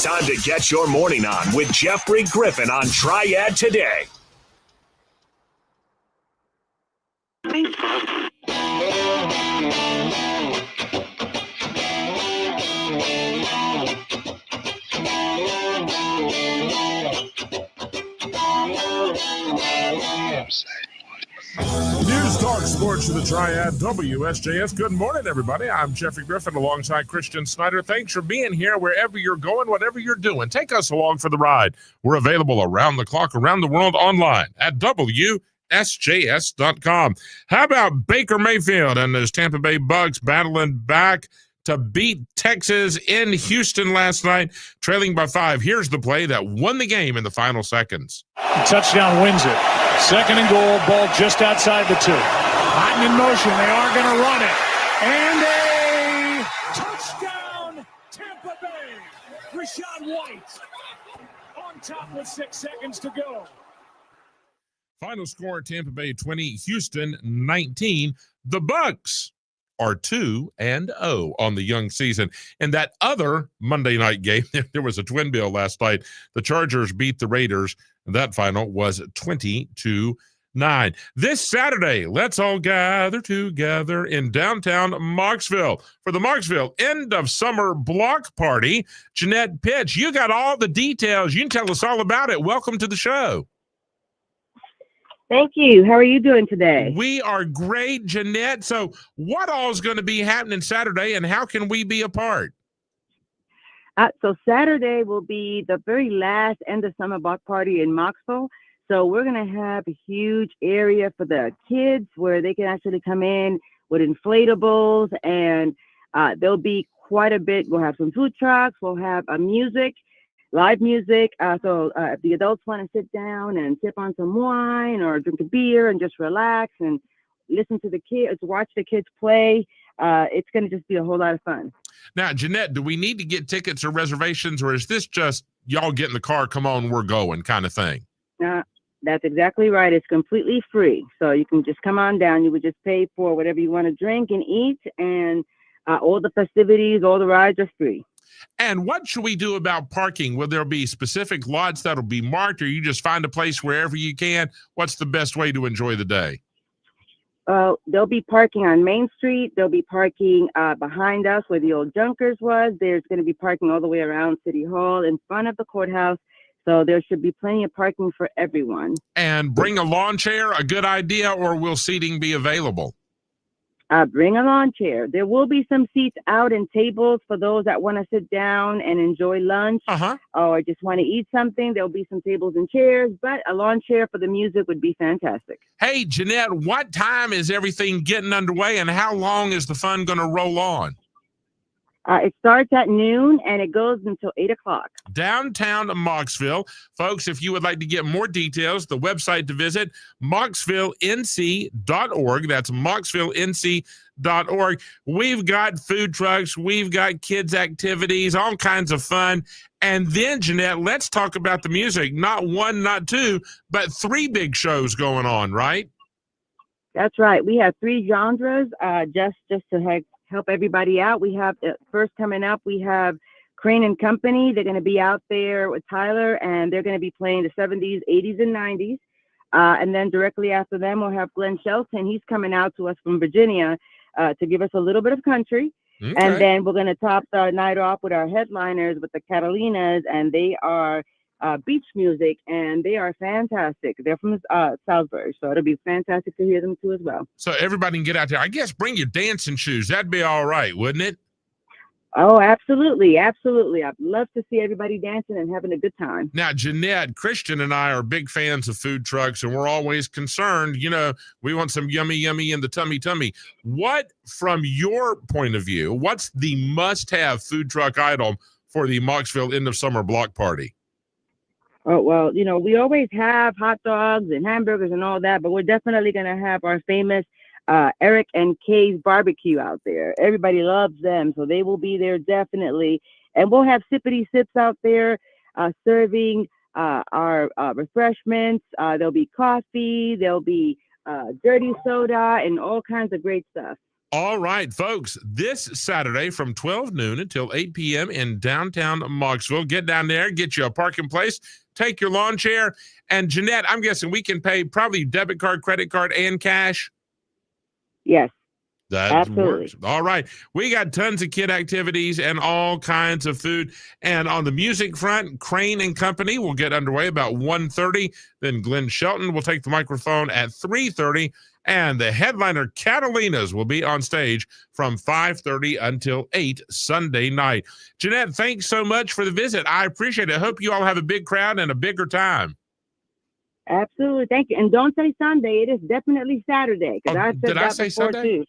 Time to get your morning on with Jeffrey Griffin on Triad Today. News Talk Sports to the Triad WSJS. Good morning, everybody. I'm Jeffrey Griffin alongside Christian Snyder. Thanks for being here wherever you're going, whatever you're doing. Take us along for the ride. We're available around the clock, around the world, online at WSJS.com. How about Baker Mayfield and his Tampa Bay Bucks battling back to beat Texas in Houston last night, trailing by 5. Here's the play that won the game in the final seconds. Touchdown wins it. Second and goal, ball just outside the 2. Hot in motion, they are going to run it. And a touchdown, Tampa Bay. Rachaad White on top with 6 seconds to go. Final score, Tampa Bay 20, Houston 19. The Bucks are 2-0 on the young season. And that other Monday night game, there was a twin bill last night. The Chargers beat the Raiders. That final was 20-9. This Saturday, let's all gather together in downtown Mocksville for the Mocksville end of summer block party. Jeanette Pitch, you got all the details. You can tell us all about it. Welcome to the show. Thank you. How are you doing today? We are great, Jeanette. So what all is going to be happening Saturday, and how can we be a part? So Saturday will be the very last end of summer block party in Mocksville. So we're going to have a huge area for the kids where they can actually come in with inflatables, and there'll be quite a bit. We'll have some food trucks. We'll have music. Live music. So if the adults want to sit down and sip on some wine or drink a beer and just relax and listen to the kids, watch the kids play, it's going to just be a whole lot of fun. Now, Jeanette, do we need to get tickets or reservations, or is this just y'all get in the car, come on, we're going kind of thing? That's exactly right. It's completely free. So you can just come on down. You would just pay for whatever you want to drink and eat, and all the festivities, all the rides are free. And what should we do about parking? Will there be specific lots that'll be marked, or you just find a place wherever you can? What's the best way to enjoy the day? There'll be parking on Main Street. There'll be parking behind us where the old Junkers was. There's going to be parking all the way around City Hall in front of the courthouse. So there should be plenty of parking for everyone. And bring a lawn chair, a good idea, or will seating be available? Bring a lawn chair. There will be some seats out and tables for those that want to sit down and enjoy lunch or just want to eat something. There'll be some tables and chairs, but a lawn chair for the music would be fantastic. Hey, Jeanette, what time is everything getting underway, and how long is the fun going to roll on? It starts at noon and it goes until 8 o'clock. Downtown Mocksville. Folks, if you would like to get more details, the website to visit, mocksvillenc.org. That's mocksvillenc.org. We've got food trucks. We've got kids' activities, all kinds of fun. And then, Jeanette, let's talk about the music. Not one, not two, but 3 big shows going on, right? That's right. We have 3 genres just to help everybody out. We have first coming up, we have Crane and Company. They're going to be out there with Tyler, and they're going to be playing the 70s, 80s, and 90s. And then directly after them, we'll have Glenn Shelton. He's coming out to us from Virginia to give us a little bit of country. Okay. And then we're going to top the night off with our headliners with the Catalinas, and they are beach music, and they are fantastic. They're from Salisbury, so it'll be fantastic to hear them too as well. So everybody can get out there. I guess bring your dancing shoes. That'd be all right, wouldn't it? Oh, absolutely. Absolutely. I'd love to see everybody dancing and having a good time. Now, Jeanette, Christian and I are big fans of food trucks, and we're always concerned, we want some yummy, yummy in the tummy. What, from your point of view, what's the must-have food truck item for the Mocksville end of summer block party? Oh, well, we always have hot dogs and hamburgers and all that, but we're definitely going to have our famous Eric and Kay's barbecue out there. Everybody loves them, so they will be there definitely. And we'll have sippity sips out there serving our refreshments. There'll be coffee, there'll be dirty soda, and all kinds of great stuff. All right, folks, this Saturday from 12 noon until 8 p.m. in downtown Mocksville. Get down there, get you a parking place, take your lawn chair. And Jeanette, I'm guessing we can pay probably debit card, credit card, and cash. Yes. That absolutely works. All right. We got tons of kid activities and all kinds of food. And on the music front, Crane and Company will get underway about 1:30. Then Glenn Shelton will take the microphone at 3:30. And the headliner Catalinas will be on stage from 5:30 until 8 Sunday night. Jeanette, thanks so much for the visit. I appreciate it. I hope you all have a big crowd and a bigger time. Absolutely. Thank you. And don't say Sunday. It is definitely Saturday. Because I said did that I say before Sunday? too.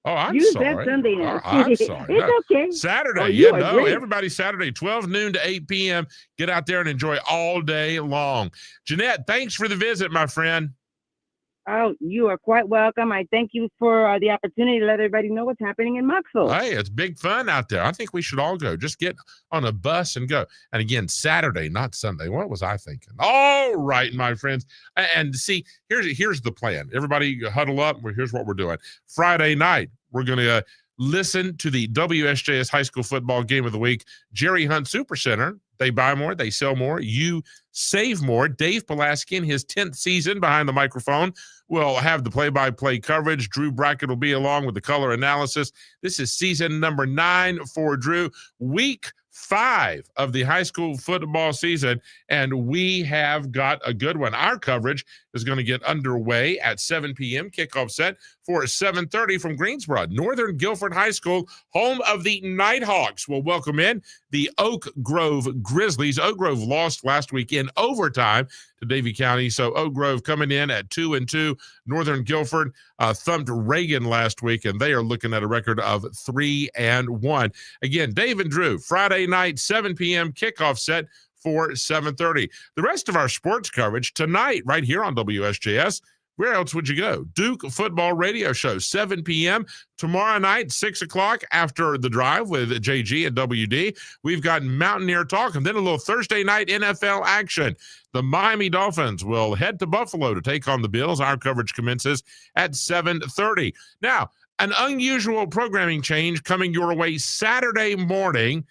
Oh, I'm you sorry. You said Sunday now. I'm sorry. It's okay. Saturday. Oh, everybody Saturday, 12 noon to 8 p.m. Get out there and enjoy all day long. Jeanette, thanks for the visit, my friend. Oh, you are quite welcome. I thank you for the opportunity to let everybody know what's happening in Mocksville. Hey, it's big fun out there. I think we should all go. Just get on a bus and go. And again, Saturday, not Sunday. What was I thinking? All right, my friends. And see, here's the plan. Everybody huddle up. Here's what we're doing. Friday night, we're going to listen to the WSJS High School Football Game of the Week. Jerry Hunt Supercenter. They buy more, they sell more, you save more. Dave Pulaski in his 10th season behind the microphone will have the play-by-play coverage. Drew Brackett will be along with the color analysis. This is season number 9 for Drew. Week 5 of the high school football season, and we have got a good one. Our coverage is going to get underway at 7 p.m. Kickoff set for 7:30 from Greensboro. Northern Guilford High School, home of the Nighthawks, will welcome in the Oak Grove Grizzlies. Oak Grove lost last week in overtime to Davie County, so Oak Grove coming in at 2-2. Northern Guilford thumped Reagan last week, and they are looking at a record of 3-1. Again, Dave and Drew, Friday night, 7 p.m. kickoff set for 7:30. The rest of our sports coverage tonight, right here on WSJS. Where else would you go? Duke Football Radio Show, 7 p.m. Tomorrow night, 6 o'clock after the drive with JG and WD. We've got Mountaineer Talk, and then a little Thursday night NFL action. The Miami Dolphins will head to Buffalo to take on the Bills. Our coverage commences at 7:30. Now, an unusual programming change coming your way Saturday morning.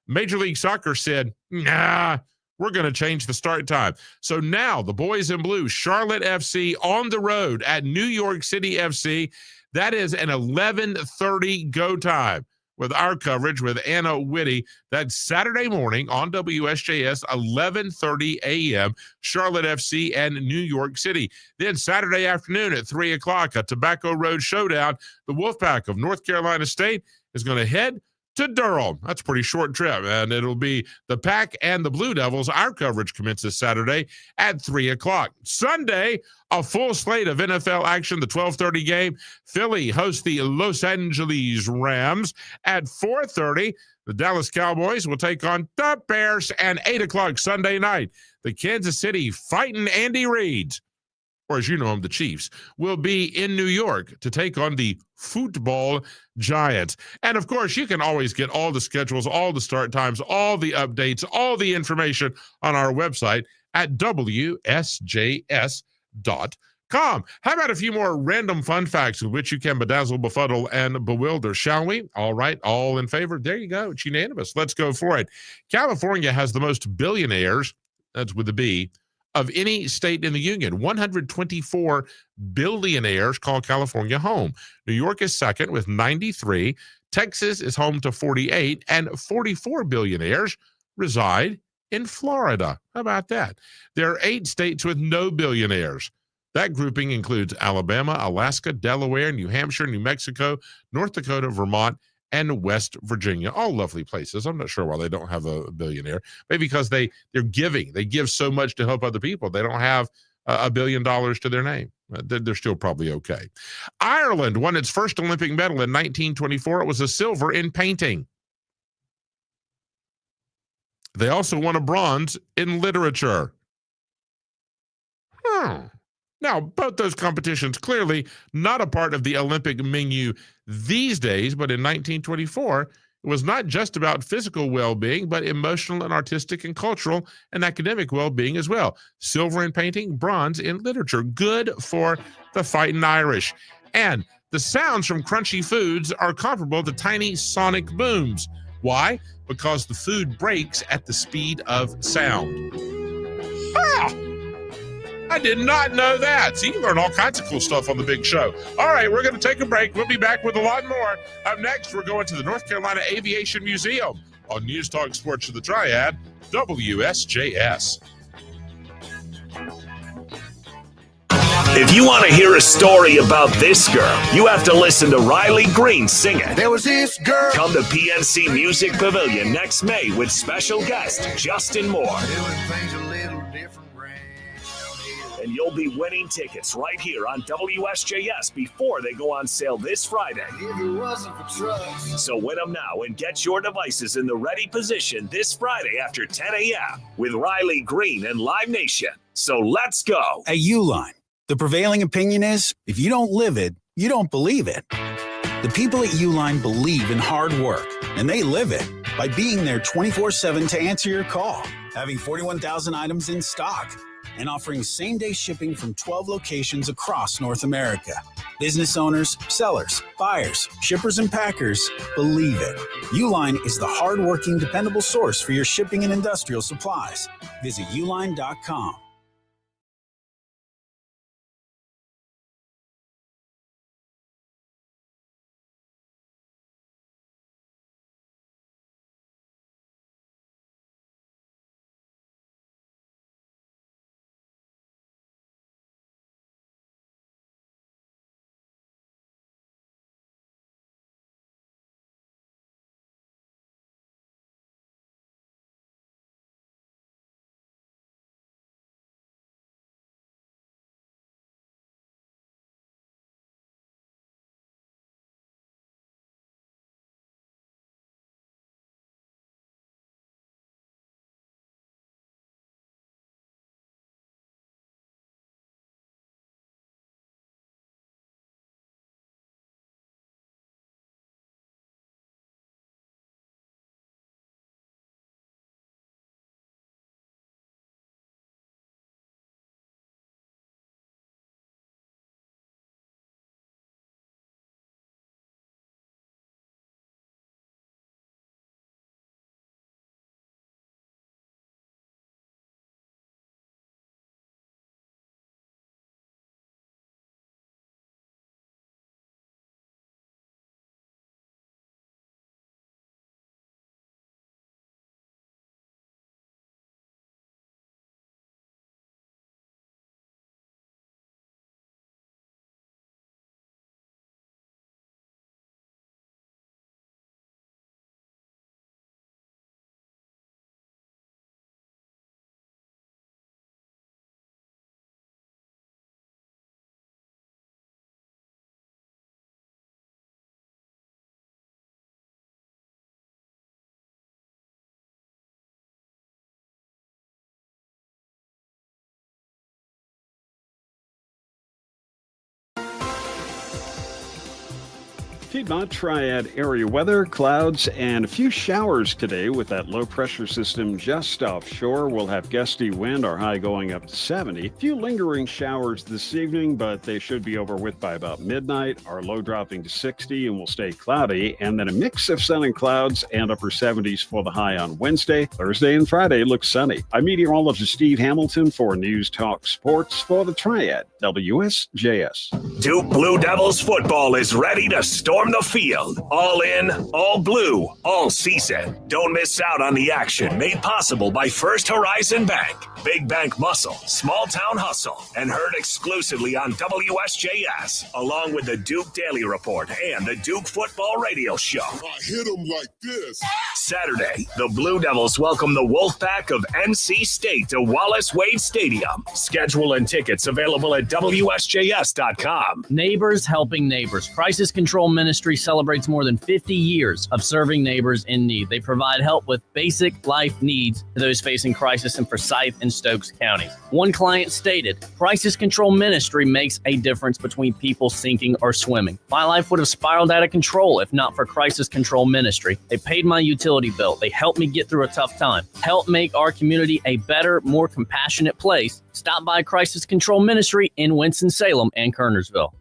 Major League Soccer said, nah, we're going to change the start time. So now the boys in blue, Charlotte FC on the road at New York City FC. That is an 11:30 go time with our coverage with Anna Whitty. That's Saturday morning on WSJS, 11:30 a.m., Charlotte FC and New York City. Then Saturday afternoon at 3 o'clock, a Tobacco Road showdown. The Wolfpack of North Carolina State is going to head to Durham. That's a pretty short trip, and it'll be the Pack and the Blue Devils. Our coverage commences Saturday at 3 o'clock. Sunday, a full slate of NFL action. The 12:30 game, Philly hosts the Los Angeles Rams at 4:30. The Dallas Cowboys will take on the Bears, and 8 o'clock Sunday night. The Kansas City Fighting Andy Reid, or as you know them, the Chiefs, will be in New York to take on the football Giants. And of course, you can always get all the schedules, all the start times, all the updates, all the information on our website at WSJS.com. How about a few more random fun facts with which you can bedazzle, befuddle, and bewilder, shall we? All right, all in favor? There you go. It's unanimous. Let's go for it. California has the most billionaires, that's with a B, of any state in the union. 124 billionaires call California home. New York is second with 93. Texas is home to 48, and 44 billionaires reside in Florida. How about that? There are 8 states with no billionaires. That grouping includes Alabama, Alaska, Delaware, New Hampshire, New Mexico, North Dakota, Vermont, and West Virginia. All lovely places. I'm not sure why they don't have a billionaire. Maybe because they're giving. They give so much to help other people. They don't have $1 billion to their name. They're still probably okay. Ireland won its first Olympic medal in 1924. It was a silver in painting. They also won a bronze in literature. Now, both those competitions clearly not a part of the Olympic menu these days, but in 1924, it was not just about physical well-being, but emotional and artistic and cultural and academic well-being as well. Silver in painting, bronze in literature. Good for the fighting Irish. And the sounds from crunchy foods are comparable to tiny sonic booms. Why? Because the food breaks at the speed of sound. Ah! I did not know that. So you can learn all kinds of cool stuff on the big show. All right, we're going to take a break. We'll be back with a lot more. Up next, we're going to the North Carolina Aviation Museum on News Talk Sports of the Triad, WSJS. If you want to hear a story about this girl, you have to listen to Riley Green sing it. There was this girl. Come to PNC Music Pavilion next May with special guest Justin Moore. And you'll be winning tickets right here on WSJS before they go on sale this Friday. If it wasn't for trucks. So win them now and get your devices in the ready position this Friday after 10 a.m. with Riley Green and Live Nation. So let's go. At Uline, the prevailing opinion is, if you don't live it, you don't believe it. The people at Uline believe in hard work, and they live it by being there 24/7 to answer your call, having 41,000 items in stock, and offering same-day shipping from 12 locations across North America. Business owners, sellers, buyers, shippers, and packers believe it. Uline is the hard-working, dependable source for your shipping and industrial supplies. Visit uline.com. Piedmont Triad area weather, clouds, and a few showers today with that low pressure system just offshore. We'll have gusty wind, our high going up to 70. A few lingering showers this evening, but they should be over with by about midnight. Our low dropping to 60 and will stay cloudy. And then a mix of sun and clouds and upper 70s for the high on Wednesday. Thursday and Friday looks sunny. I'm meteorologist Steve Hamilton for News Talk Sports for the Triad, WSJS. Duke Blue Devils football is ready to storm the field. All in, all blue, all season. Don't miss out on the action made possible by First Horizon Bank. Big bank muscle, small town hustle, and heard exclusively on WSJS, along with the Duke Daily Report and the Duke Football Radio Show. I hit him like this. Saturday, the Blue Devils welcome the Wolfpack of NC State to Wallace Wade Stadium. Schedule and tickets available at WSJS.com. Neighbors helping neighbors. Crisis Control Ministry celebrates more than 50 years of serving neighbors in need. They provide help with basic life needs to those facing crisis in Forsyth and Stokes County. One client stated, Crisis Control Ministry makes a difference between people sinking or swimming. My life would have spiraled out of control if not for Crisis Control Ministry. They paid my utility bill. They helped me get through a tough time. Help make our community a better, more compassionate place. Stop by Crisis Control Ministry in Winston-Salem and Kernersville.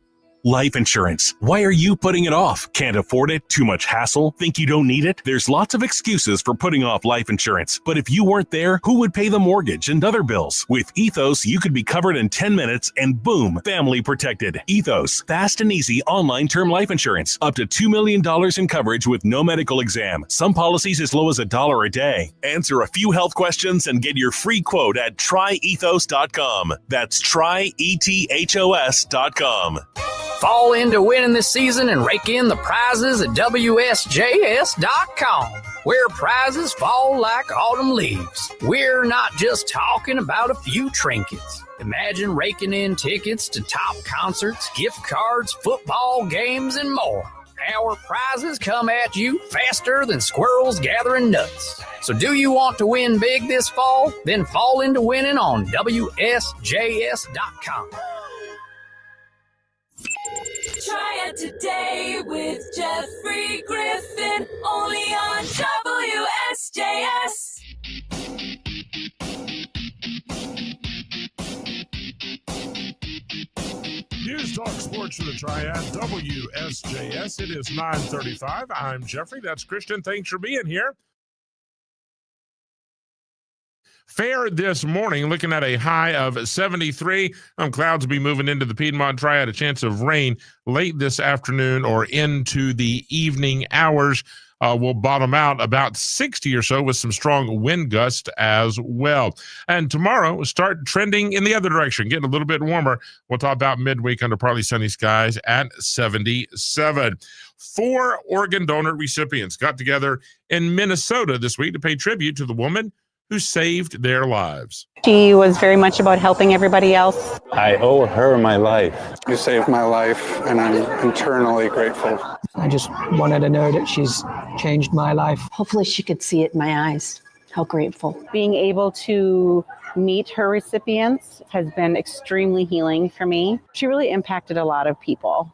Life insurance. Why are you putting it off? Can't afford it? Too much hassle? Think you don't need it? There's lots of excuses for putting off life insurance. But if you weren't there, who would pay the mortgage and other bills? With Ethos, you could be covered in 10 minutes and boom, family protected. Ethos, fast and easy online term life insurance. Up to $2 million in coverage with no medical exam. Some policies as low as $1 a day. Answer a few health questions and get your free quote at tryethos.com. That's tryethos.com. Fall into winning this season and rake in the prizes at WSJS.com, where prizes fall like autumn leaves. We're not just talking about a few trinkets. Imagine raking in tickets to top concerts, gift cards, football games, and more. Our prizes come at you faster than squirrels gathering nuts. So do you want to win big this fall? Then fall into winning on WSJS.com. Triad Today with Jeffrey Griffin, only on WSJS. News Talk Sports for the Triad, WSJS. It is 9:35. I'm Jeffrey. That's Christian. Thanks for being here. Fair this morning, looking at a high of 73. Clouds will be moving into the Piedmont Triad. A chance of rain late this afternoon or into the evening hours. Will bottom out about 60 or so with some strong wind gusts as well. And tomorrow we'll start trending in the other direction, getting a little bit warmer. We'll talk about midweek under partly sunny skies at 77. 4 organ donor recipients got together in Minnesota this week to pay tribute to the woman who saved their lives. She was very much about helping everybody else. I owe her my life. You saved my life, and I'm eternally grateful. I just wanted to know that she's changed my life. Hopefully she could see it in my eyes, how grateful. Being able to meet her recipients has been extremely healing for me. She really impacted a lot of people.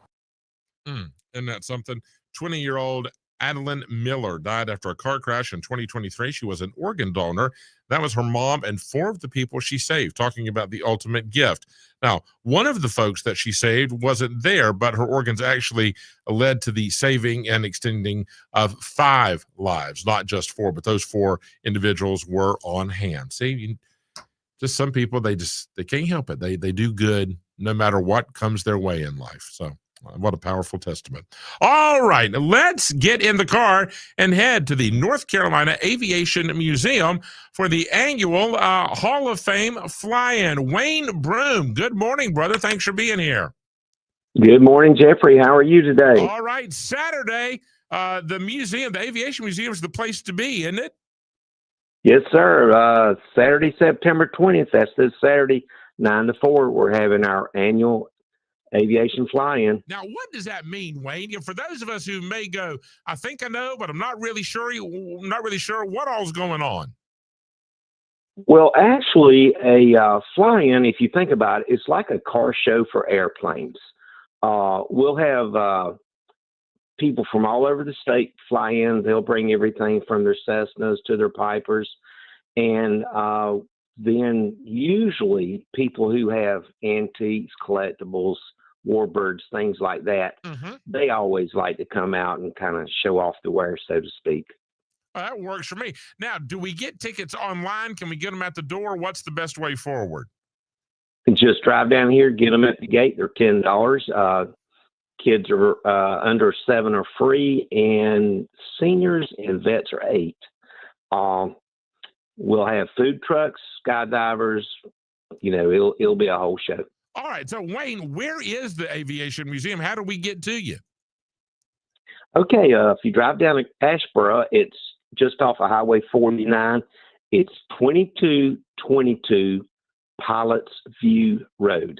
Isn't that something? 20-year-old Adeline Miller died after a car crash in 2023. She was an organ donor. That was her mom and 4 of the people she saved, talking about the ultimate gift. Now, one of the folks that she saved wasn't there, but her organs actually led to the saving and extending of 5 lives, not just 4, but those 4 individuals were on hand. See, just some people, they can't help it. They do good no matter what comes their way in life. So what a powerful testament. All right, let's get in the car and head to the North Carolina Aviation Museum for the annual Hall of Fame fly-in. Wayne Broom, good morning, brother. Thanks for being here. Good morning, Jeffrey. How are you today? All right, Saturday, the museum, the Aviation Museum is the place to be, isn't it? Yes, sir. Saturday, September 20th, that's this Saturday, 9 to 4, we're having our annual aviation fly-in. Now, what does that mean, Wayne? For those of us who may go, I think I know, but I'm not really sure what all's going on. Well, actually, a fly-in, if you think about it, it's like a car show for airplanes. We'll have people from all over the state fly in. They'll bring everything from their Cessnas to their Pipers. And then usually people who have antiques, collectibles, warbirds, things like that, they always like to come out and kind of show off the wares, so to speak. That works for me. Now, do we get tickets online? Can we get them at the door? What's the best way forward? Just drive down here, get them at the gate. They're $10. Kids are under 7 are free, and seniors and vets are $8. We'll have food trucks, skydivers. You know, it'll be a whole show. All right. So, Wayne, where is the Aviation Museum? How do we get to you? Okay. If you drive down to Asheboro, it's just off of Highway 49. It's 2222 Pilots View Road.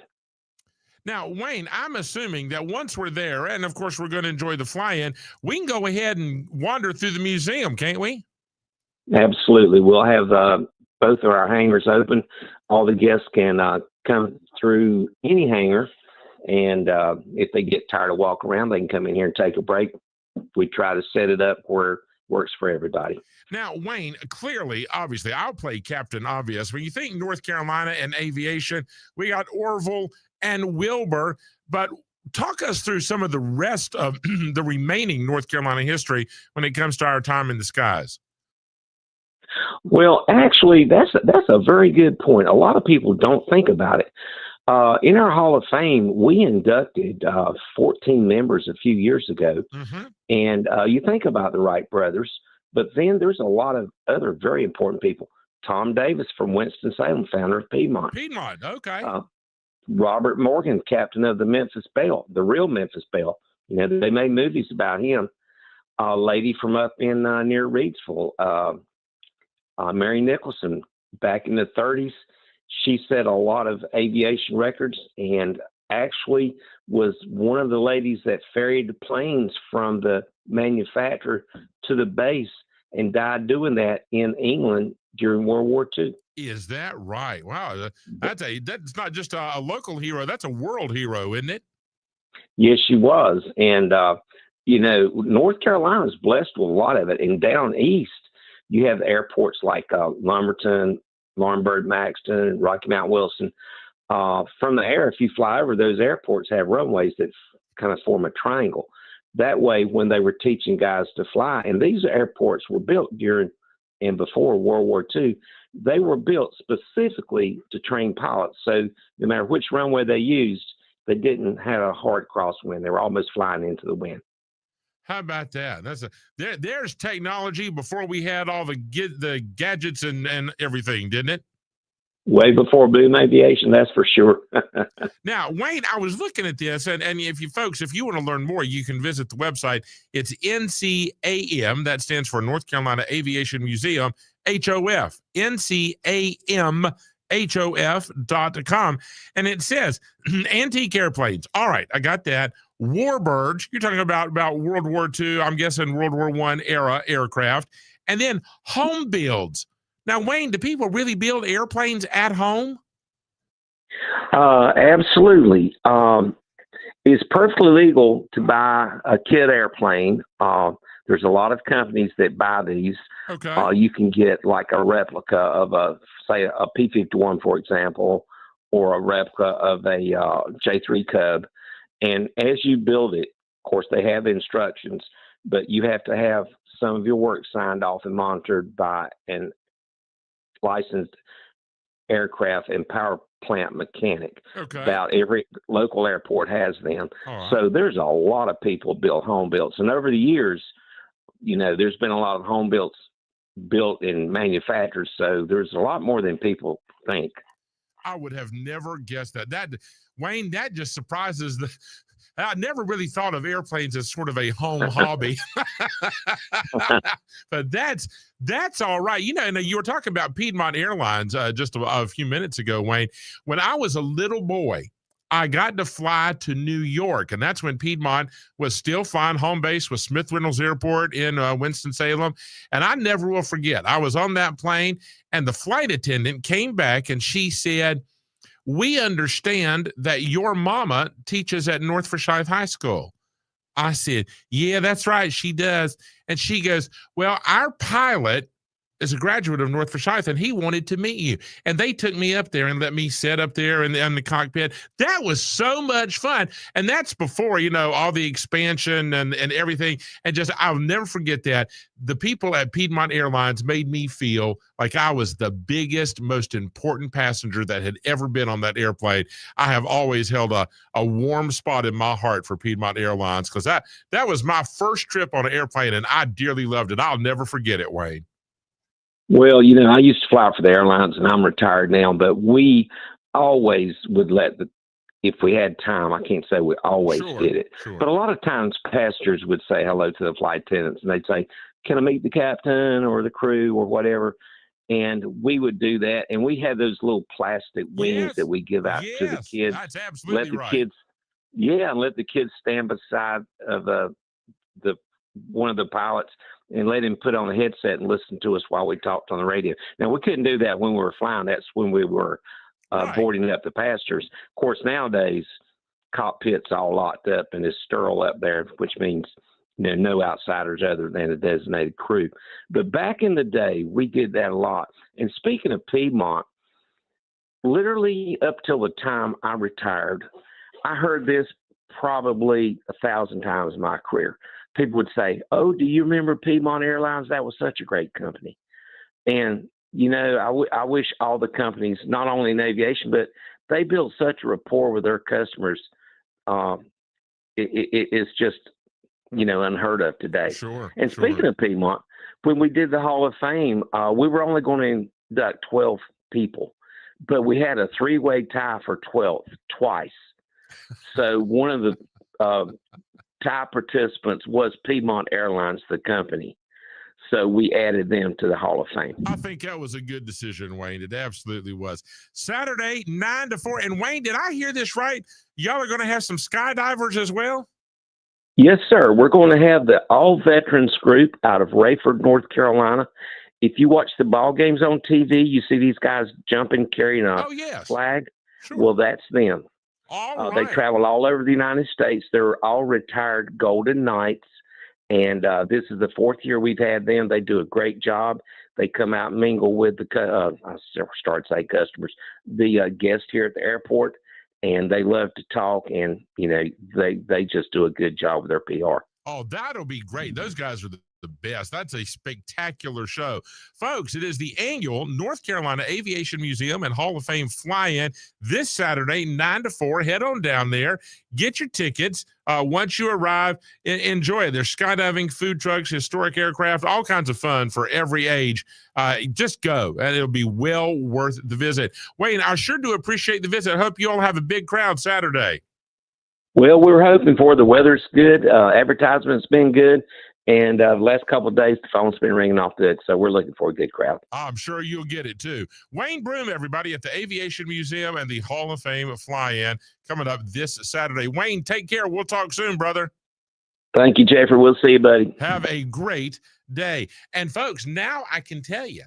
Now, Wayne, I'm assuming that once we're there, and of course we're going to enjoy the fly-in, we can go ahead and wander through the museum, can't we? Absolutely. We'll have both of our hangars open. All the guests can come through any hangar, and if they get tired of walking around, they can come in here and take a break. We try to set it up where it works for everybody. Now, Wayne, clearly, obviously, I'll play Captain Obvious. When you think North Carolina and aviation, we got Orville and Wilbur, but talk us through some of the rest of the remaining North Carolina history when it comes to our time in the skies. Well, actually, that's a very good point. A lot of people don't think about it. In our Hall of Fame, we inducted 14 members a few years ago. Mm-hmm. And you think about the Wright brothers, but then there's a lot of other very important people. Tom Davis from Winston-Salem, founder of Piedmont. Piedmont, okay. Robert Morgan, captain of the Memphis Belle, the real Memphis Belle. You know, they made movies about him. A lady from up in near Reidsville, Mary Nicholson, back in the 30s. She set a lot of aviation records and actually was one of the ladies that ferried the planes from the manufacturer to the base and died doing that in England during World War II. Is that right? Wow. That's not just a local hero. That's a world hero, isn't it? Yes, she was. And, you know, North Carolina is blessed with a lot of it. And down east, you have airports like Lumberton, Laurinburg, Maxton, Rocky Mount Wilson. From the air, if you fly over, those airports have runways that kind of form a triangle. That way, when they were teaching guys to fly, and these airports were built during and before World War II, they were built specifically to train pilots. So no matter which runway they used, they didn't have a hard crosswind. They were almost flying into the wind. How about that? There's technology before we had all the gadgets and everything, didn't it? Way before boom aviation, that's for sure. Now, Wayne, I was looking at this, and if you want to learn more, you can visit the website. It's NCAM, that stands for North Carolina Aviation Museum, HOF, NCAMHOF.com. And it says antique airplanes. All right, I got that. Warbirds, you're talking about World War II, I'm guessing World War I era aircraft. And then home builds. Now, Wayne, do people really build airplanes at home? Absolutely. It's perfectly legal to buy a kit airplane. There's a lot of companies that buy these. Okay. You can get like a replica of say a P-51, for example, or a replica of a J-3 Cub. And as you build it, of course, they have instructions, but you have to have some of your work signed off and monitored by an licensed aircraft and power plant mechanic. Okay. About every local airport has them. All right. So there's a lot of people build home builds. And over the years, you know, there's been a lot of home builds built and manufactured. So there's a lot more than people think. I would have never guessed that. Wayne, that just surprises I never really thought of airplanes as sort of a home hobby. But that's all right. You know, and you were talking about Piedmont Airlines just a few minutes ago, Wayne. When I was a little boy, I got to fly to New York, and that's when Piedmont was still flying home base with Smith Reynolds Airport in Winston-Salem. And I never will forget, I was on that plane, and the flight attendant came back, and she said, "We understand that your mama teaches at North Forsyth High School." I said, "Yeah, that's right, she does." And she goes, "Well, our pilot is a graduate of North Forsyth, and he wanted to meet you." And they took me up there and let me sit up there in the cockpit. That was so much fun. And that's before, you know, all the expansion and everything. And just, I'll never forget that. The people at Piedmont Airlines made me feel like I was the biggest, most important passenger that had ever been on that airplane. I have always held a warm spot in my heart for Piedmont Airlines because that was my first trip on an airplane, and I dearly loved it. I'll never forget it, Wayne. Well, you know, I used to fly for the airlines, and I'm retired now, but we always would if we had time, I can't say we always did it, but a lot of times passengers would say hello to the flight attendants, and they'd say, "Can I meet the captain or the crew or whatever?" And we would do that, and we had those little plastic wings that we give out to the kids. That's absolutely right. And let the kids stand beside of one of the pilots, and let him put on a headset and listen to us while we talked on the radio. Now, we couldn't do that when we were flying. That's when we were boarding up the passengers. Of course, nowadays, cockpit's all locked up and it's sterile up there, which means no outsiders other than a designated crew. But back in the day, we did that a lot. And speaking of Piedmont, literally up till the time I retired, I heard this probably 1,000 times in my career. People would say, "Oh, do you remember Piedmont Airlines? That was such a great company." And, I wish all the companies, not only in aviation, but they build such a rapport with their customers. It's just, unheard of today. Sure. And speaking of Piedmont, when we did the Hall of Fame, we were only going to induct 12 people, but we had a 3-way tie for 12th twice. So one of the tie participants was Piedmont Airlines, the company. So we added them to the Hall of Fame. I think that was a good decision, Wayne. It absolutely was. Saturday, 9 to 4. And Wayne, did I hear this right? Y'all are going to have some skydivers as well? Yes, sir. We're going to have the all veterans group out of Rayford, North Carolina. If you watch the ball games on TV, you see these guys jumping, carrying a flag. Sure. Well, that's them. All They right. travel all over the United States. They're all retired Golden Knights. And this is the 4th year we've had them. They do a great job. They come out and mingle with the customers, the guests here at the airport, and they love to talk. And they just do a good job with their PR. Oh, that'll be great. Those guys are the best. That's a spectacular show. Folks, it is the annual North Carolina Aviation Museum and Hall of Fame fly-in this Saturday, 9 to 4. Head on down there. Get your tickets. Once you arrive, enjoy it. There's skydiving, food trucks, historic aircraft, all kinds of fun for every age. Just go, and it'll be well worth the visit. Wayne, I sure do appreciate the visit. I hope you all have a big crowd Saturday. Well, we're hoping for. The weather's good. Advertisement's been good. And the last couple of days, the phone's been ringing off good. So we're looking for a good crowd. I'm sure you'll get it, too. Wayne Broom, everybody, at the Aviation Museum and the Hall of Fame fly-in coming up this Saturday. Wayne, take care. We'll talk soon, brother. Thank you, Jeffrey. We'll see you, buddy. Have a great day. And, folks, now I can tell you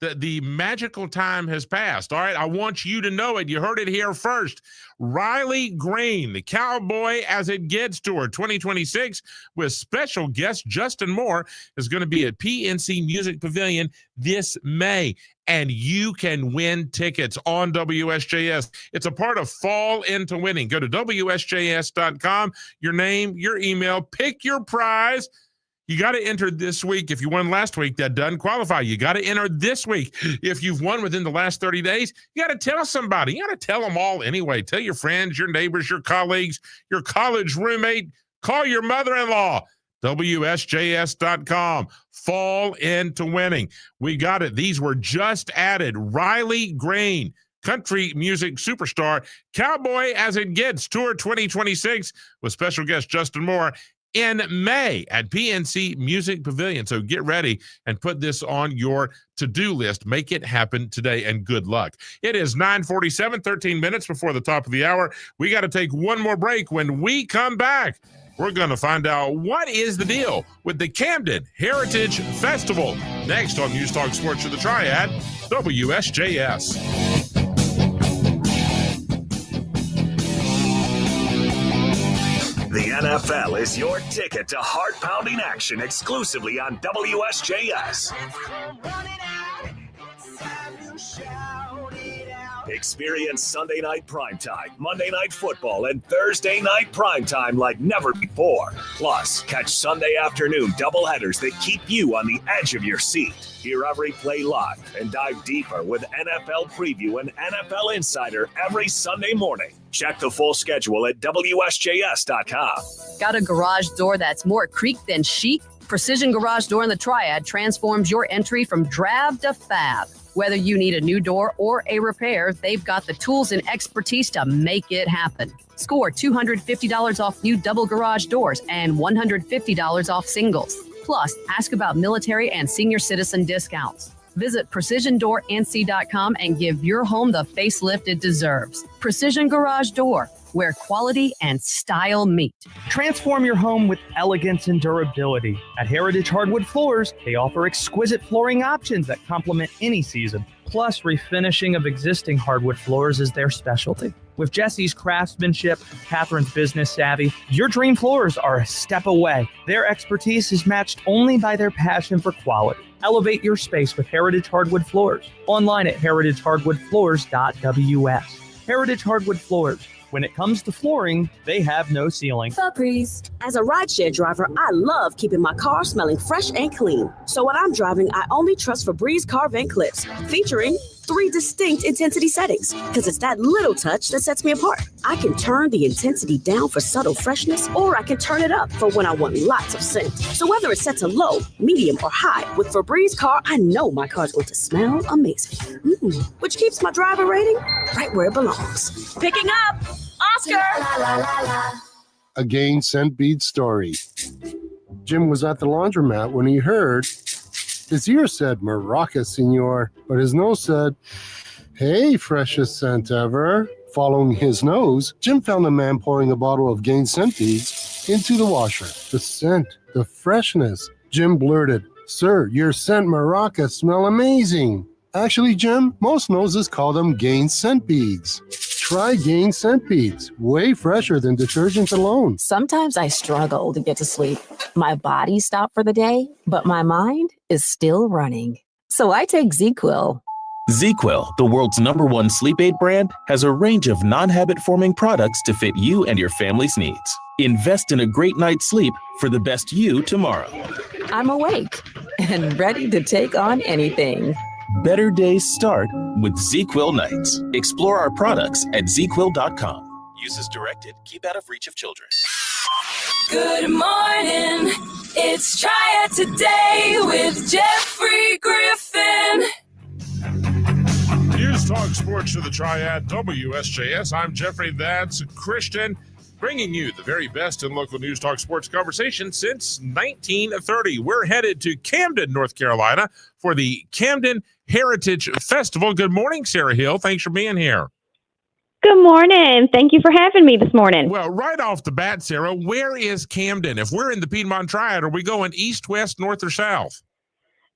that the magical time has passed. All right, I want you to know it. You heard it here first. Riley Green, the Cowboy as It Gets Tour 2026 with special guest Justin Moore is going to be at PNC Music Pavilion this May. And you can win tickets on WSJS. It's a part of Fall Into Winning. Go to WSJS.com, your name, your email, pick your prize. You got to enter this week. If you won last week, that doesn't qualify. You got to enter this week. If you've won within the last 30 days, you got to tell somebody. You got to tell them all anyway. Tell your friends, your neighbors, your colleagues, your college roommate. Call your mother-in-law. WSJS.com. Fall Into Winning. We got it. These were just added. Riley Green, country music superstar, Cowboy as It Gets Tour 2026 with special guest Justin Moore in May at PNC Music Pavilion. So get ready and put this on your to-do list. Make it happen today, and good luck. It is 9:47, 13 minutes before the top of the hour. We got to take one more break. When we come back, we're going to find out what is the deal with the Camden Heritage Festival. Next on News Talk Sports of the Triad, WSJS. The NFL is your ticket to heart-pounding action exclusively on WSJS. Experience Sunday night primetime, Monday night football, and Thursday night primetime like never before. Plus, catch Sunday afternoon doubleheaders that keep you on the edge of your seat. Hear every play live and dive deeper with NFL Preview and NFL Insider every Sunday morning. Check the full schedule at WSJS.com. Got a garage door that's more creek than chic? Precision Garage Door in the Triad transforms your entry from drab to fab. Whether you need a new door or a repair, they've got the tools and expertise to make it happen. Score $250 off new double garage doors and $150 off singles. Plus, ask about military and senior citizen discounts. Visit PrecisionDoorNC.com and give your home the facelift it deserves. Precision Garage Door. where quality and style meet. Transform your home with elegance and durability. At Heritage Hardwood Floors, they offer exquisite flooring options that complement any season. Plus, refinishing of existing hardwood floors is their specialty. With Jesse's craftsmanship, Catherine's business savvy, your dream floors are a step away. Their expertise is matched only by their passion for quality. Elevate your space with Heritage Hardwood Floors. Online at heritagehardwoodfloors.ws. Heritage Hardwood Floors. When it comes to flooring, they have no ceiling. Febreze. As a rideshare driver, I love keeping my car smelling fresh and clean. So when I'm driving, I only trust Febreze car vent clips, featuring 3 distinct intensity settings, because it's that little touch that sets me apart. I can turn the intensity down for subtle freshness, or I can turn it up for when I want lots of scent. So whether it's set to low, medium, or high, with Febreze car, I know my car's going to smell amazing. Which keeps my driver rating right where it belongs. Picking up Oscar! A Gain Scent Bead story. Jim was at the laundromat when he heard his ear said, "Maraca, senor," but his nose said, "Hey, freshest scent ever." Following his nose, Jim found a man pouring a bottle of Gain Scent Beads into the washer. The scent, the freshness. Jim blurted, "Sir, your scent Maraca smell amazing." Actually, Jim, most noses call them Gain Scent Beads. Try Gain Scent Beads. Way fresher than detergent alone. Sometimes I struggle to get to sleep. My body stopped for the day, but my mind is still running. So I take ZQuil. ZQuil, the world's #1 sleep aid brand, has a range of non-habit-forming products to fit you and your family's needs. Invest in a great night's sleep for the best you tomorrow. I'm awake and ready to take on anything. Better days start with ZQuil nights. Explore our products at ZQuil.com. Use as directed. Keep out of reach of children. Good morning. It's Triad Today with Jeffrey Griffin. News Talk Sports to the Triad, WSJS. I'm Jeffrey, that's Christian, bringing you the very best in local news talk sports conversation since 1930. We're headed to Camden, North Carolina for the Camden Heritage Festival. Good morning, Sarah Hill. Thanks for being here. Good morning. Thank you for having me this morning. Well, right off the bat, Sarah, where is Camden? If we're in the Piedmont Triad, are we going east, west, north, or south?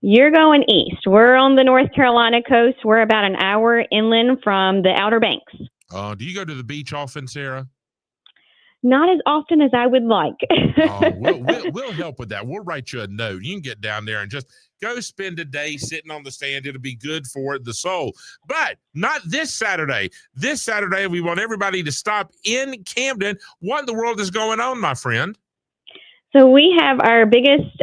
You're going east. We're on the North Carolina coast. We're about an hour inland from the Outer Banks. Do you go to the beach often, Sarah? Not as often as I would like. We'll help with that. We'll write you a note. You can get down there and just go spend a day sitting on the stand. It'll be good for the soul. But not this Saturday. This Saturday, we want everybody to stop in Camden. What in the world is going on, my friend? So we have our biggest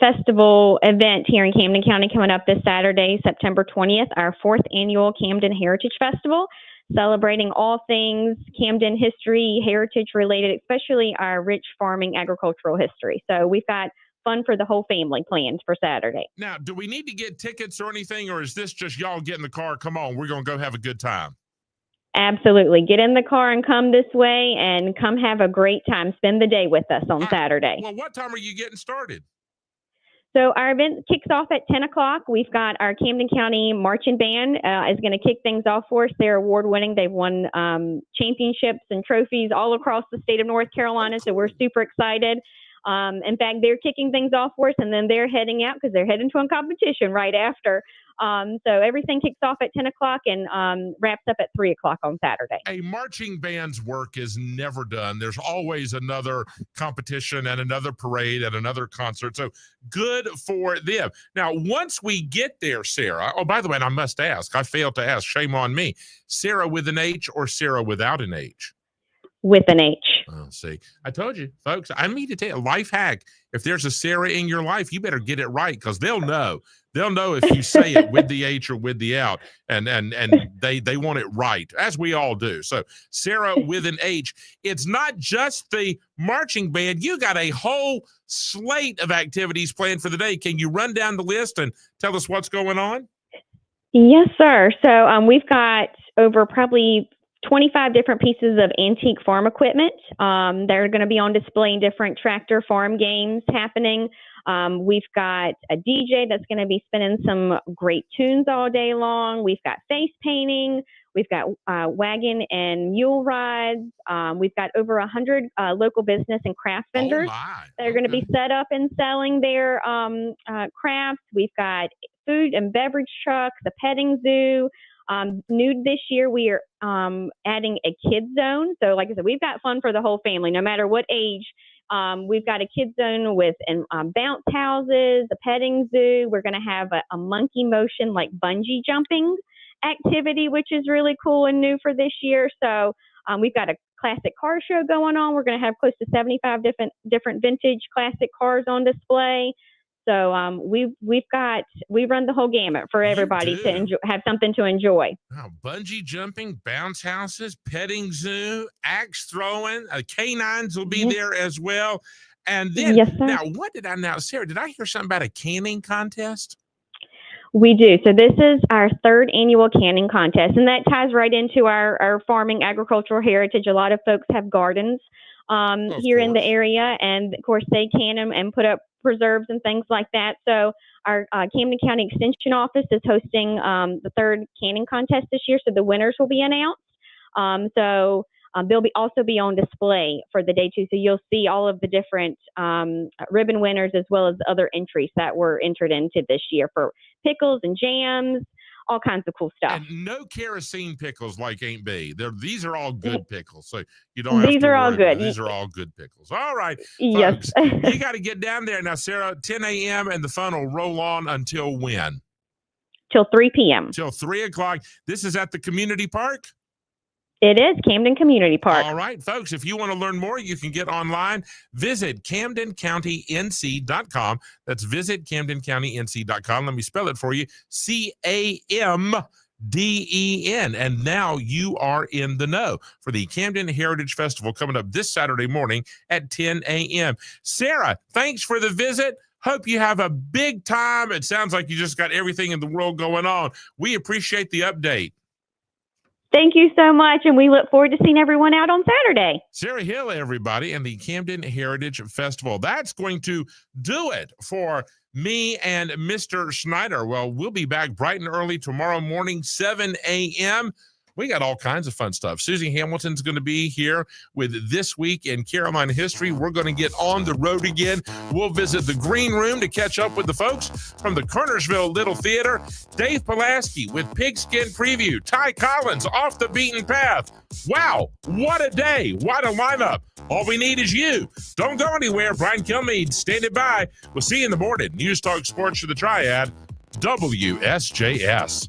festival event here in Camden County coming up this Saturday, September 20th, our 4th annual Camden Heritage Festival, celebrating all things Camden history, heritage related, especially our rich farming agricultural history. So we've got fun for the whole family planned for Saturday. Now, do we need to get tickets or anything, or is this just y'all get in the car, come on, we're going to go have a good time? Absolutely. Get in the car and come this way and come have a great time. Spend the day with us on Saturday. Well, what time are you getting started? So our event kicks off at 10 o'clock. We've got our Camden County Marching Band is going to kick things off for us. They're award-winning. They've won championships and trophies all across the state of North Carolina, so we're super excited. In fact, they're kicking things off for us, and then they're heading out because they're heading to a competition right after. So everything kicks off at 10 o'clock and wraps up at 3 o'clock on Saturday. A marching band's work is never done. There's always another competition and another parade and another concert. So good for them. Now, once we get there, Sarah, oh, by the way, and I must ask, I failed to ask, shame on me, Sarah with an H or Sarah without an H? With an H. Oh, see, I told you, folks, I need to tell you a life hack. If there's a Sarah in your life, you better get it right because they'll know. They'll know if you say it with the H or with the out, and they want it right, as we all do. So Sarah with an H. It's not just the marching band. You got a whole slate of activities planned for the day. Can you run down the list and tell us what's going on? Yes, sir. So we've got over probably 25 different pieces of antique farm equipment. They're going to be on display in different tractor farm games happening. We've got a DJ that's going to be spinning some great tunes all day long. We've got face painting. We've got wagon and mule rides. We've got over 100 local business and craft vendors that are going to be set up and selling their crafts. We've got food and beverage trucks, a petting zoo. New this year, we are adding a kids zone. So like I said, we've got fun for the whole family, no matter what age. We've got a kids zone with bounce houses, a petting zoo. We're going to have a monkey motion, like bungee jumping activity, which is really cool and new for this year. So we've got a classic car show going on. We're going to have close to 75 different vintage classic cars on display. So we run the whole gamut for everybody to enjoy, have something to enjoy. Wow, bungee jumping, bounce houses, petting zoo, axe throwing, canines will be there as well. And then, now what did I now, Sarah, did I hear something about a canning contest? We do. So this is our third annual canning contest, and that ties right into our farming agricultural heritage. A lot of folks have gardens here in the area, and of course they can them and put up preserves and things like that. So our Camden County Extension Office is hosting the third canning contest this year, so the winners will be announced. They'll also be on display for the day too. So you'll see all of the different ribbon winners as well as other entries that were entered into this year for pickles and jams, all kinds of cool stuff. And no kerosene pickles like Ain't B. These are all good pickles. So you don't have These to are all worry good. about it. These are all good pickles. All right. Yes. Folks, you got to get down there. Now, Sarah, 10 a.m. and the fun will roll on until when? Till 3 p.m. Till 3 o'clock. This is at the community park? It is Camden Community Park. All right, folks, if you want to learn more, you can get online. Visit CamdenCountyNC.com. That's visit CamdenCountyNC.com. Let me spell it for you. CAMDEN. And now you are in the know for the Camden Heritage Festival coming up this Saturday morning at 10 a.m. Sarah, thanks for the visit. Hope you have a big time. It sounds like you just got everything in the world going on. We appreciate the update. Thank you so much, and we look forward to seeing everyone out on Saturday. Sarah Hill, everybody, and the Camden Heritage Festival. That's going to do it for me and Mr. Schneider. Well, we'll be back bright and early tomorrow morning, 7 a.m. We got all kinds of fun stuff. Susie Hamilton's going to be here with This Week in Carolina History. We're going to get on the road again. We'll visit the Green Room to catch up with the folks from the Kernersville Little Theater. Dave Pulaski with Pigskin Preview. Ty Collins, Off the Beaten Path. Wow, what a day. What a lineup. All we need is you. Don't go anywhere. Brian Kilmeade standing by. We'll see you in the morning. News Talk Sports for the Triad, WSJS.